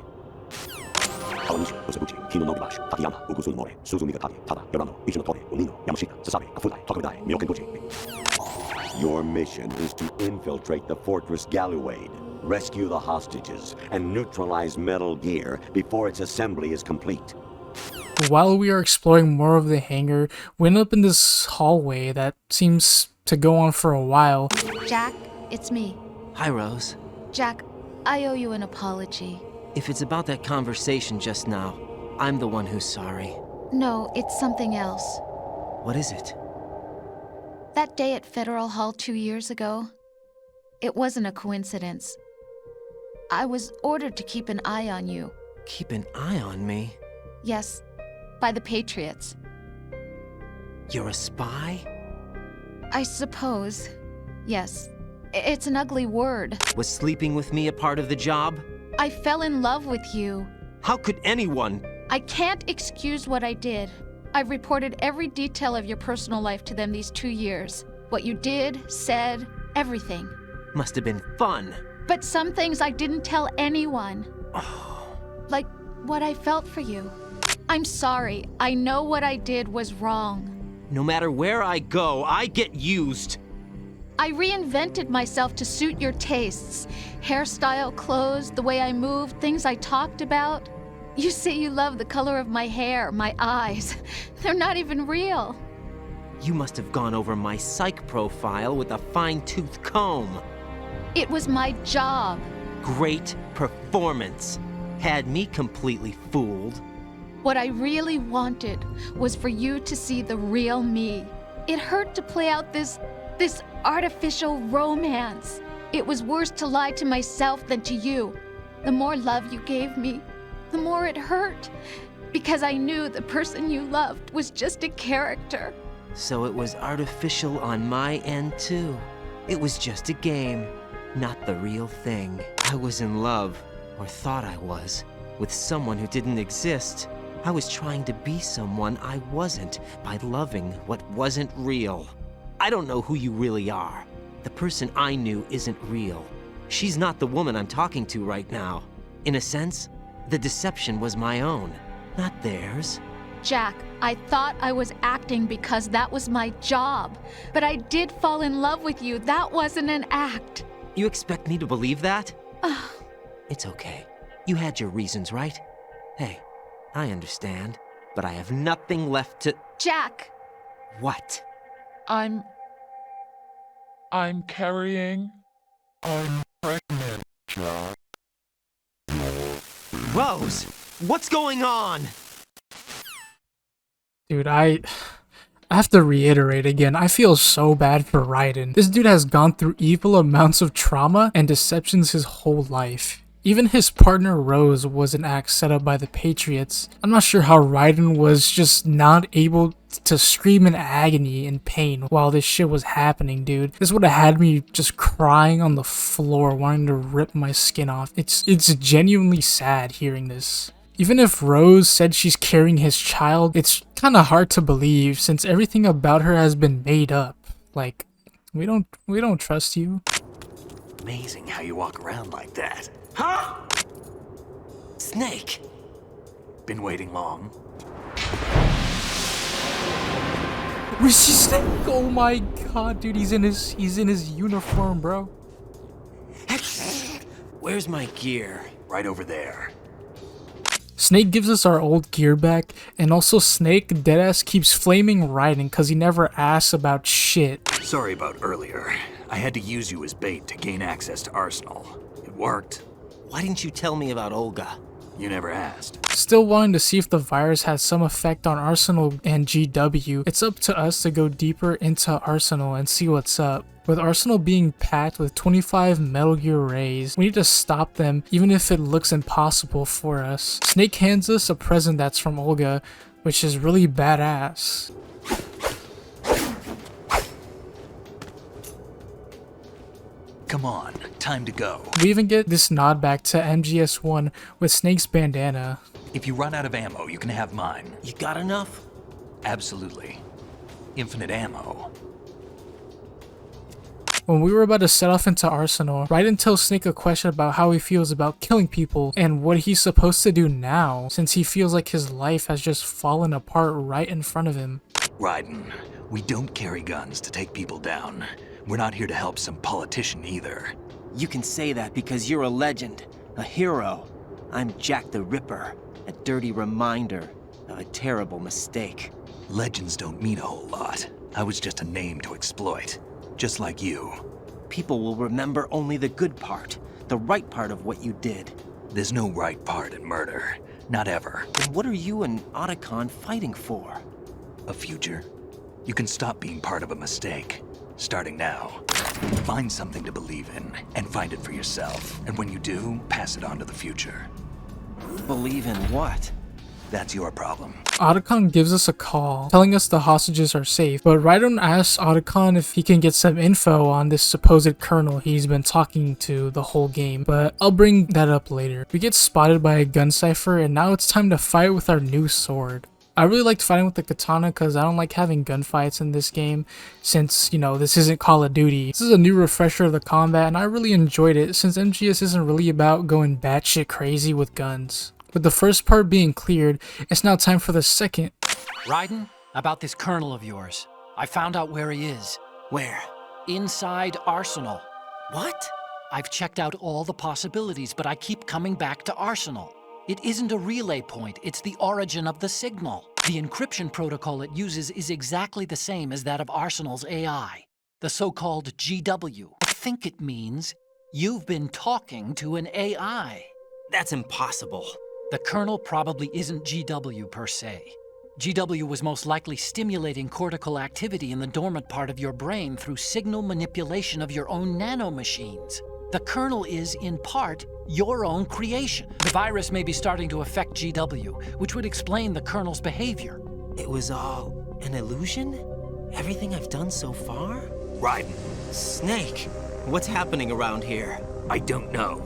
Your mission is to infiltrate the Fortress Galluade, rescue the hostages, and neutralize Metal Gear before its assembly is complete. While we are exploring more of the hangar, we end up in this hallway that seems to go on for a while. Jack, it's me. Hi, Rose. Jack, I owe you an apology. If it's about that conversation just now, I'm the one who's sorry. No, it's something else. What is it? That day at Federal Hall 2 years ago, it wasn't a coincidence. I was ordered to keep an eye on you. Keep an eye on me? Yes, by the Patriots. You're a spy? I suppose. Yes. It's an ugly word. Was sleeping with me a part of the job? I fell in love with you. How could anyone? I can't excuse what I did. I've reported every detail of your personal life to them these 2 years. What you did, said, everything. Must have been fun. But some things I didn't tell anyone. Like what I felt for you. I'm sorry. I know what I did was wrong. No matter where I go, I get used. I reinvented myself to suit your tastes. Hairstyle, clothes, the way I moved, things I talked about. You say you love the color of my hair, my eyes. They're not even real. You must have gone over my psych profile with a fine-tooth comb. It was my job. Great performance. Had me completely fooled. What I really wanted was for you to see the real me. It hurt to play out this artificial romance. It was worse to lie to myself than to you. The more love you gave me, the more it hurt. Because I knew the person you loved was just a character. So it was artificial on my end too. It was just a game, not the real thing. I was in love, or thought I was, with someone who didn't exist. I was trying to be someone I wasn't by loving what wasn't real. I don't know who you really are. The person I knew isn't real. She's not the woman I'm talking to right now. In a sense, the deception was my own, not theirs. Jack, I thought I was acting because that was my job. But I did fall in love with you. That wasn't an act. You expect me to believe that? It's okay. You had your reasons, right? Hey, I understand, but I have nothing left to— Jack! What? I'm carrying. I'm pregnant, Jack. Rose, what's going on? Dude, I have to reiterate again, I feel so bad for Raiden. This dude has gone through evil amounts of trauma and deceptions his whole life. Even his partner Rose was an act set up by the Patriots. I'm not sure how Raiden was just not able to scream in agony and pain while this shit was happening, dude. This would have had me just crying on the floor, wanting to rip my skin off. It's genuinely sad hearing this. Even if Rose said she's carrying his child, it's kind of hard to believe since everything about her has been made up. Like, we don't trust you. Amazing how you walk around like that. Huh? Snake! Been waiting long? Where's he Snake? Oh my god, dude, he's in his uniform, bro. Where's my gear? Right over there. Snake gives us our old gear back, and also Snake deadass keeps flaming Raiden because he never asks about shit. Sorry about earlier. I had to use you as bait to gain access to Arsenal. It worked. Why didn't you tell me about Olga? You never asked. Still wanting to see if the virus has some effect on Arsenal and GW, it's up to us to go deeper into Arsenal and see what's up. With Arsenal being packed with 25 Metal Gear Rays, we need to stop them even if it looks impossible for us. Snake hands us a present that's from Olga, which is really badass. Come on, time to go. We even get this nod back to MGS1 with Snake's bandana. If you run out of ammo, you can have mine. You got enough? Absolutely. Infinite ammo. When we were about to set off into Arsenal, Raiden tells Snake a question about how he feels about killing people and what he's supposed to do now, since he feels like his life has just fallen apart right in front of him. Raiden, we don't carry guns to take people down. We're not here to help some politician either. You can say that because you're a legend, a hero. I'm Jack the Ripper, a dirty reminder of a terrible mistake. Legends don't mean a whole lot. I was just a name to exploit, just like you. People will remember only the good part, the right part of what you did. There's no right part in murder, not ever. Then what are you and Otacon fighting for? A future. You can stop being part of a mistake. Starting now. Find something to believe in, and find it for yourself. And when you do, pass it on to the future. Believe in what? That's your problem. Otacon gives us a call, telling us the hostages are safe, but Raiden asks Otacon if he can get some info on this supposed colonel he's been talking to the whole game, but I'll bring that up later. We get spotted by a gun cipher, and now it's time to fight with our new sword. I really liked fighting with the katana because I don't like having gunfights in this game since, you know, this isn't Call of Duty. This is a new refresher of the combat and I really enjoyed it since MGS isn't really about going batshit crazy with guns. With the first part being cleared, it's now time for the second. Raiden, about this colonel of yours. I found out where he is. Where? Inside Arsenal. What? I've checked out all the possibilities, but I keep coming back to Arsenal. It isn't a relay point, it's the origin of the signal. The encryption protocol it uses is exactly the same as that of Arsenal's AI, the so-called GW. I think it means you've been talking to an AI. That's impossible. The colonel probably isn't GW per se. GW was most likely stimulating cortical activity in the dormant part of your brain through signal manipulation of your own nanomachines. The colonel is, in part, your own creation. The virus may be starting to affect GW, which would explain the colonel's behavior. It was all an illusion? Everything I've done so far? Raiden. Snake, what's happening around here? I don't know.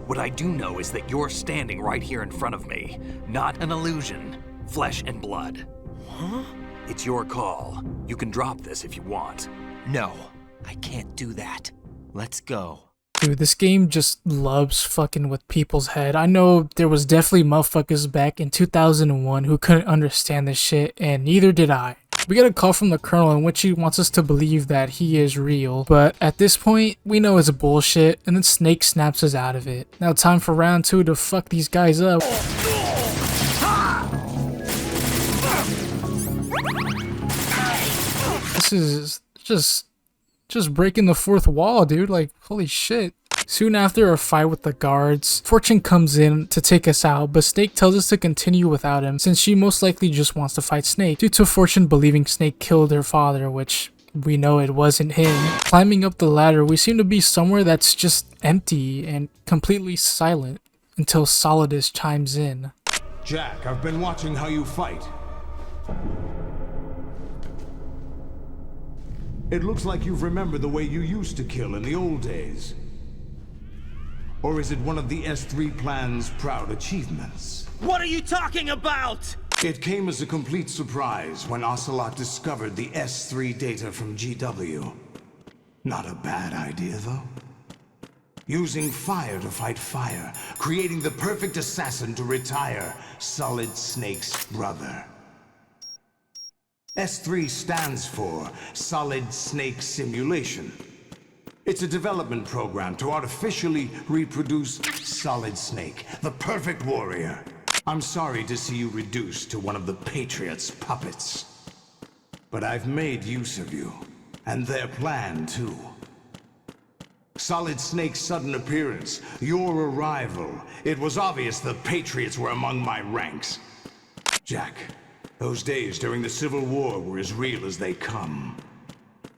What I do know is that you're standing right here in front of me. Not an illusion. Flesh and blood. Huh? It's your call. You can drop this if you want. No, I can't do that. Let's go. Dude, this game just loves fucking with people's head. I know there was definitely motherfuckers back in 2001 who couldn't understand this shit, and neither did I. We get a call from the colonel in which he wants us to believe that he is real, but at this point, we know it's bullshit, and then Snake snaps us out of it. Now time for round 2 to fuck these guys up. This is just breaking the fourth wall, dude. Like, holy shit. Soon after a fight with the guards, Fortune comes in to take us out, but Snake tells us to continue without him since she most likely just wants to fight Snake due to Fortune believing Snake killed her father, which we know it wasn't him. Climbing up the ladder, we seem to be somewhere that's just empty and completely silent until Solidus chimes in. Jack, I've been watching how you fight. It looks like you've remembered the way you used to kill in the old days. Or is it one of the S3 plan's proud achievements? What are you talking about? It came as a complete surprise when Ocelot discovered the S3 data from GW. Not a bad idea, though. Using fire to fight fire, creating the perfect assassin to retire Solid Snake's brother. S3 stands for Solid Snake Simulation. It's a development program to artificially reproduce Solid Snake, the perfect warrior. I'm sorry to see you reduced to one of the Patriots' puppets. But I've made use of you, and their plan too. Solid Snake's sudden appearance, your arrival. It was obvious the Patriots were among my ranks. Jack, those days during the Civil War were as real as they come.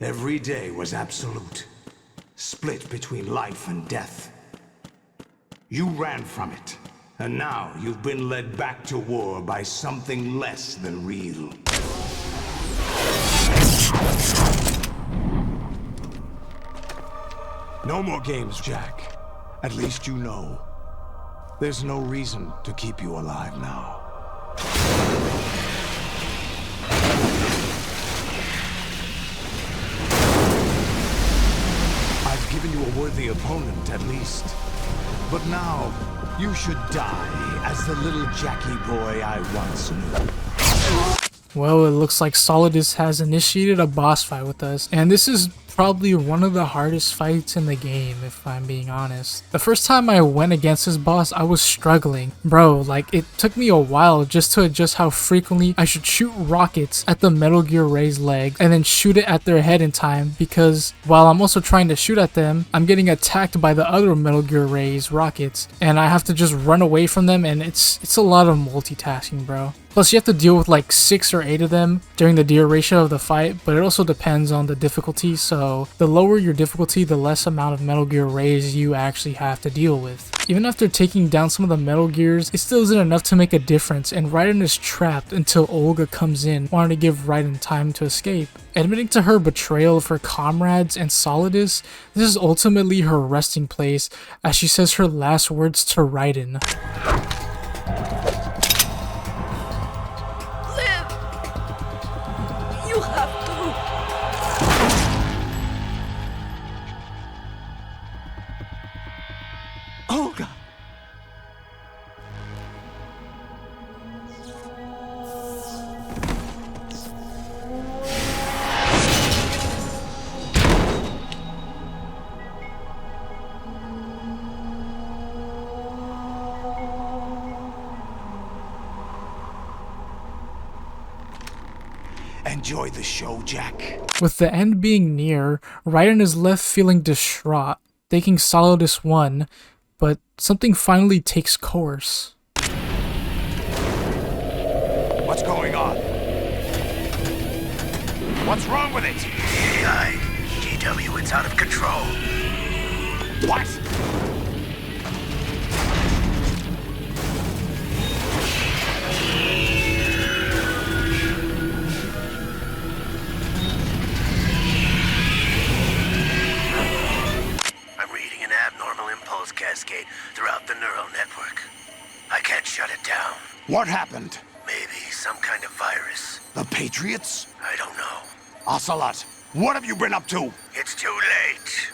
Every day was absolute, split between life and death. You ran from it, and now you've been led back to war by something less than real. No more games, Jack. At least you know. There's no reason to keep you alive now. I've given you a worthy opponent, at least. But now, you should die as the little Jackie boy I once knew. Well, it looks like Solidus has initiated a boss fight with us, and this is probably one of the hardest fights in the game, if I'm being honest. The first time I went against this boss, I was struggling. Bro, like, it took me a while just to adjust how frequently I should shoot rockets at the Metal Gear Ray's legs and then shoot it at their head in time, because while I'm also trying to shoot at them, I'm getting attacked by the other Metal Gear Ray's rockets, and I have to just run away from them, and it's a lot of multitasking, bro. Plus, you have to deal with like 6 or 8 of them during the duration of the fight, but it also depends on the difficulty, so the lower your difficulty, the less amount of Metal Gear Rays you actually have to deal with. Even after taking down some of the Metal Gears, it still isn't enough to make a difference, and Raiden is trapped until Olga comes in, wanting to give Raiden time to escape. Admitting to her betrayal of her comrades and Solidus, this is ultimately her resting place, as she says her last words to Raiden. Olga! Enjoy the show, Jack. With the end being near, Raiden is left feeling distraught, thinking Solidus won, but something finally takes course. What's going on? What's wrong with it? AI, GW, it's out of control. What? Cascade throughout the neural network. I can't shut it down. What happened? Maybe some kind of virus. The Patriots? I don't know. Ocelot, what have you been up to? It's too late.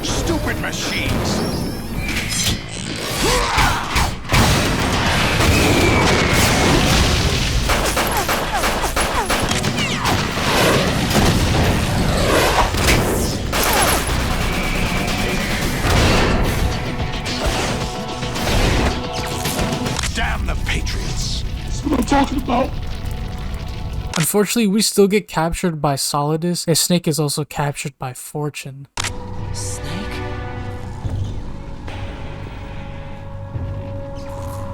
Stupid machines! What I'm talking about. Unfortunately, we still get captured by Solidus, and Snake is also captured by Fortune. Snake?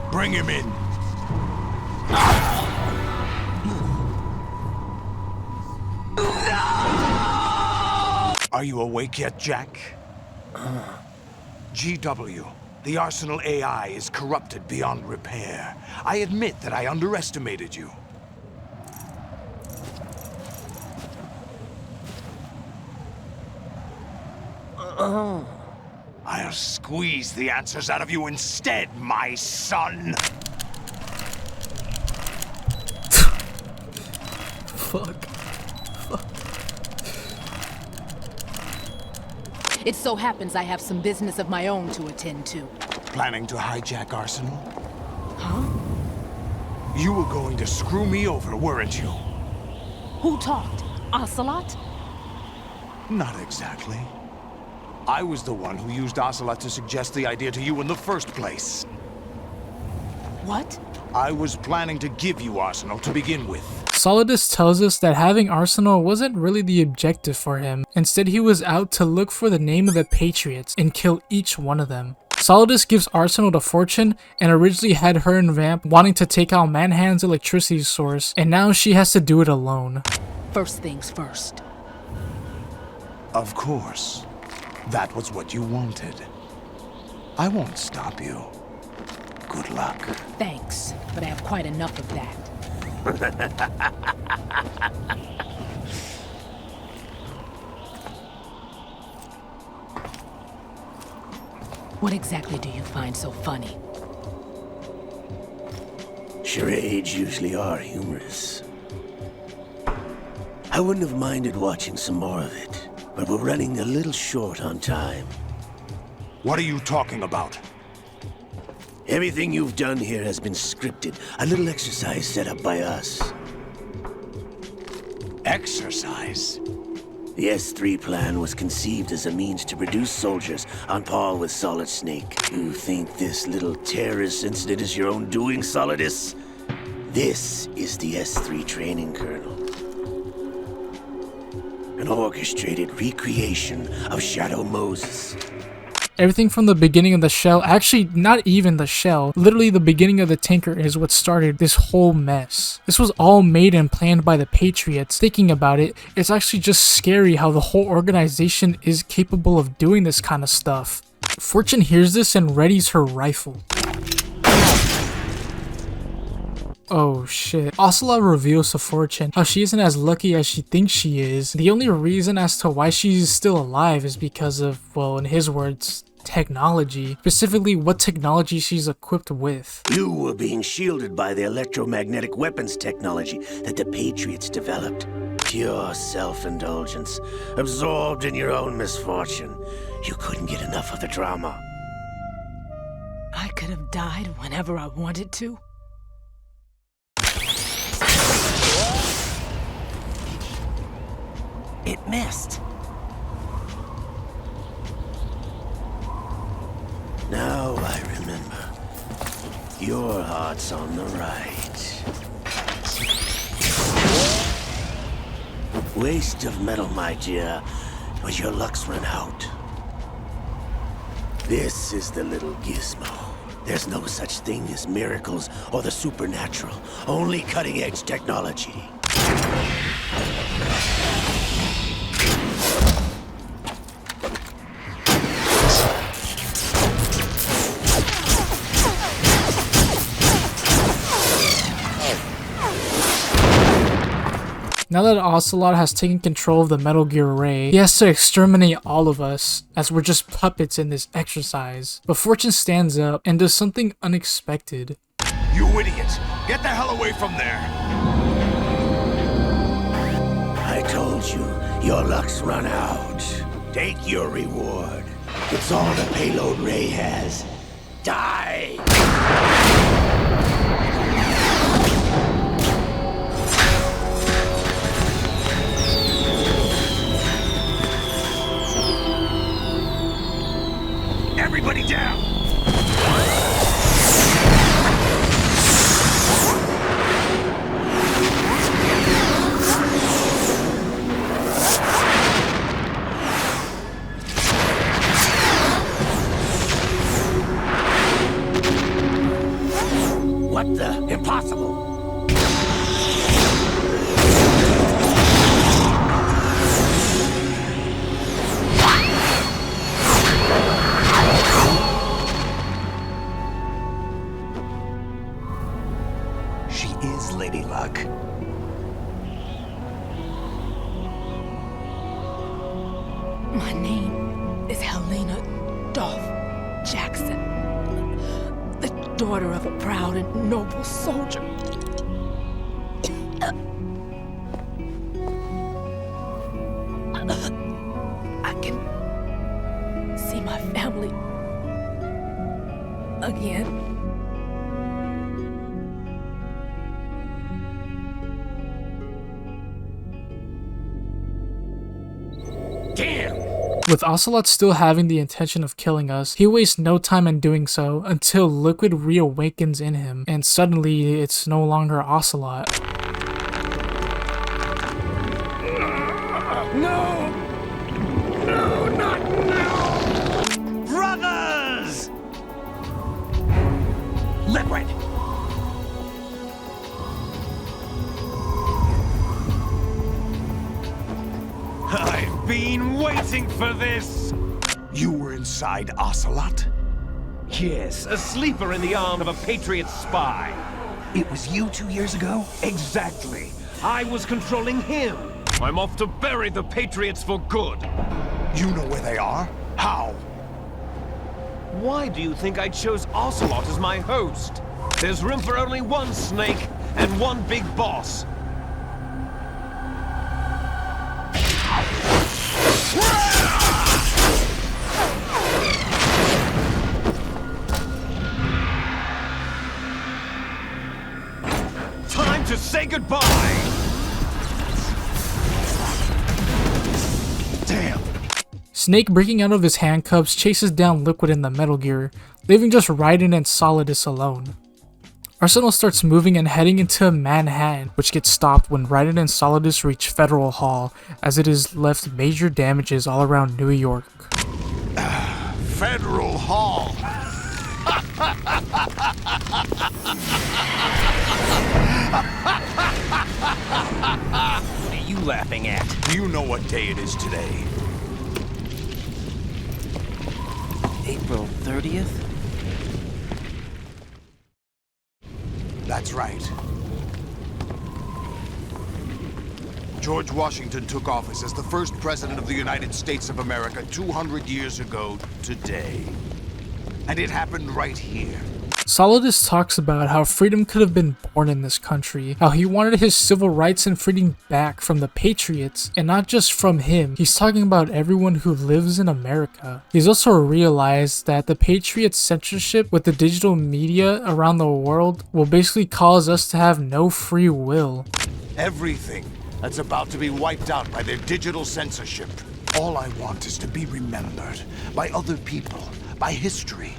Bring him in. Are you awake yet, Jack? GW. The Arsenal AI is corrupted beyond repair. I admit that I underestimated you. I'll squeeze the answers out of you instead, my son! Fuck. It so happens I have some business of my own to attend to. Planning to hijack Arsenal? Huh? You were going to screw me over, weren't you? Who talked? Ocelot? Not exactly. I was the one who used Ocelot to suggest the idea to you in the first place. What? I was planning to give you Arsenal to begin with. Solidus tells us that having Arsenal wasn't really the objective for him. Instead, he was out to look for the name of the Patriots and kill each one of them. Solidus gives Arsenal the fortune and originally had her and Vamp wanting to take out Manhand's electricity source, and now she has to do it alone. First things first. Of course. That was what you wanted. I won't stop you. Good luck. Thanks, but I have quite enough of that. What exactly do you find so funny? Charades usually are humorous. I wouldn't have minded watching some more of it, but we're running a little short on time. What are you talking about? Everything you've done here has been scripted. A little exercise set up by us. Exercise? The S3 plan was conceived as a means to produce soldiers on par with Solid Snake. You think this little terrorist incident is your own doing, Solidus? This is the S3 training kernel. An orchestrated recreation of Shadow Moses. Everything from the beginning of the shell, actually not even the shell, literally the beginning of the tanker is what started this whole mess. This was all made and planned by the Patriots. Thinking about it, it's actually just scary how the whole organization is capable of doing this kind of stuff. Fortune hears this and readies her rifle. Oh shit. Ocelot reveals to Fortune how she isn't as lucky as she thinks she is. The only reason as to why she's still alive is because of, well, in his words, technology. Specifically, what technology she's equipped with. You were being shielded by the electromagnetic weapons technology that the Patriots developed. Pure self-indulgence, absorbed in your own misfortune. You couldn't get enough of the drama. I could have died whenever I wanted to. It missed. Now I remember. Your heart's on the right. Waste of metal, my dear, but your luck's run out. This is the little gizmo. There's no such thing as miracles or the supernatural, only cutting-edge technology. Now that Ocelot has taken control of the Metal Gear Ray, he has to exterminate all of us, as we're just puppets in this exercise. But Fortune stands up and does something unexpected. You idiot! Get the hell away from there! I told you, your luck's run out. Take your reward. It's all the payload Ray has. Die! Everybody down! What the? Impossible! She is Lady Luck. My name is Helena Dolph Jackson, the daughter of a proud and noble soldier. I can see my family again. With Ocelot still having the intention of killing us, he wastes no time in doing so until Liquid reawakens in him, and suddenly it's no longer Ocelot. waiting for this! You were inside Ocelot? Yes, a sleeper in the arm of a Patriot spy. It was you 2 years ago? Exactly. I was controlling him. I'm off to bury the Patriots for good. You know where they are? How? Why do you think I chose Ocelot as my host? There's room for only one snake and one big boss. Time to say goodbye! Damn! Snake, breaking out of his handcuffs, chases down Liquid in the Metal Gear, leaving just Raiden and Solidus alone. Arsenal starts moving and heading into Manhattan, which gets stopped when Raiden and Solidus reach Federal Hall, as it has left major damages all around New York. Federal Hall! What are you laughing at? Do you know what day it is today? April 30th? That's right. George Washington took office as the first president of the United States of America 200 years ago today. And it happened right here. Solidus talks about how freedom could have been born in this country, how he wanted his civil rights and freedom back from the Patriots, and not just from him. He's talking about everyone who lives in America. He's also realized that the Patriots' censorship with the digital media around the world will basically cause us to have no free will. Everything that's about to be wiped out by their digital censorship. All I want is to be remembered by other people, by history.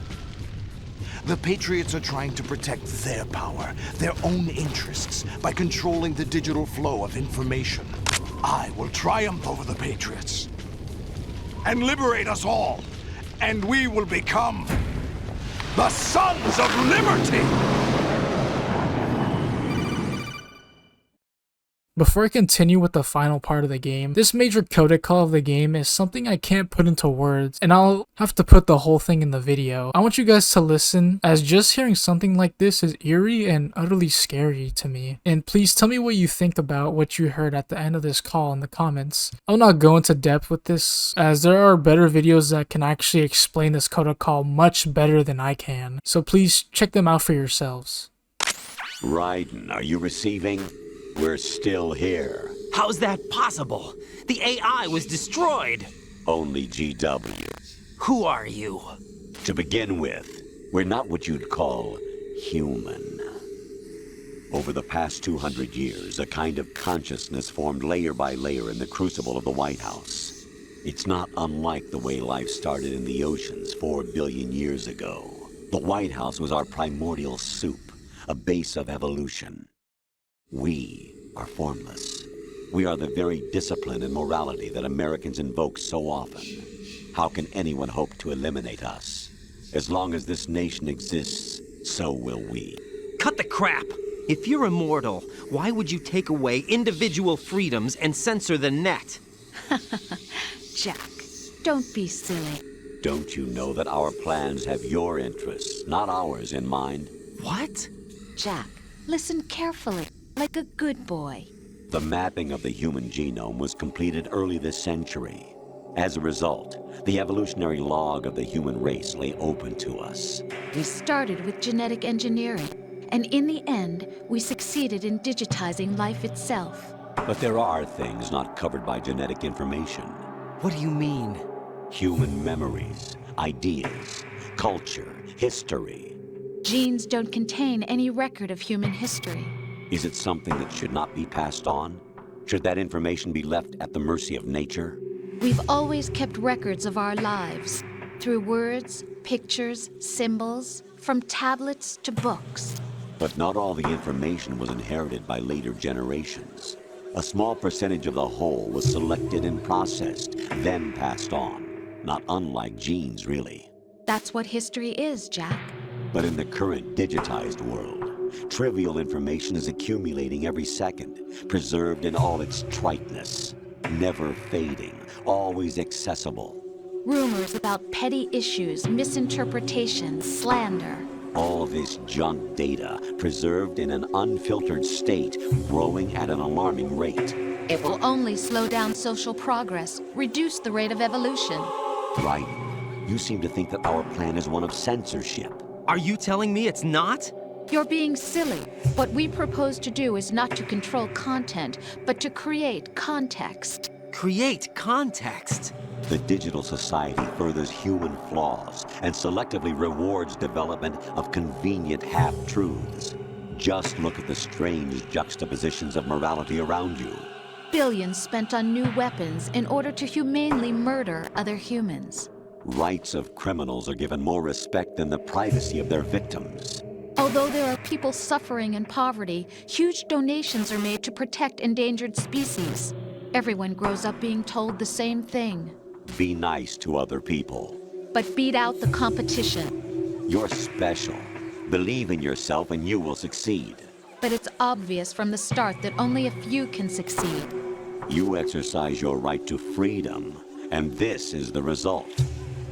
The Patriots are trying to protect their power, their own interests, by controlling the digital flow of information. I will triumph over the Patriots and liberate us all, and we will become the Sons of Liberty! Before I continue with the final part of the game, this major codec call of the game is something I can't put into words, and I'll have to put the whole thing in the video. I want you guys to listen, as just hearing something like this is eerie and utterly scary to me. And please tell me what you think about what you heard at the end of this call in the comments. I'll not go into depth with this, as there are better videos that can actually explain this codec call much better than I can. So please check them out for yourselves. Raiden, are you receiving? We're still here. How's that possible? The AI was destroyed. Only GW. Who are you? To begin with, we're not what you'd call human. Over the past 200 years, a kind of consciousness formed layer by layer in the crucible of the White House. It's not unlike the way life started in the oceans 4 billion years ago. The White House was our primordial soup, a base of evolution. We are formless. We are the very discipline and morality that Americans invoke so often. How can anyone hope to eliminate us? As long as this nation exists, so will we. Cut the crap! If you're immortal, why would you take away individual freedoms and censor the net? Jack, don't be silly. Don't you know that our plans have your interests, not ours, in mind? What? Jack, listen carefully. Like a good boy. The mapping of the human genome was completed early this century. As a result, the evolutionary log of the human race lay open to us. We started with genetic engineering, and in the end, we succeeded in digitizing life itself. But there are things not covered by genetic information. What do you mean? Human memories, ideas, culture, history. Genes don't contain any record of human history. Is it something that should not be passed on? Should that information be left at the mercy of nature? We've always kept records of our lives, through words, pictures, symbols, from tablets to books. But not all the information was inherited by later generations. A small percentage of the whole was selected and processed, then passed on. Not unlike genes, really. That's what history is, Jack. But in the current digitized world, trivial information is accumulating every second, preserved in all its triteness. Never fading, always accessible. Rumors about petty issues, misinterpretations, slander. All this junk data, preserved in an unfiltered state, growing at an alarming rate. It will only slow down social progress, reduce the rate of evolution. Right. You seem to think that our plan is one of censorship. Are you telling me it's not? You're being silly. What we propose to do is not to control content, but to create context. Create context? The digital society furthers human flaws and selectively rewards development of convenient half-truths. Just look at the strange juxtapositions of morality around you. Billions spent on new weapons in order to humanely murder other humans. Rights of criminals are given more respect than the privacy of their victims. Although there are people suffering in poverty, huge donations are made to protect endangered species. Everyone grows up being told the same thing. Be nice to other people. But beat out the competition. You're special. Believe in yourself and you will succeed. But it's obvious from the start that only a few can succeed. You exercise your right to freedom, and this is the result.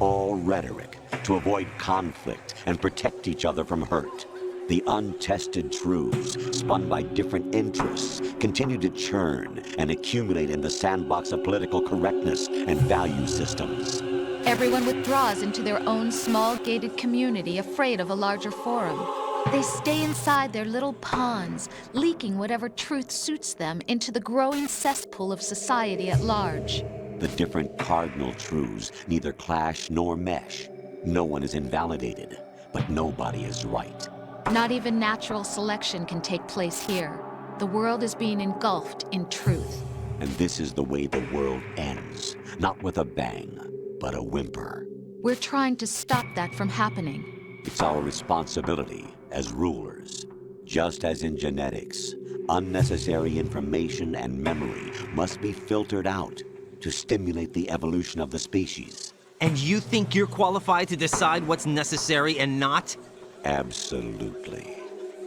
All rhetoric to avoid conflict and protect each other from hurt. The untested truths, spun by different interests, continue to churn and accumulate in the sandbox of political correctness and value systems. Everyone withdraws into their own small gated community, afraid of a larger forum. They stay inside their little ponds, leaking whatever truth suits them into the growing cesspool of society at large. The different cardinal truths neither clash nor mesh. No one is invalidated, but nobody is right. Not even natural selection can take place here. The world is being engulfed in truth. And this is the way the world ends. Not with a bang, but a whimper. We're trying to stop that from happening. It's our responsibility as rulers. Just as in genetics, unnecessary information and memory must be filtered out to stimulate the evolution of the species. And you think you're qualified to decide what's necessary and not? Absolutely.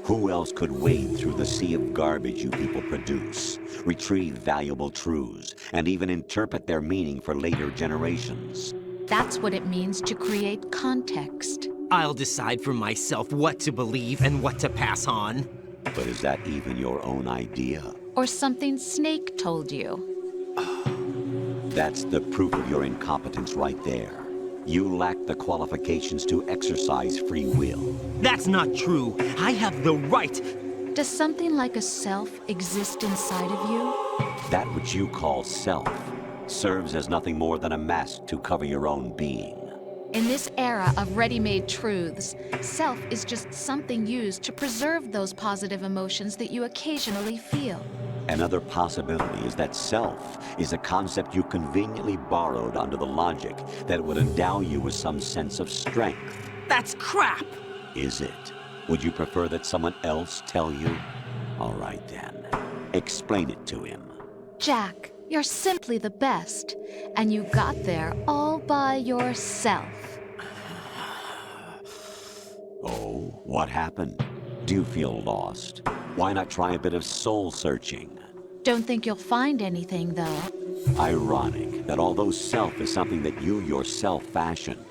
Who else could wade through the sea of garbage you people produce, retrieve valuable truths, and even interpret their meaning for later generations? That's what it means to create context. I'll decide for myself what to believe and what to pass on. But is that even your own idea? Or something Snake told you? That's the proof of your incompetence right there. You lack the qualifications to exercise free will. That's not true. I have the right. Does something like a self exist inside of you? That which you call self serves as nothing more than a mask to cover your own being. In this era of ready-made truths, self is just something used to preserve those positive emotions that you occasionally feel. Another possibility is that self is a concept you conveniently borrowed under the logic that it would endow you with some sense of strength. That's crap! Is it? Would you prefer that someone else tell you? All right then. Explain it to him. Jack, you're simply the best. And you got there all by yourself. Oh, what happened? Do you feel lost? Why not try a bit of soul searching? Don't think you'll find anything, though. Ironic that although self is something that you yourself fashioned,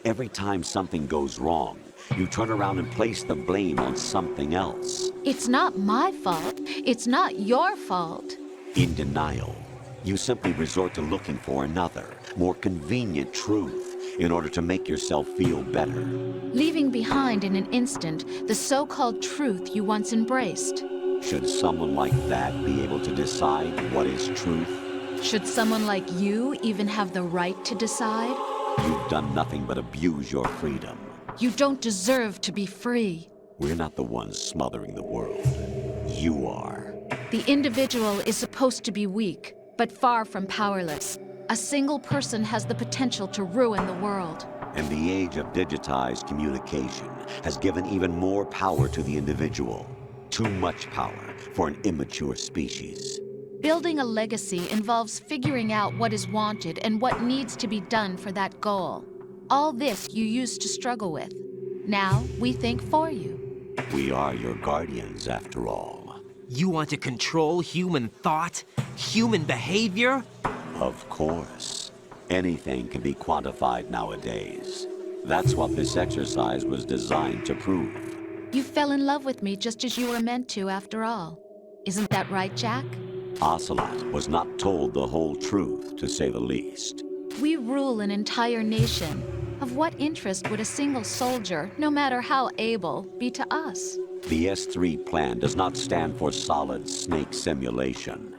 every time something goes wrong, you turn around and place the blame on something else. It's not my fault. It's not your fault. In denial, you simply resort to looking for another, more convenient truth in order to make yourself feel better. Leaving behind in an instant the so-called truth you once embraced. Should someone like that be able to decide what is truth? Should someone like you even have the right to decide? You've done nothing but abuse your freedom. You don't deserve to be free. We're not the ones smothering the world. You are. The individual is supposed to be weak, but far from powerless. A single person has the potential to ruin the world. And the age of digitized communication has given even more power to the individual. Too much power for an immature species. Building a legacy involves figuring out what is wanted and what needs to be done for that goal. All this you used to struggle with. Now we think for you. We are your guardians, after all. You want to control human thought? human behavior? Of course. Anything can be quantified nowadays. That's what this exercise was designed to prove. You fell in love with me just as you were meant to, after all. Isn't that right, Jack? Ocelot was not told the whole truth, to say the least. We rule an entire nation. Of what interest would a single soldier, no matter how able, be to us? The S3 plan does not stand for solid snake simulation.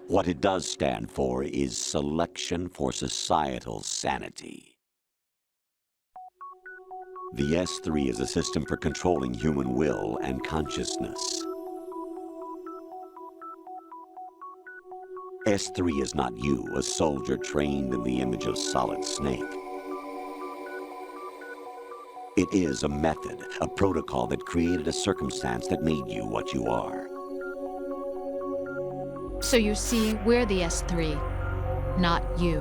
What it does stand for is selection for societal sanity. The S3 is a system for controlling human will and consciousness. S3 is not you, a soldier trained in the image of Solid Snake. It is a method, a protocol that created a circumstance that made you what you are. So you see, we're the S3, not you.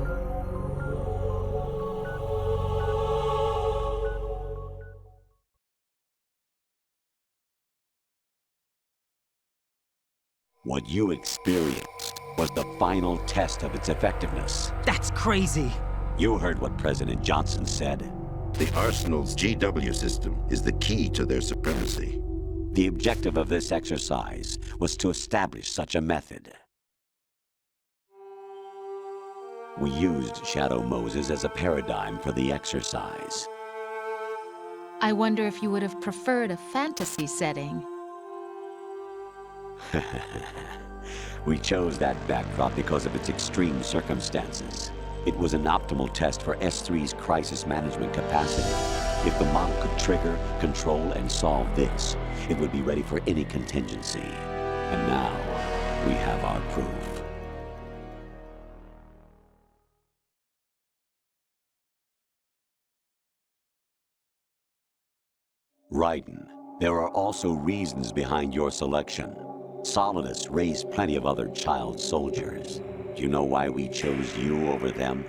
What you experienced was the final test of its effectiveness. That's crazy. You heard what President Johnson said. The Arsenal's GW system is the key to their supremacy. The objective of this exercise was to establish such a method. We used Shadow Moses as a paradigm for the exercise. I wonder if you would have preferred a fantasy setting. We chose that backdrop because of its extreme circumstances. It was an optimal test for S3's crisis management capacity. If the model could trigger, control, and solve this, it would be ready for any contingency. And now, we have our proof. Raiden, there are also reasons behind your selection. Solidus raised plenty of other child soldiers. Do you know why we chose you over them?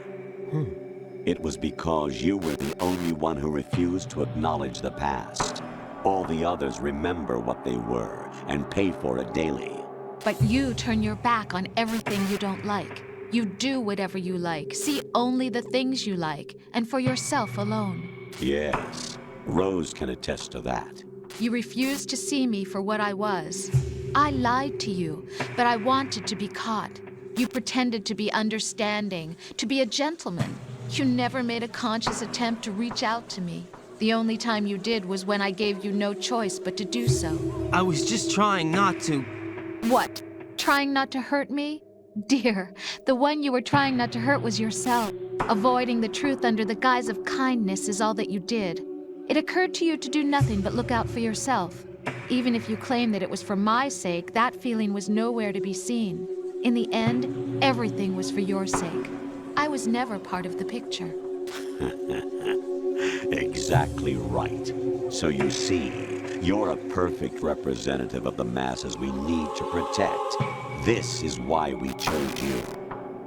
It was because you were the only one who refused to acknowledge the past. All the others remember what they were and pay for it daily. But you turn your back on everything you don't like. You do whatever you like, see only the things you like, and for yourself alone. Yes, Rose can attest to that. You refused to see me for what I was. I lied to you, but I wanted to be caught. You pretended to be understanding, to be a gentleman. You never made a conscious attempt to reach out to me. The only time you did was when I gave you no choice but to do so. I was just trying not to... What? Trying not to hurt me? Dear, the one you were trying not to hurt was yourself. Avoiding the truth under the guise of kindness is all that you did. It occurred to you to do nothing but look out for yourself. Even if you claim that it was for my sake, that feeling was nowhere to be seen. In the end, everything was for your sake. I was never part of the picture. Exactly right. So you see, you're a perfect representative of the masses we need to protect. This is why we chose you.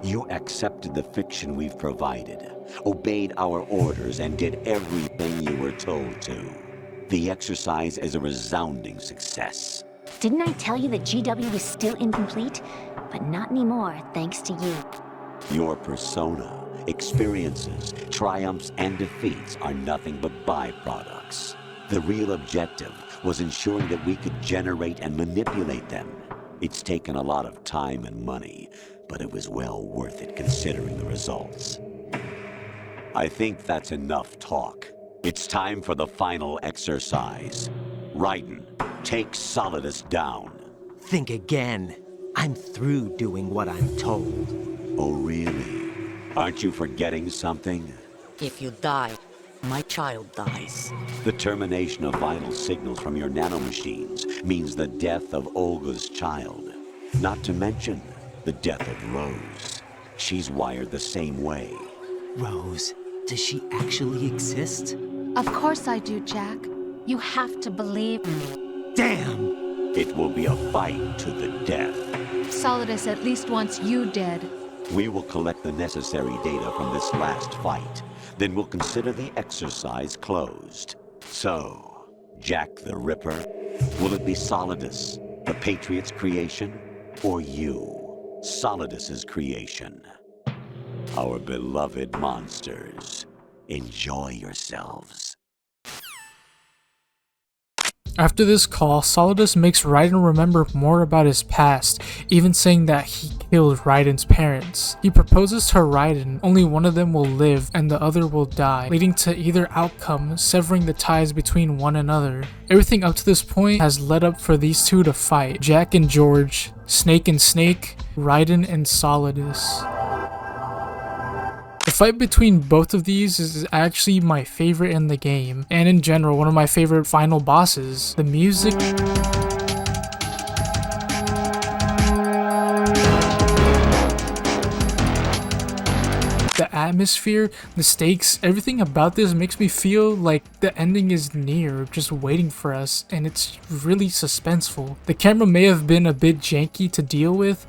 You accepted the fiction we've provided, obeyed our orders, and did everything you were told to. The exercise is a resounding success. Didn't I tell you that GW was still incomplete? But not anymore, thanks to you. Your persona, experiences, triumphs, and defeats are nothing but byproducts. The real objective was ensuring that we could generate and manipulate them. It's taken a lot of time and money, but it was well worth it considering the results. I think that's enough talk. It's time for the final exercise. Raiden, take Solidus down. Think again. I'm through doing what I'm told. Oh, really? Aren't you forgetting something? If you die, my child dies. The termination of vital signals from your nanomachines means the death of Olga's child. Not to mention the death of Rose. She's wired the same way. Rose, does she actually exist? Of course I do, Jack. You have to believe me. Damn! It will be a fight to the death. Solidus at least wants you dead. We will collect the necessary data from this last fight. Then we'll consider the exercise closed. So, Jack the Ripper, will it be Solidus, the Patriot's creation, or you? Solidus's creation. Our beloved monsters. Enjoy yourselves. After this call, Solidus makes Raiden remember more about his past, even saying that he killed Raiden's parents. He proposes to Raiden, only one of them will live and the other will die, leading to either outcome severing the ties between one another. Everything up to this point has led up for these two to fight: Jack and George, Snake and Snake, Raiden and Solidus. The fight between both of these is actually my favorite in the game, and in general one of my favorite final bosses. The music, the atmosphere, the stakes, everything about this makes me feel like the ending is near, just waiting for us, and it's really suspenseful. The camera may have been a bit janky to deal with,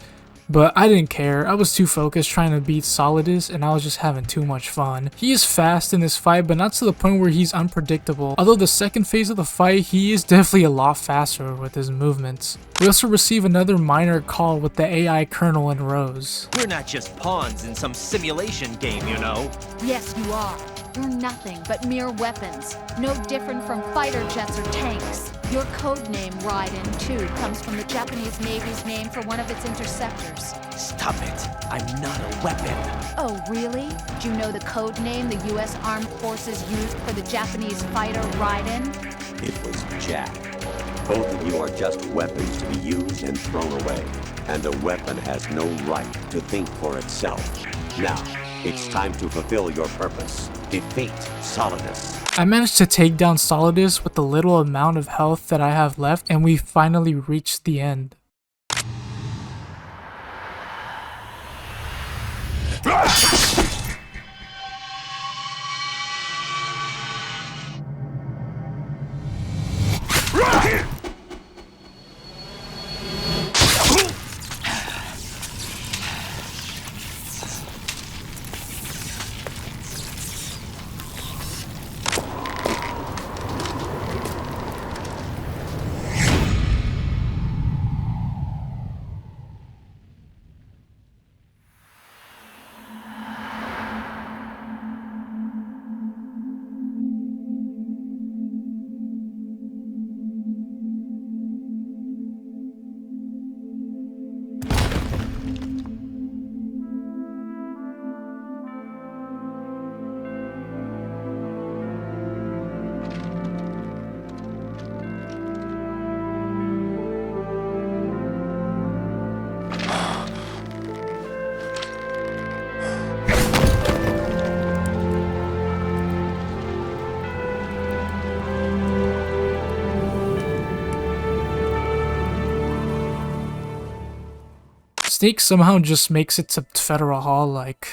but I didn't care. I was too focused trying to beat Solidus, and I was just having too much fun. He is fast in this fight, but not to the point where he's unpredictable. Although the second phase of the fight, he is definitely a lot faster with his movements. We also receive another minor call with the AI Colonel and Rose. We're not just pawns in some simulation game, you know. Yes, you are. You're nothing but mere weapons, no different from fighter jets or tanks. Your code name, Raiden, too, comes from the Japanese Navy's name for one of its interceptors. Stop it. I'm not a weapon. Oh, really? Do you know the code name the U.S. Armed Forces used for the Japanese fighter Raiden? It was Jack. Both of you are just weapons to be used and thrown away. And a weapon has no right to think for itself. Now, it's time to fulfill your purpose. Defeat Solidus. I managed to take down Solidus with the little amount of health that I have left, and we finally reached the end. Snake somehow just makes it to Federal Hall, like,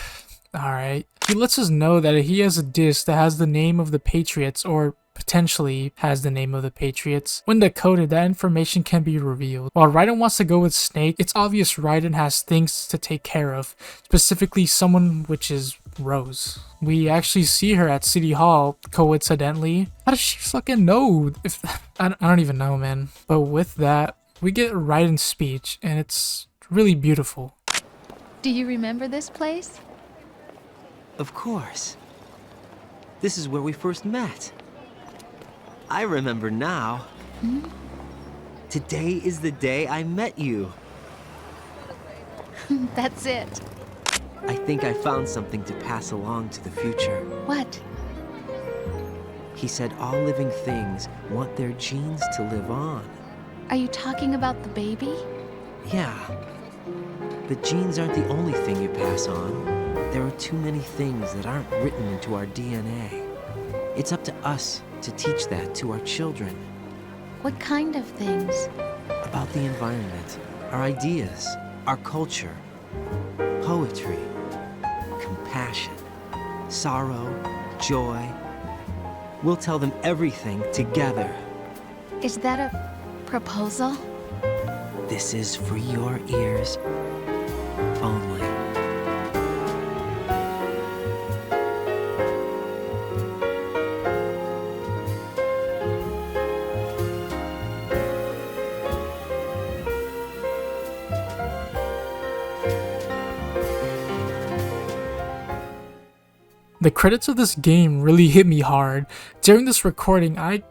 alright. He lets us know that he has a disc that has the name of the Patriots, or potentially has the name of the Patriots. When decoded, that information can be revealed. While Raiden wants to go with Snake, it's obvious Raiden has things to take care of, specifically someone which is Rose. We actually see her at City Hall, coincidentally. How does she fucking know? I don't even know, man. But with that, we get Raiden's speech, and it's really beautiful. Do you remember this place? Of course. This is where we first met. I remember now. Hmm? Today is the day I met you. That's it. I think I found something to pass along to the future. What? He said all living things want their genes to live on. Are you talking about the baby? Yeah. But genes aren't the only thing you pass on. There are too many things that aren't written into our DNA. It's up to us to teach that to our children. What kind of things? About the environment, our ideas, our culture, poetry, compassion, sorrow, joy. We'll tell them everything together. Is that a proposal? This is for your ears only. The credits of this game really hit me hard. During this recording, I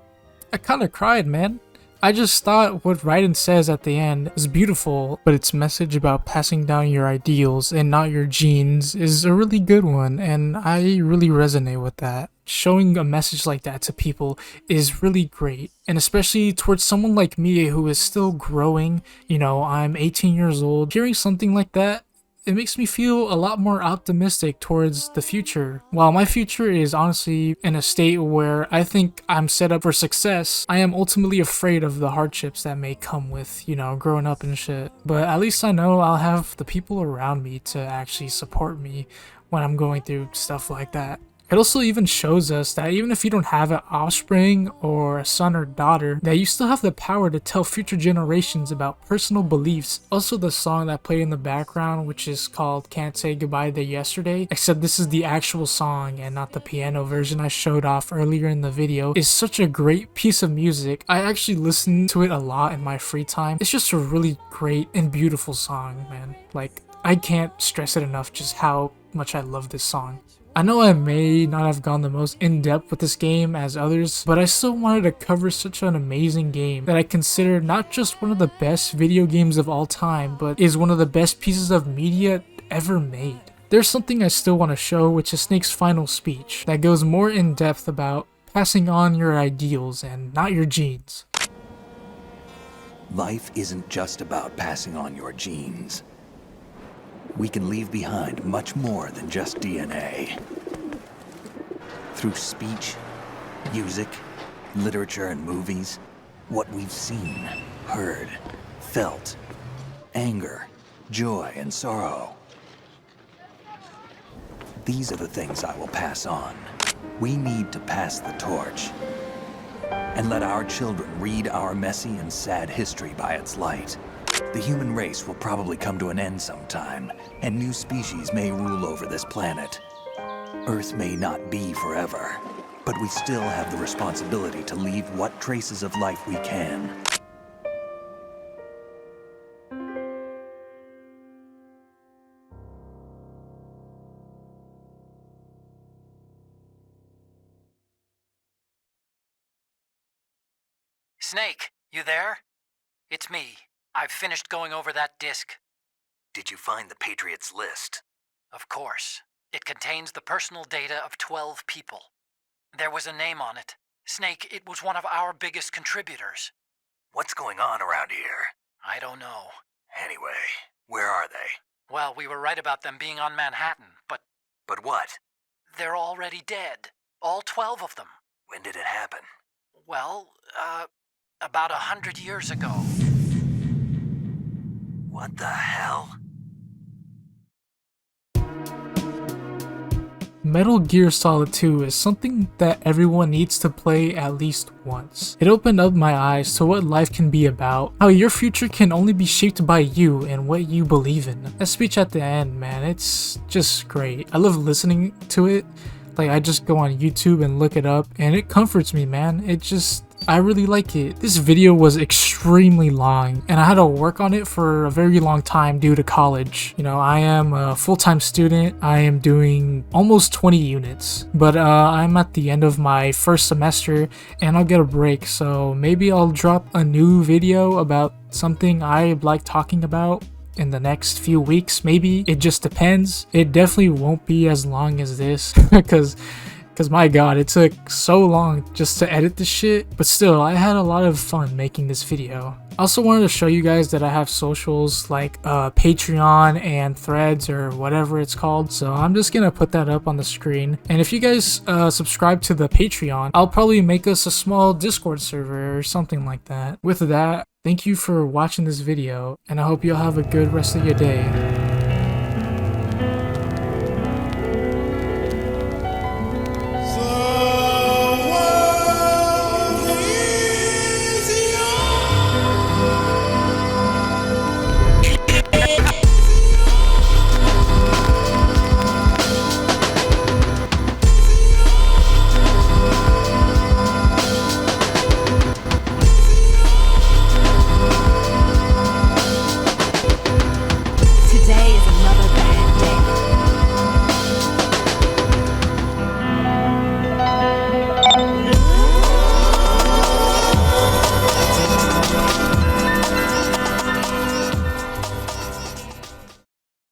kind of cried, man. I just thought what Raiden says at the end is beautiful, but its message about passing down your ideals and not your genes is a really good one, and I really resonate with that. Showing a message like that to people is really great, and especially towards someone like me who is still growing. You know, I'm 18 years old. Hearing something like that, it makes me feel a lot more optimistic towards the future. While my future is honestly in a state where I think I'm set up for success, I am ultimately afraid of the hardships that may come with, you know, growing up and shit. But at least I know I'll have the people around me to actually support me when I'm going through stuff like that. It also even shows us that even if you don't have an offspring or a son or daughter, that you still have the power to tell future generations about personal beliefs. Also, the song that played in the background, which is called Can't Say Goodbye to Yesterday, except this is the actual song and not the piano version I showed off earlier in the video, is such a great piece of music. I actually listen to it a lot in my free time. It's just a really great and beautiful song, man. Like, I can't stress it enough just how much I love this song. I know I may not have gone the most in-depth with this game as others, but I still wanted to cover such an amazing game that I consider not just one of the best video games of all time, but is one of the best pieces of media ever made. There's something I still want to show, which is Snake's final speech, that goes more in-depth about passing on your ideals and not your genes. Life isn't just about passing on your genes. We can leave behind much more than just DNA. Through speech, music, literature, and movies, what we've seen, heard, felt, anger, joy, and sorrow. These are the things I will pass on. We need to pass the torch and let our children read our messy and sad history by its light. The human race will probably come to an end sometime, and new species may rule over this planet. Earth may not be forever, but we still have the responsibility to leave what traces of life we can. Snake, you there? It's me. I've finished going over that disc. Did you find the Patriots list? Of course. It contains the personal data of 12 people. There was a name on it. Snake, it was one of our biggest contributors. What's going on around here? I don't know. Anyway, where are they? Well, we were right about them being on Manhattan, but... But what? They're already dead. All 12 of them. When did it happen? Well, about 100 years ago. What the hell? Metal Gear Solid 2 is something that everyone needs to play at least once. It opened up my eyes to what life can be about, how your future can only be shaped by you and what you believe in. That speech at the end, man, it's just great. I love listening to it. Like, I just go on YouTube and look it up, and it comforts me, man. I really like it. This video was extremely long, and I had to work on it for a very long time due to college. You know, I am a full-time student. I am doing almost 20 units, but I'm at the end of my first semester, and I'll get a break, so maybe I'll drop a new video about something I like talking about in the next few weeks. Maybe it just depends. It definitely won't be as long as this because my god, it took so long just to edit this shit, but still, I had a lot of fun making this video. I also wanted to show you guys that I have socials like Patreon and Threads or whatever it's called, so I'm just gonna put that up on the screen. And if you guys subscribe to the Patreon, I'll probably make us a small Discord server or something like that. With that, thank you for watching this video, and I hope you'll have a good rest of your day.